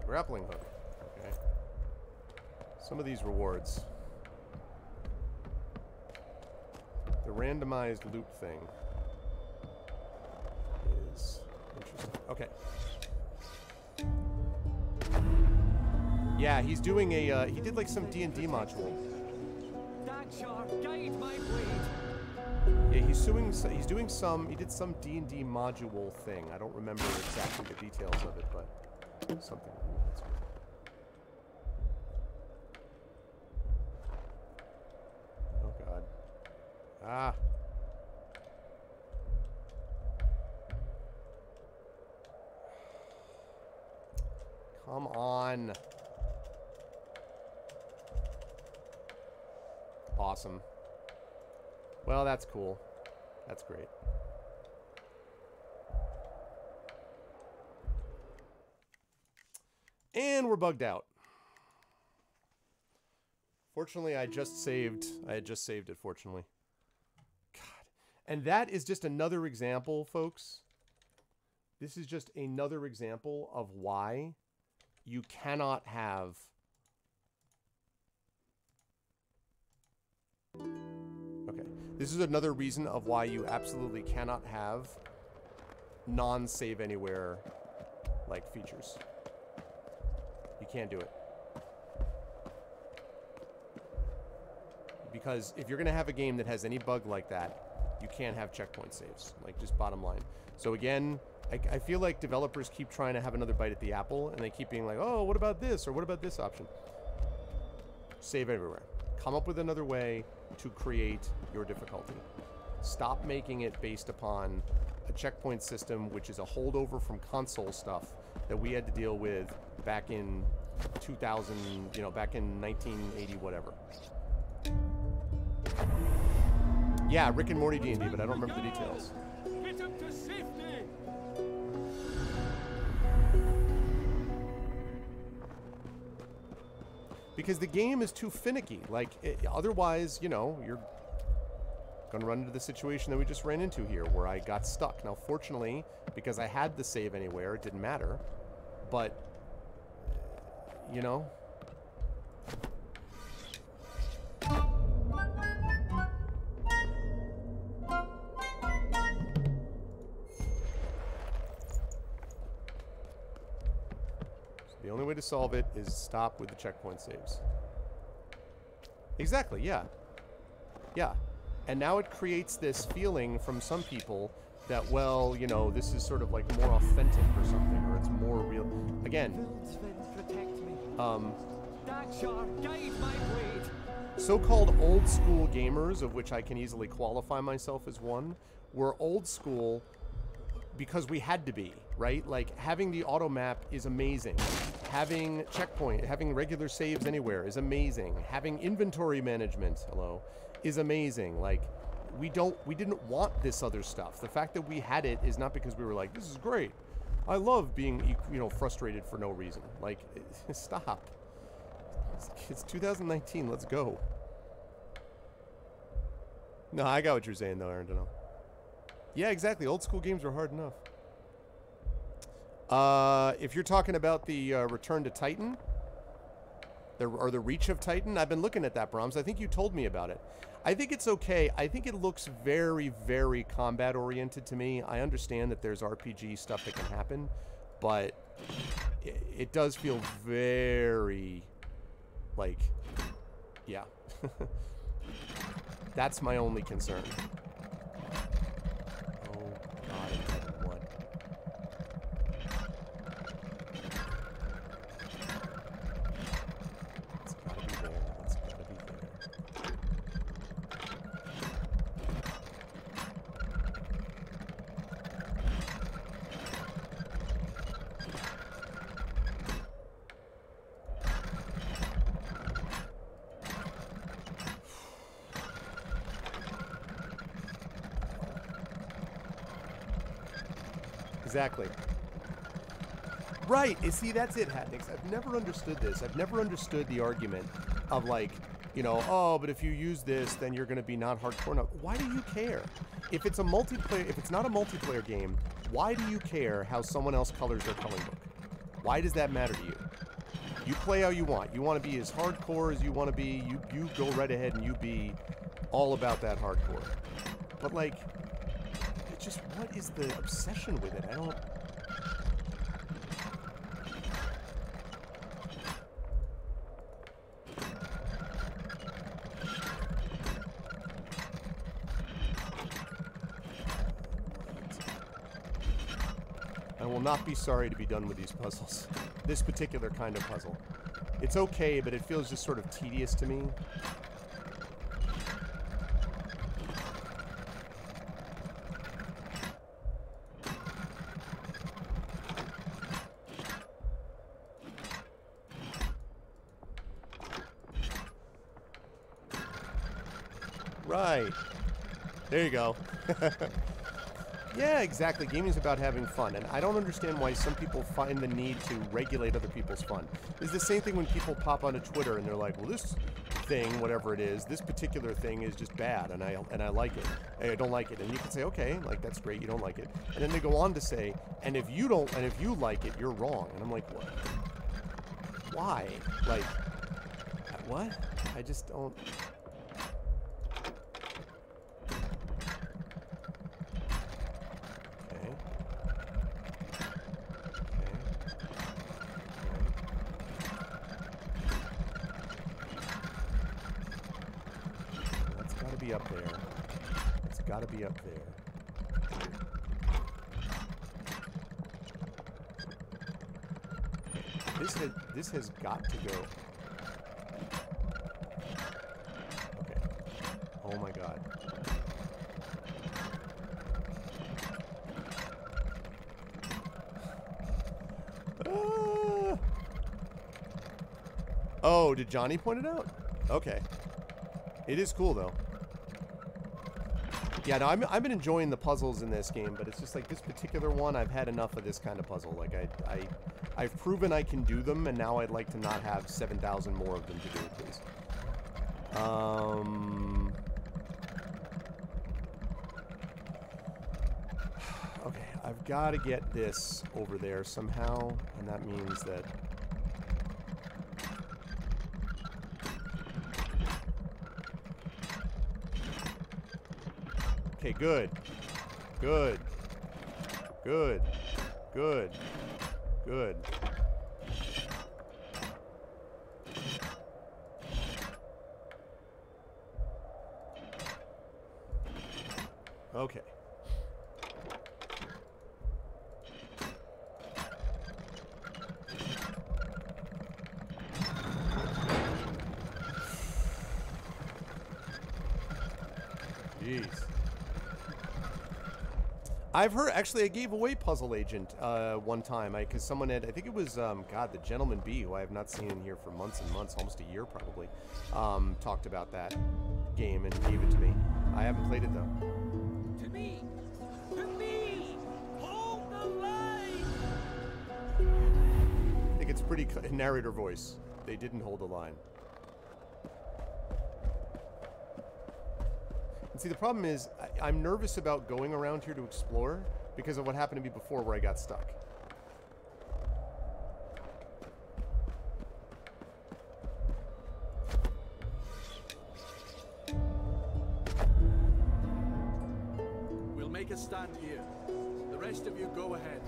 grappling hook. Okay. Some of these rewards. The randomized loot thing is interesting. Okay. Yeah, he's doing a, he did like some D&D module. Yeah, he did some D&D module thing. I don't remember exactly the details of it, but something. Oh god. Ah. Come on. Awesome. Well, that's cool. That's great. And we're bugged out. Fortunately, I had just saved it, fortunately. God. And that is just another example, folks. This is just another example of why you cannot have... Okay. This is another reason of why you absolutely cannot have non-save anywhere, like, features. You can't do it. Because if you're going to have a game that has any bug like that, you can't have checkpoint saves. Like, just bottom line. So again, I feel like developers keep trying to have another bite at the apple, and they keep being like, oh, what about this? Or what about this option? Save everywhere. Come up with another way to create your difficulty. Stop making it based upon a checkpoint system, which is a holdover from console stuff that we had to deal with back in 2000, you know, back in 1980, whatever. Yeah, Rick and Morty D&D, but I don't remember the details. Get up to safety. Because the game is too finicky. Like, otherwise, you know, you're gonna run into the situation that we just ran into here, where I got stuck. Now, fortunately, because I had the save anywhere, it didn't matter. But, you know... The only way to solve it is stop with the checkpoint saves. Exactly, yeah. Yeah. And now it creates this feeling from some people that, well, you know, this is sort of like more authentic or something, or it's more real. Again, so-called old school gamers, of which I can easily qualify myself as one, were old school because we had to be, right? Like, having the auto map is amazing. Having checkpoint, having regular saves anywhere is amazing. Having inventory management, is amazing. Like, we didn't want this other stuff. The fact that we had it is not because we were like, this is great. I love being, you know, frustrated for no reason. Like, stop. It's 2019, let's go. No, I got what you're saying though, Aaron. Yeah, exactly. Old school games were hard enough. If you're talking about the Return to Titan, or the Reach of Titan, I've been looking at that, Brahms. I think you told me about it. I think it's okay. I think it looks very, very combat-oriented to me. I understand that there's RPG stuff that can happen, but it does feel very, like, yeah. That's my only concern. Oh, God, what? It's gotta be there. It's gotta be there. Exactly. Right. You see, that's it, Hatnix. I've never understood this. I've never understood the argument of, like, you know, oh, but if you use this, then you're going to be not hardcore enough. Why do you care? If it's a multiplayer, if it's not a multiplayer game, why do you care how someone else colors their coloring book? Why does that matter to you? You play how you want. You want to be as hardcore as you want to be. You go right ahead and you be all about that hardcore. But, like, it's just, what is the obsession with it? I don't... I will not be sorry to be done with these puzzles. This particular kind of puzzle. It's okay, but it feels just sort of tedious to me. Right. There you go. Yeah, exactly. Gaming is about having fun, and I don't understand why some people find the need to regulate other people's fun. It's the same thing when people pop onto Twitter and they're like, well, this thing, whatever it is, this particular thing is just bad, and I like it. I don't like it. And you can say, okay, like, that's great, you don't like it. And then they go on to say, and if you don't, and if you like it, you're wrong. And I'm like, what? Why? Like, what? I just don't... up there. It's got to be up there. This has got to go. Okay. Oh my God. Ah! Oh, did Johnny point it out? Okay. It is cool though. Yeah, no, I've been enjoying the puzzles in this game, but it's just like this particular one, I've had enough of this kind of puzzle. Like, I've proven I can do them, and now I'd like to not have 7,000 more of them to do, please. Okay, I've got to get this over there somehow, and that means that... Okay, good. Good. Good. Good. Good. Okay. Jeez. I've heard, actually, I gave away Puzzle Agent one time, because someone had, I think it was, God, the Gentleman Bee, who I have not seen in here for months and months, almost a year probably, talked about that game and gave it to me. I haven't played it, though. To me! To me! Hold the line! I think it's pretty narrator voice. They didn't hold the line. And see, the problem is, I'm nervous about going around here to explore because of what happened to me before where I got stuck. We'll make a stand here. The rest of you go ahead.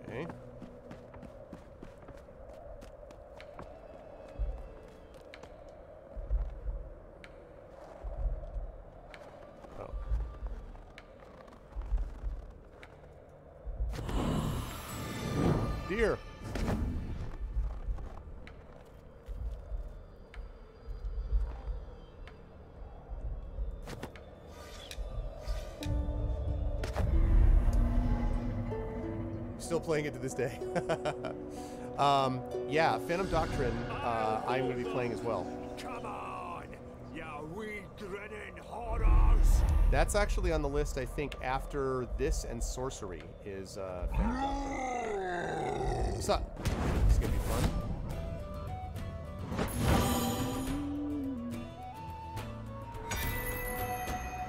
Okay. Deer. Still playing it to this day. Yeah, Phantom Doctrine, I'm going to be playing as well. Come on, you wee grinning horrors! That's actually on the list, I think, after this and Sorcery is Phantom Doctrine. What's up? It's going to be fun.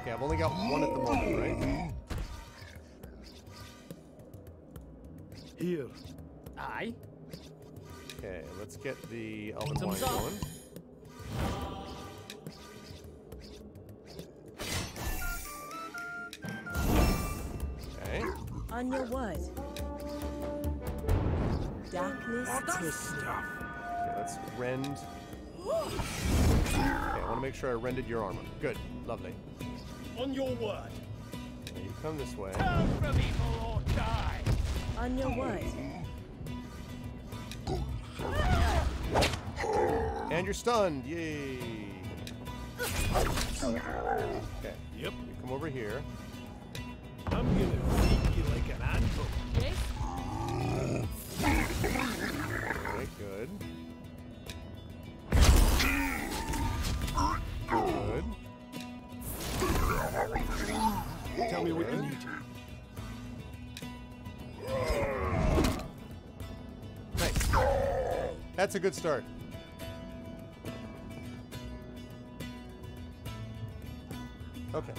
Okay, I've only got one at the moment, right? Here. Aye. Okay, let's get the Elven Wine Thumbs up. going. Okay. On your what? Darkness takes me. Okay, let's rend. Okay, I want to make sure I rended your armor. Good, lovely. On your word. Now you come this way. Turn from evil or die. On your what? And you're stunned. Yay. Okay. Yep. You come over here. I'm gonna beat you like an anvil. Okay, good. Good. Tell me what you need. Nice. That's a good start. Okay.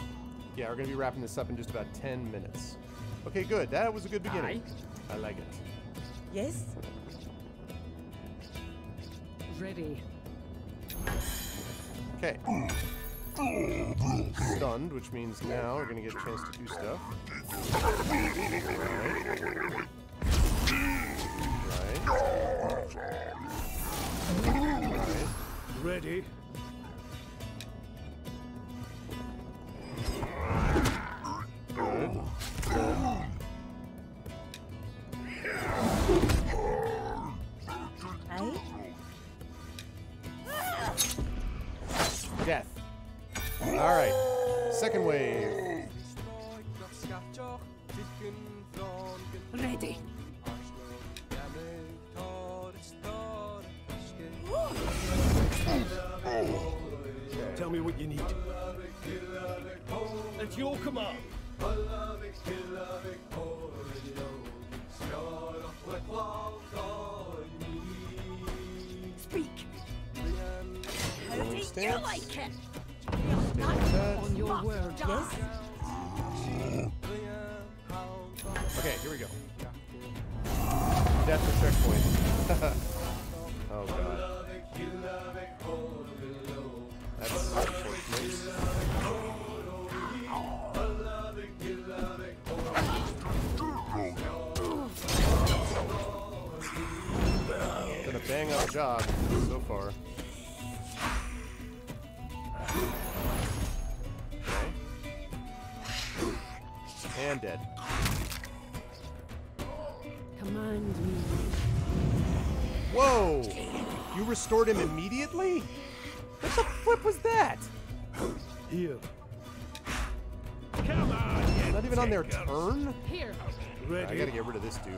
Yeah, we're going to be wrapping this up in just about 10 minutes. Okay, good. That was a good beginning. I like it. Yes? Ready. Okay. Stunned, which means now we're going to get a chance to do stuff. Right. Ready? Good. Aye? Death. Alright. Second wave. Ready. Tell me what you need. At your command. Speak. How do you stance. like it? On your word. Yes? Okay, here we go. Death for checkpoint. Oh god. That's unfortunate. Done a bang up job so far. Okay. And dead. Command me. Whoa! You restored him immediately? What the flip was that? Here. Come on, you Not even on their take-ups. turn? Here. Ready. I gotta get rid of this dude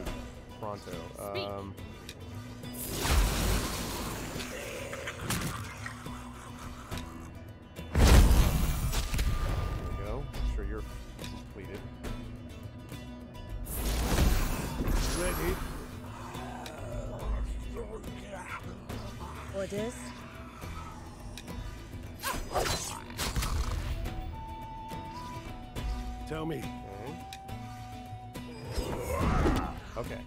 pronto. There we go. Make sure you're completed. Ready. Orders? Tell me. Okay.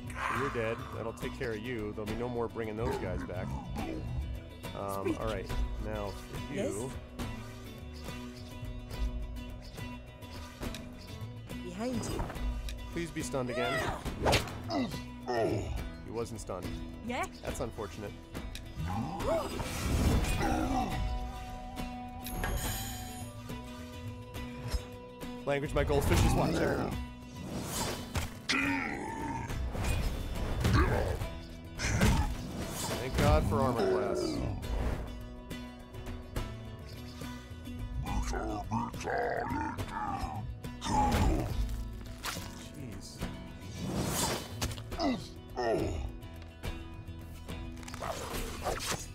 So you're dead. That'll take care of you. There'll be no more bringing those guys back. Alright. Now, for you... Yes? Behind you. Please be stunned again. He wasn't stunned. Yeah? That's unfortunate. Language my goldfish is watching. Thank God for armor class. Jeez.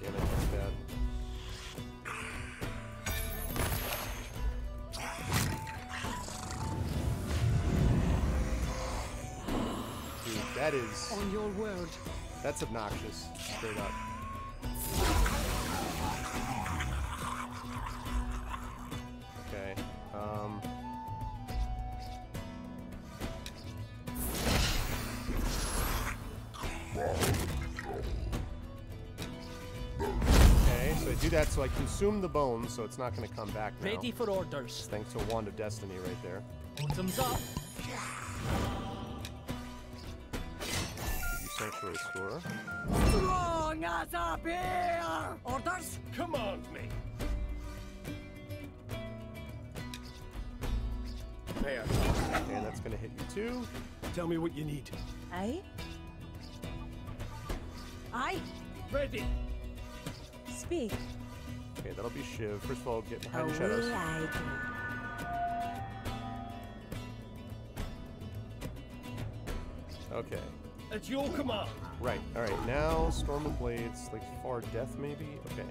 Damn it, that's bad. Dude, that is... On your word. That's obnoxious, straight up. Okay, Okay, so I do that so I consume the bones, so it's not going to come back now. Ready for orders. Thanks to a Wand of Destiny right there. Bottoms up. Give you Sanctuary Score. Strong as a bear! Orders? Command me. There. Okay, that's going to hit you too. Tell me what you need. Aye? Aye? Ready. Speak. Okay, that'll be Shiv. First of all, get behind the Away shadows. I go. Okay. At your command. Right. All right. Now Storm of Blades, like Far Death, maybe. Okay.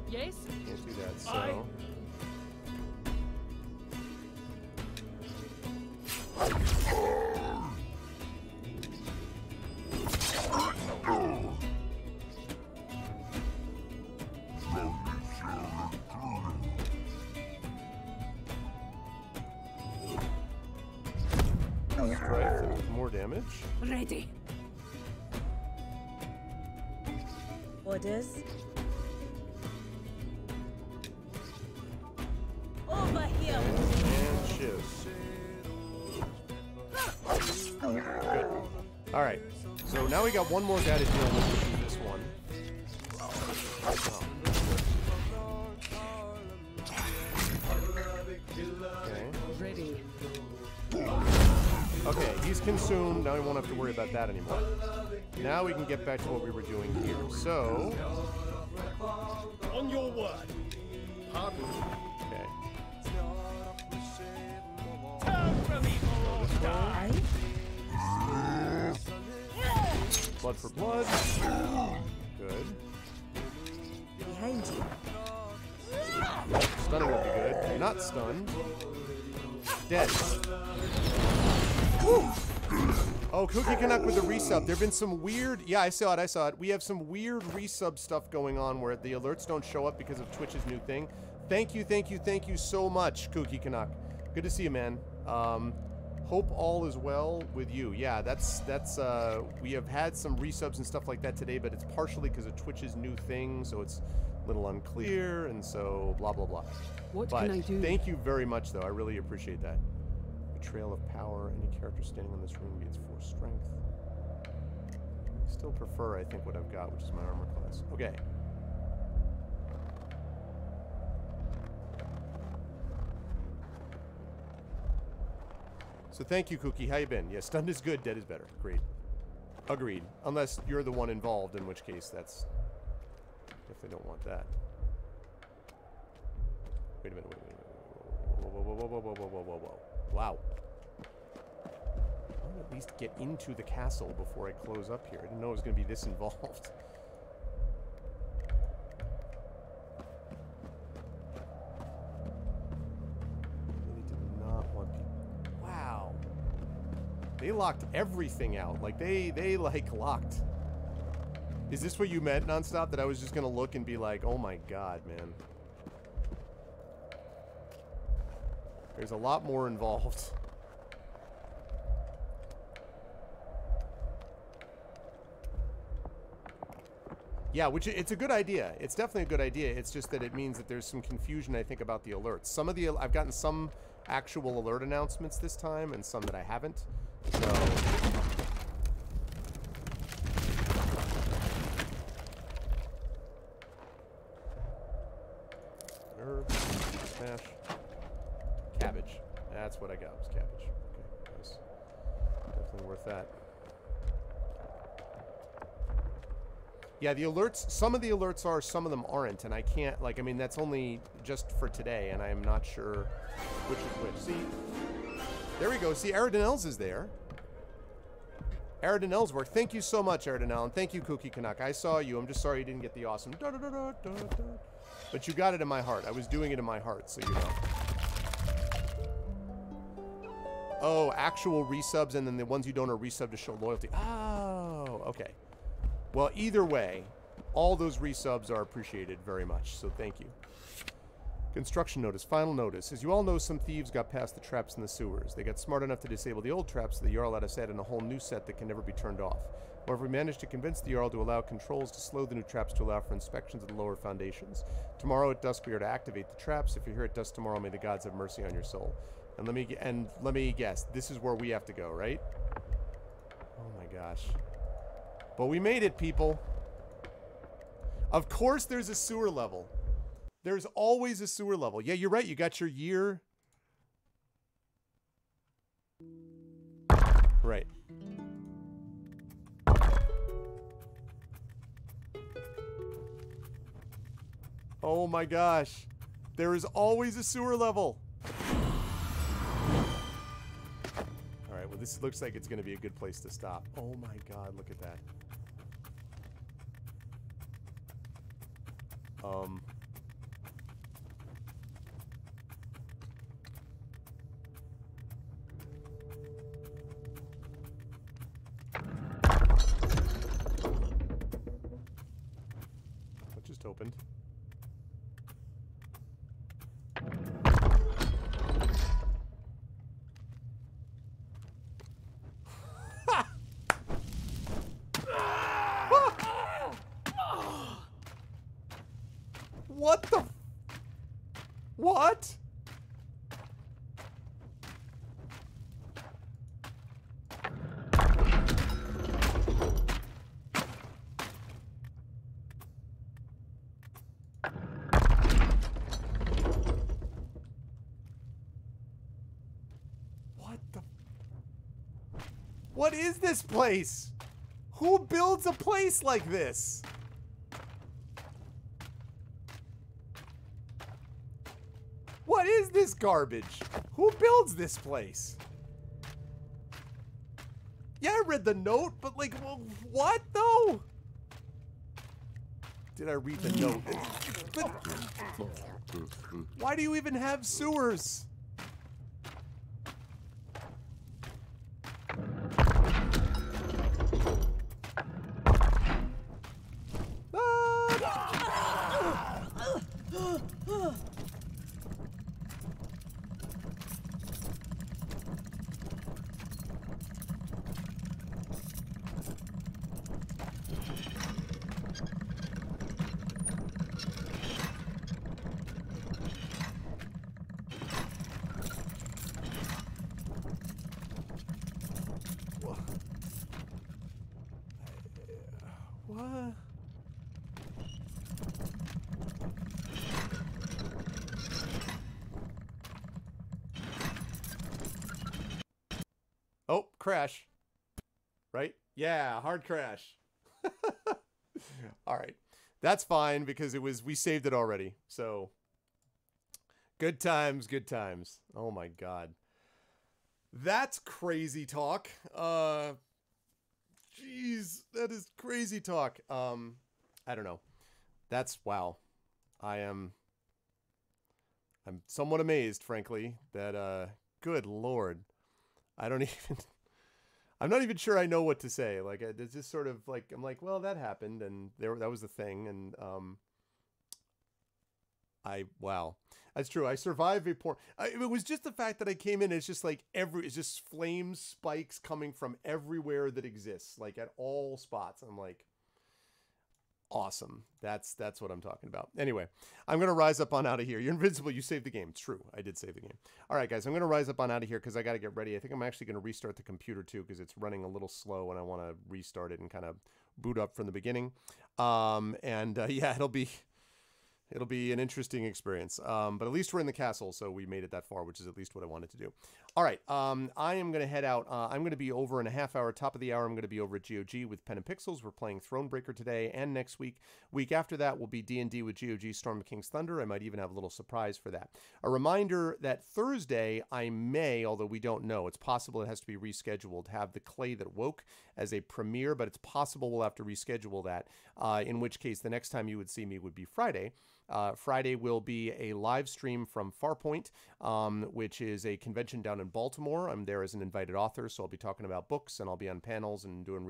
Yes? Can't do that. Aye. So. Strike with more damage. Ready. Orders? Over here! And Shiv. Good. All right. So now we got one more guy to deal with, which is this one. Oh. Okay. Ready. Okay, he's consumed. Now we won't have to worry about that anymore. Now we can get back to what we were doing here. So, On your word. Pardon. okay. Turn from evil or die. Aye? Blood for blood. Good. not stunned. Dead. Woo! Oh, Cookie Canuck with the resub. There have been some weird... Yeah, I saw it. We have some weird resub stuff going on where the alerts don't show up because of Twitch's new thing. Thank you so much, Cookie Canuck. Good to see you, man. Hope all is well with you. Yeah, that's we have had some resubs and stuff like that today, but it's partially because of Twitch's new thing, so it's a little unclear, and so blah, blah, blah. What can I do? Thank you very much, though. I really appreciate that. Trail of power. Any character standing on this room gains 4 strength. I still prefer, I think, what I've got, which is my armor class. Okay. So thank you, Cookie. How you been? Yeah, stunned is good, dead is better. Great. Agreed. Unless you're the one involved, in which case that's... if they don't want that. Wait a minute, wait a minute. Whoa. Wow. I'll at least get into the castle before I close up here. I didn't know it was going to be this involved. Really did not want people... Wow. They locked everything out. Like, they like, locked... Is this what you meant, Nonstop? That I was just going to look and be like, oh my god, man. There's a lot more involved. Yeah, which it's a good idea. It's definitely a good idea. It's just that it means that there's some confusion, I think, about the alerts. Some of the... I've gotten some actual alert announcements this time, and some that I haven't. So... Herbs, smash. Cabbage. That's what I got, was cabbage. Okay, nice. Definitely worth that. Yeah, the alerts, some of the alerts are, some of them aren't, and I can't, like, I mean, that's only just for today, and I'm not sure which is which. See, there we go. See, Aradanel's is there. Aradanel's work. Thank you so much, Aradanel, and thank you, Cookie Canuck. I saw you. I'm just sorry you didn't get the awesome da-da-da-da-da-da. But you got it in my heart. I was doing it in my heart, so you know. Oh, actual resubs, and then the ones you don't are resub to show loyalty. Oh, okay. Well, either way, all those resubs are appreciated very much, so thank you. Construction notice, final notice. As you all know, some thieves got past the traps in the sewers. They got smart enough to disable the old traps, so the Jarl let us add in a whole new set that can never be turned off. However, we managed to convince the Jarl to allow controls to slow the new traps to allow for inspections of the lower foundations. Tomorrow at dusk, we are to activate the traps. If you're here at dusk tomorrow, may the gods have mercy on your soul. And let me guess, this is where we have to go, right? Oh my gosh. But we made it, people. Of course there's a sewer level. There's always a sewer level. Yeah, you're right. You got your year. Right. Oh my gosh. There is always a sewer level. Alright, well this looks like it's going to be a good place to stop. Oh my god, look at that. What just opened? What the? What? What the? What is this place? Who builds a place like this? What is this garbage? Who builds this place? Yeah, I read the note, but like, well, what though? Did I read the note? But why do you even have sewers? What? Oh, crash. Right? Yeah, hard crash. All right. That's fine because we saved it already. So good times, good times. Oh my God. That's crazy talk. Jeez, that is crazy talk. I don't know. That's wow. I'm somewhat amazed, frankly, that good Lord. I don't even I'm not even sure I know what to say. Like it's just sort of like I'm like, well, that happened and that was the thing and wow. That's true. I survived a porn. It was just the fact that I came in. It's just like it's just flame spikes coming from everywhere that exists, like at all spots. I'm like, awesome. That's what I'm talking about. Anyway, I'm gonna rise up on out of here. You're invincible. You saved the game. It's true. I did save the game. All right, guys. I'm gonna rise up on out of here because I got to get ready. I think I'm actually gonna restart the computer too because it's running a little slow and I want to restart it and kind of boot up from the beginning. Yeah, It'll be an interesting experience, but at least we're in the castle, so we made it that far, which is at least what I wanted to do. All right, I am going to head out. I'm going to be over in a half hour, top of the hour. I'm going to be over at GOG with Pen and Pixels. We're playing Thronebreaker today and next week. Week after that will be D&D with GOG Storm of King's Thunder. I might even have a little surprise for that. A reminder that Thursday I may, although we don't know, it's possible it has to be rescheduled, have The Clay That Woke as a premiere, but it's possible we'll have to reschedule that, in which case the next time you would see me would be Friday. Friday will be a live stream from Farpoint, which is a convention down in Baltimore. I'm there as an invited author, so I'll be talking about books and I'll be on panels and doing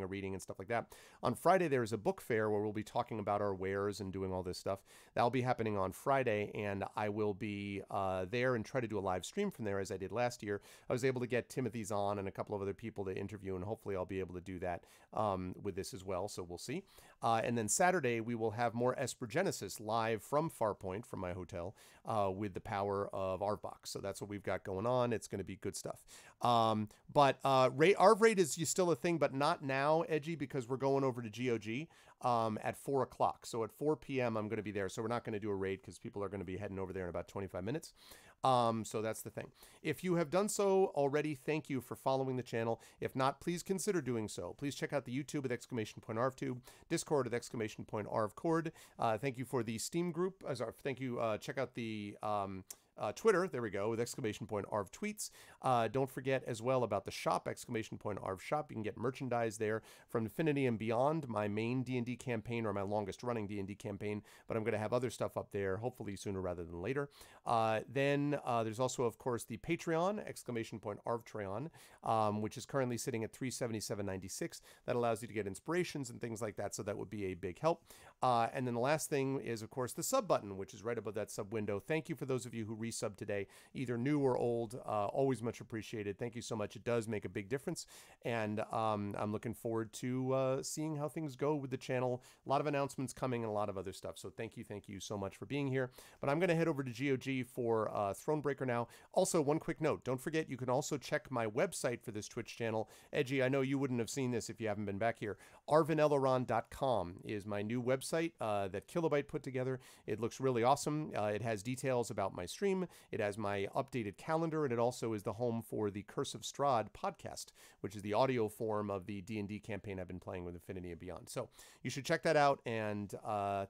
a reading and stuff like that. On Friday, there is a book fair where we'll be talking about our wares and doing all this stuff. That'll be happening on Friday, and I will be there and try to do a live stream from there as I did last year. I was able to get Timothy Zahn and a couple of other people to interview, and hopefully I'll be able to do that with this as well, so we'll see. And then Saturday, we will have more Esper Genesis live from Farpoint, from my hotel, with the power of Arvbox. So that's what we've got going on. It's going to be good stuff. But Arv Raid is still a thing, but not now, Edgy, because we're going over to GOG at 4 o'clock. So at 4 p.m. I'm going to be there. So we're not going to do a raid because people are going to be heading over there in about 25 minutes. So that's the thing. If you have done so already, thank you for following the channel. If not, please consider doing so. Please check out the YouTube with !ArvTube, Discord with !ArvCord. Thank you for the Steam group. Thank you. Check out the Twitter, there we go, with !Arv tweets. Don't forget as well about the shop, !Arv shop. You can get merchandise there from Infinity and Beyond, my main D&D campaign, or my longest running D&D campaign, but I'm going to have other stuff up there, hopefully sooner rather than later. Then there's also, of course, the Patreon, !ArvTreon, which is currently sitting at $377.96. That allows you to get inspirations and things like that, so that would be a big help. And then the last thing is, of course, the sub button, which is right above that sub window. Thank you for those of you who resub today, either new or old. Always much appreciated. Thank you so much. It does make a big difference, and I'm looking forward to seeing how things go with the channel. A lot of announcements coming and a lot of other stuff, so thank you so much for being here. But I'm going to head over to GOG for Thronebreaker now. Also, one quick note, don't forget you can also check my website for this Twitch channel. Edgy, I know you wouldn't have seen this if you haven't been back here. arvineleron.com is my new website that Kilobyte put together. It looks really awesome. It has details about my stream. It has my updated calendar, and it also is the home for the Curse of Strahd podcast, which is the audio form of the D&D campaign I've been playing with Infinity and Beyond. So you should check that out, and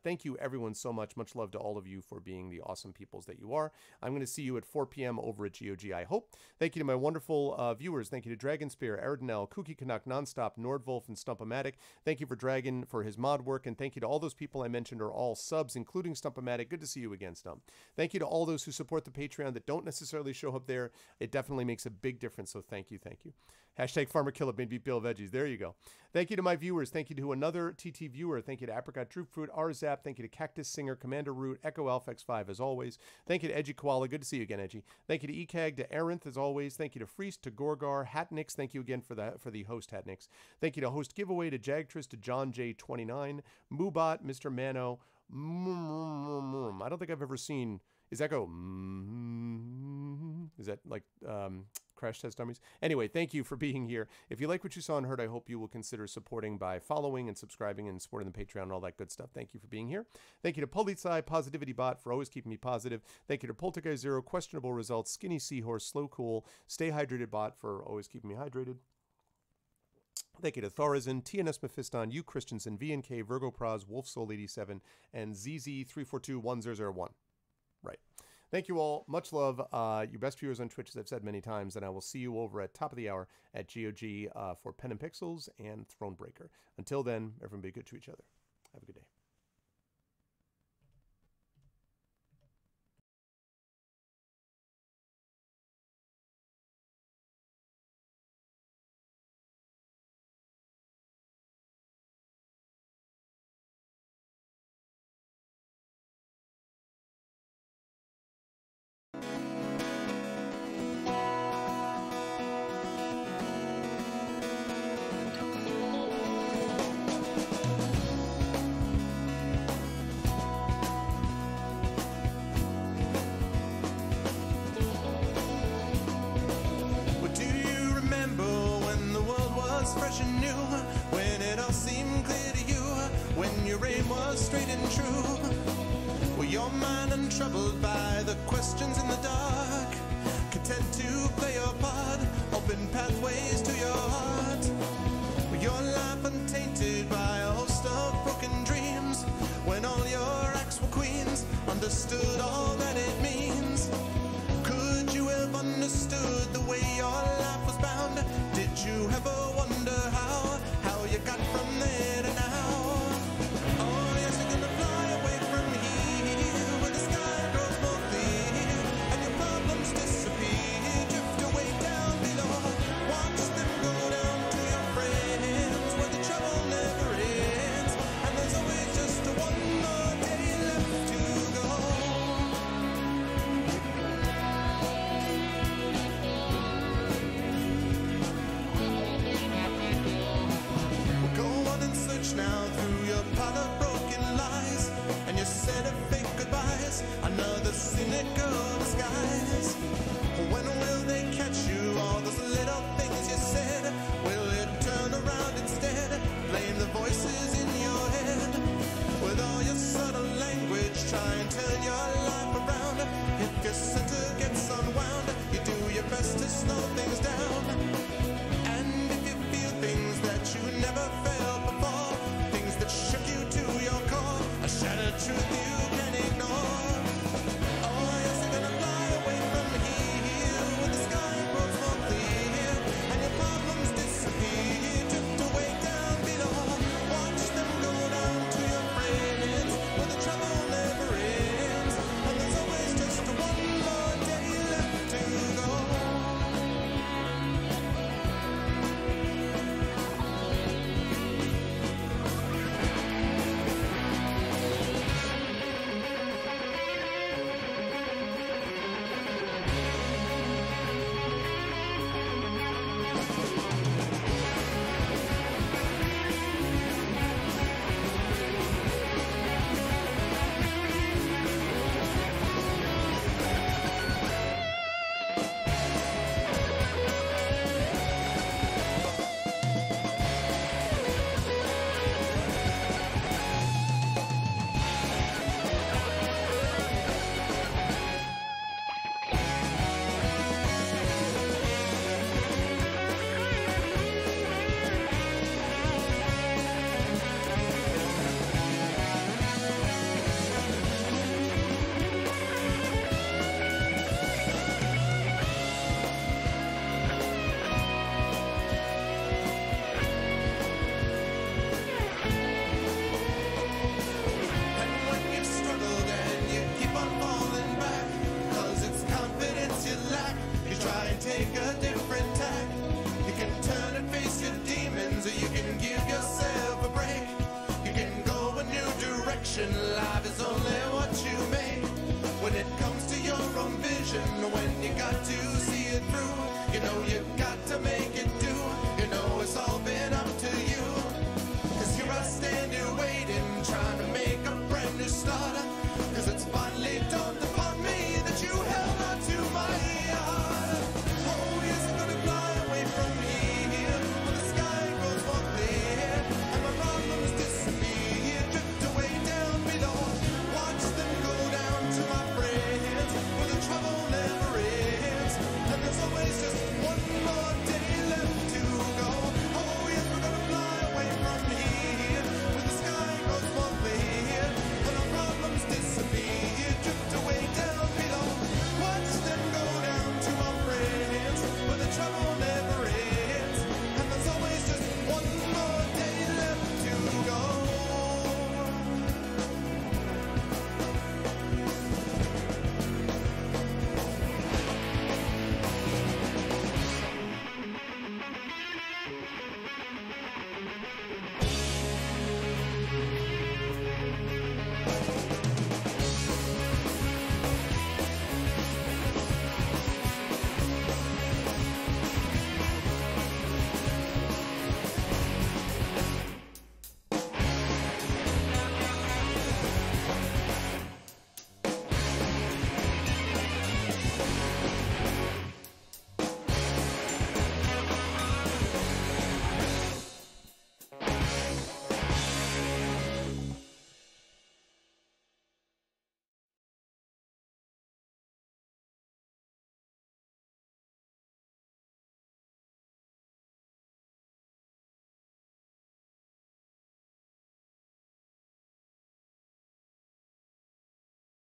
thank you everyone so much. Much love to all of you for being the awesome peoples that you are. I'm going to see you at 4 p.m. over at GOG, I hope. Thank you to my wonderful viewers. Thank you to Dragonspear, Eridanel, Kooky Canuck, Nonstop, Nordwolf, and Stumpamatic. Thank you for Dragon for his mod work, and thank you to all those people I mentioned are all subs, including Stump-O-Matic. Good to see you again, Stump. Thank you to all those who support the Patreon that don't necessarily show up there. It definitely makes a big difference, so thank you, thank you. Hashtag Farmer Killer made me peel veggies. There you go. Thank you to my viewers. Thank you to another TT viewer. Thank you to Apricot Droop Fruit, Rzap. Thank you to Cactus Singer, Commander Root, Echo Alpha X5 as always. Thank you to Edgy Koala. Good to see you again, Edgy. Thank you to ECAG, to Arinth as always. Thank you to Freest, to Gorgar, Hatnix. Thank you again for the host Hatnix. Thank you to host giveaway, to Jagtress, to John J29, Moobot, Mr. Mano. I don't think I've ever seen. Is that go? Is that like Crash Test Dummies? Anyway, thank you for being here. If you like what you saw and heard, I hope you will consider supporting by following and subscribing and supporting the Patreon and all that good stuff. Thank you for being here. Thank you to Polizei, Positivity Bot, for always keeping me positive. Thank you to Poltergeist Zero, Questionable Results, Skinny Seahorse, Slow Cool, Stay Hydrated Bot, for always keeping me hydrated. Thank you to Thorazin, TNS Mephiston, U Christensen, VNK, Virgo Praz, Wolf Soul 87, and ZZ342101. Right. Thank you all. Much love. Your best viewers on Twitch, as I've said many times, and I will see you over at top of the hour at GOG for Pen and Pixels and Thronebreaker. Until then, everyone be good to each other. Have a good day. Fresh and new, when it all seemed clear to you, when your aim was straight and true. Were your mind untroubled by the questions in the dark, content to play your part, open pathways to your heart? Were your life untainted by a host of broken dreams, when all your acts were queens, understood all that it means? Could you have understood the way your life was bound? Did you ever wonder how you got from there to now? Oh yes, you're gonna fly away from here, where the sky grows more clear, and your problems disappear, drift away down below. Watch them go down to your friends, where the trouble never ends, and there's always just one more day left to go. fiction, life is only what you make. When it comes to your own vision, when